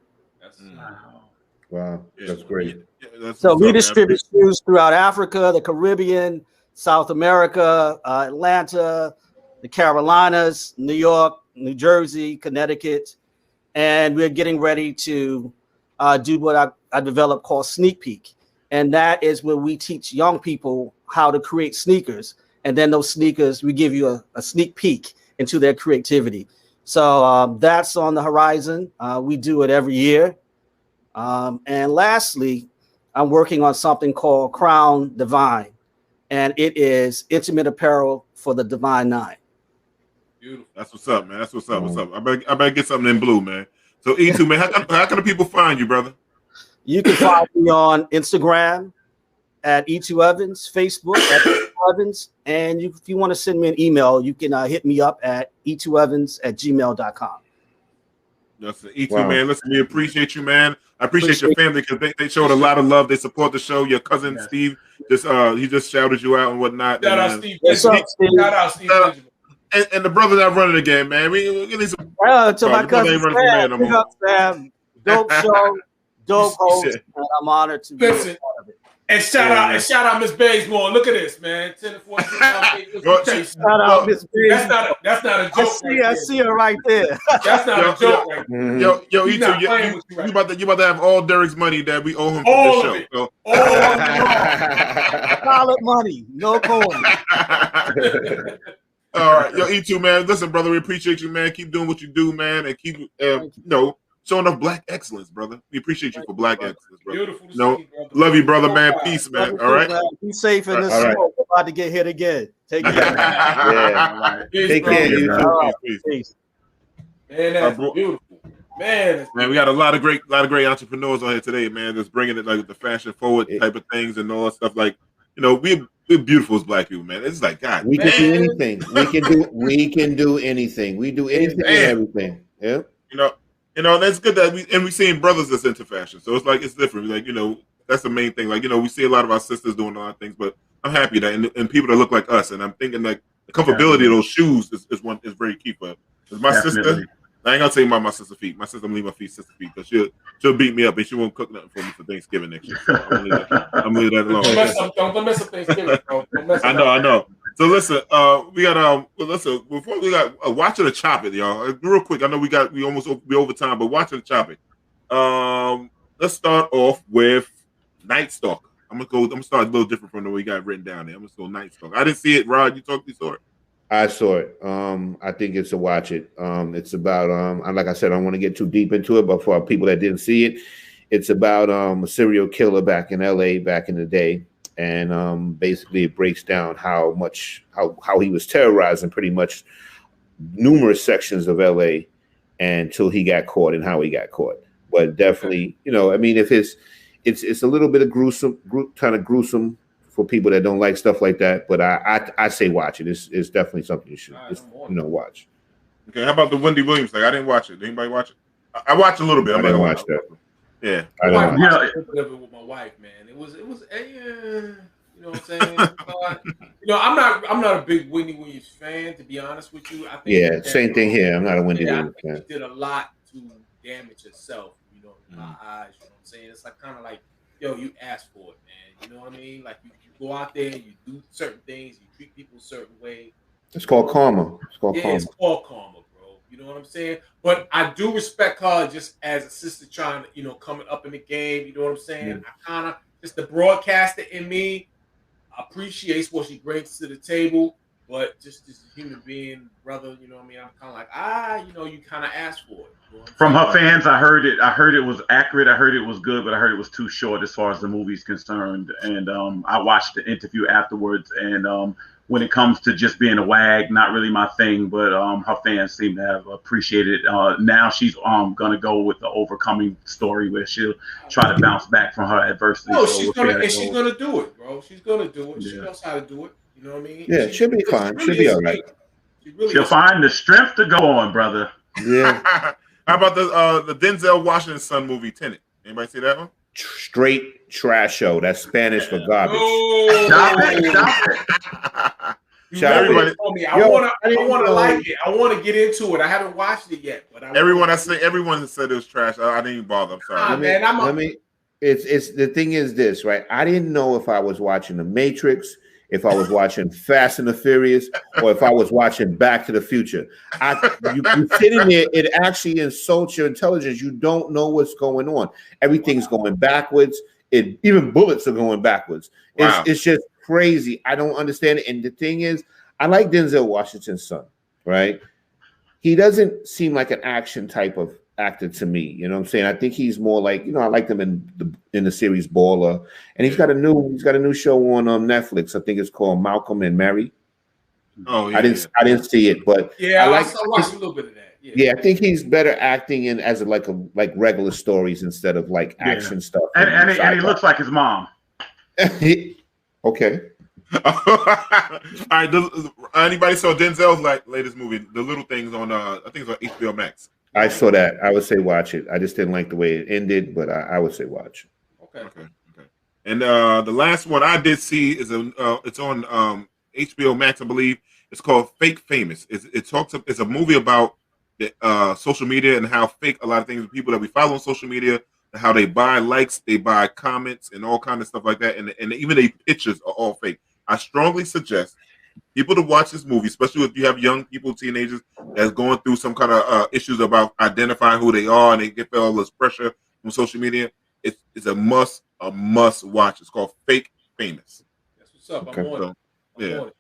Wow, that's great. So we distribute shoes throughout Africa, the Caribbean, South America, Atlanta, the Carolinas, New York, New Jersey, Connecticut. And we're getting ready to do what I developed called Sneak Peek. And that is where we teach young people how to create sneakers. And then those sneakers, we give you a sneak peek into their creativity. So that's on the horizon. We do it every year. And lastly, I'm working on something called Crown Divine. And it is intimate apparel for the Divine Nine. Beautiful. That's what's up, man. That's what's up. What's up? I better get something in blue, man. So E2, man, how can the people find you, brother? You can find me on Instagram at E2 Evans, Facebook at E2 Evans, and if you want to send me an email, you can hit me up at e2evans@gmail.com. That's E2, wow. Man. Listen, we appreciate you, man. I appreciate your family, because they showed a lot of love. They support the show. Your cousin Steve he just shouted you out and whatnot. Shout out Steve. Shout out Steve. And the brother that running the game, man. We need some. To my cousin Sam, dope show, dope host, and I'm honored to be a part of it. And shout out Miss Bazemore. Look at this, man. 10 to 14. Shout out Miss Bazemore. That's not a joke. I see her right there. That's not a joke. Right there. Yo, E2, you about to have all Derek's money that we owe him for this show. So. Solid money, no coin. All right, yo, E2, man. Listen, brother, we appreciate you, man. Keep doing what you do, man, and keep showing off black excellence, brother. We appreciate you for black excellence, brother. Beautiful to see you, brother. Love you, brother, man. Peace, man. All right. Be safe in this smoke. We're about to get hit again. Take care. Take care, you. Peace. Man, that's beautiful. Man, we got a lot of great entrepreneurs on here today, man. That's bringing it like the fashion forward type of things and all that stuff. Like, we're beautiful as black people, man. It's like God. We can do anything. We can do anything. We do anything and everything. Yeah. That's good that we seeing brothers that's into fashion. So it's like it's different. Like, that's the main thing. Like, we see a lot of our sisters doing a lot of things, but I'm happy that and people that look like us. And I'm thinking like the comfortability of those shoes is very key for us. My sister, I ain't gonna tell you about my sister feet. My sister leave my sister feet, because she'll beat me up and she won't cook nothing for me for Thanksgiving next year. So I'm gonna leave that alone. Don't mess up Thanksgiving, bro. I know. So listen, we got listen, before we got watch it or chop it, y'all. Real quick, I know we almost over time, but watch it or chop it. Let's start off with Night Stalker. I'm gonna start a little different from the way you got it written down there. I'm gonna go Night Stalker. I didn't see it. Rod, you saw it? I saw it. I think it's a watch it. It's about like I said, I don't want to get too deep into it, but for people that didn't see it, it's about a serial killer back in LA back in the day. And basically it breaks down how he was terrorizing pretty much numerous sections of LA until he got caught and how he got caught. But definitely, I mean, if it's a little bit of kind of gruesome for people that don't like stuff like that, but I say watch it. It's definitely something you should watch. Okay, how about the Wendy Williams thing? I didn't watch it. Did anybody watch it? I watched a little bit. I didn't watch that. Yeah, I watched it with my wife, man. It was you know what I'm saying? I'm not a big Wendy Williams fan, to be honest with you. I think same thing here. I'm not a Wendy Williams fan. She did a lot to damage herself, in my eyes. You know what I'm saying? It's like kind of like, yo, you asked for it, man. You know what I mean? Like you go out there, you do certain things, you treat people a certain way. It's called karma. It's called karma, bro. You know what I'm saying? But I do respect her just as a sister trying to, coming up in the game. You know what I'm saying? Yeah. I kind of, just the broadcaster in me appreciates what she brings to the table, but just as a human being, brother, you know what I mean? I'm kind of like, you kind of asked for it. From her fans, I heard it was accurate. I heard it was good, but I heard it was too short as far as the movie's concerned. And I watched the interview afterwards, and when it comes to just being a wag, not really my thing, but her fans seem to have appreciated it. Now she's gonna go with the overcoming story where she'll try to bounce back from her adversity. No, she's gonna do it, bro. She's gonna do it. Yeah. She knows how to do it. You know what I mean? Yeah, she'll be fine. She'll be all right. She'll find the strength to go on, brother. Yeah. How about the Denzel Washington's son movie, Tenet? Anybody see that one? Straight trash show. That's Spanish for garbage. Stop it. Everybody, I want to like it. I want to get into it. I haven't watched it yet, but everyone said it was trash. I didn't even bother. I'm sorry. It's the thing is this, right? I didn't know if I was watching The Matrix, if I was watching Fast and the Furious, or if I was watching Back to the Future. You sitting there, it actually insults your intelligence. You don't know what's going on. Everything's going backwards. Even bullets are going backwards. It's just crazy. I don't understand it. And the thing is, I like Denzel Washington's son, right? He doesn't seem like an action type of actor to me. You know what I'm saying? I think he's more like, I like them in the series Baller. And he's got a new show on Netflix. I think it's called Malcolm and Mary. Oh, yeah. I didn't see it, but I watched a little bit of that. Yeah, I think he's better acting in as like regular stories instead of like action stuff. And he looks like his mom. Okay. All right. Anybody saw Denzel's latest movie, The Little Things, on I think it's on HBO Max? I saw that. I would say watch it. I just didn't like the way it ended, but I would say watch. Okay. And the last one I did see is it's on HBO Max, I believe. It's called Fake Famous. It's a movie about the social media and how fake a lot of things, people that we follow on social media, how they buy likes, they buy comments, and all kind of stuff like that, and even their pictures are all fake. I strongly suggest people to watch this movie, especially if you have young people, teenagers that's going through some kind of issues about identifying who they are, and they get all this pressure from social media. It's a must watch. It's called Fake Famous. That's what's up. I'm on it.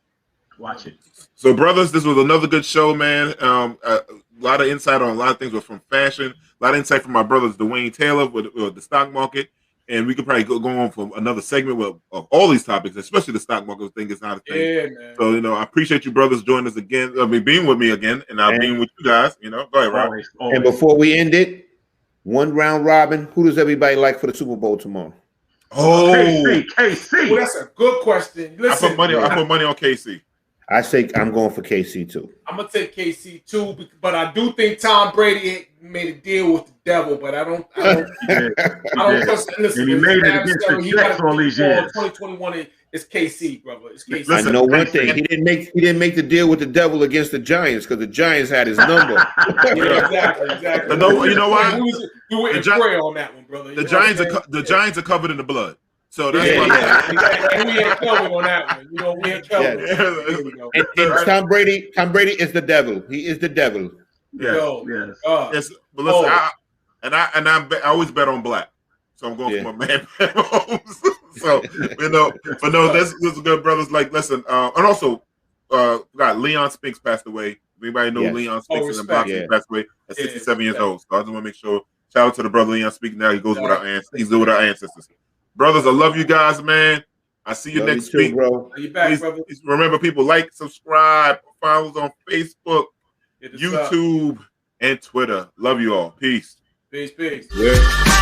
Watch it. So, brothers, this was another good show, man. A lot of insight on a lot of things from fashion. A lot of insight from my brothers, Dwayne Taylor, with the stock market. And we could probably go on for another segment of all these topics, especially the stock market thing is not a thing. Yeah, man. So, I appreciate you brothers joining us again. Being with me again, and being with you guys. Go ahead, Rob. Always. And before we end it, one round robin. Who does everybody like for the Super Bowl tomorrow? Oh, KC. Well, that's a good question. Listen, I put money on KC. I say I'm going for KC too. I'm gonna take KC too, but I do think Tom Brady made a deal with the devil. But I don't trust. Listen, and he made it against the Jets all these years. 2021, It's KC, brother. It's KC. Listen, I know one thing. He didn't make the deal with the devil against the Giants because the Giants had his number. Yeah, exactly. No, you know why? We went pray on that one, brother. The Giants are covered in the blood. So that's why. And we ain't covered on that one. You know, we ain't covered. And Tom Brady is the devil. He is the devil. Yes. But listen, I always bet on black. So I'm going for my man. So but no, this is good, brothers. Like, listen, and also, got Leon Spinks passed away. Anybody know Leon Spinks in the boxing passed away at 67 years old. So I just want to make sure. Shout out to the brother Leon Spinks. Now he goes with our ancestors. He's with our ancestors. Brothers, I love you guys, man. I see you next week, bro. You back, brother. Remember, people, like, subscribe, follow us on Facebook, YouTube, and Twitter. Love you all. Peace. Peace. Yeah.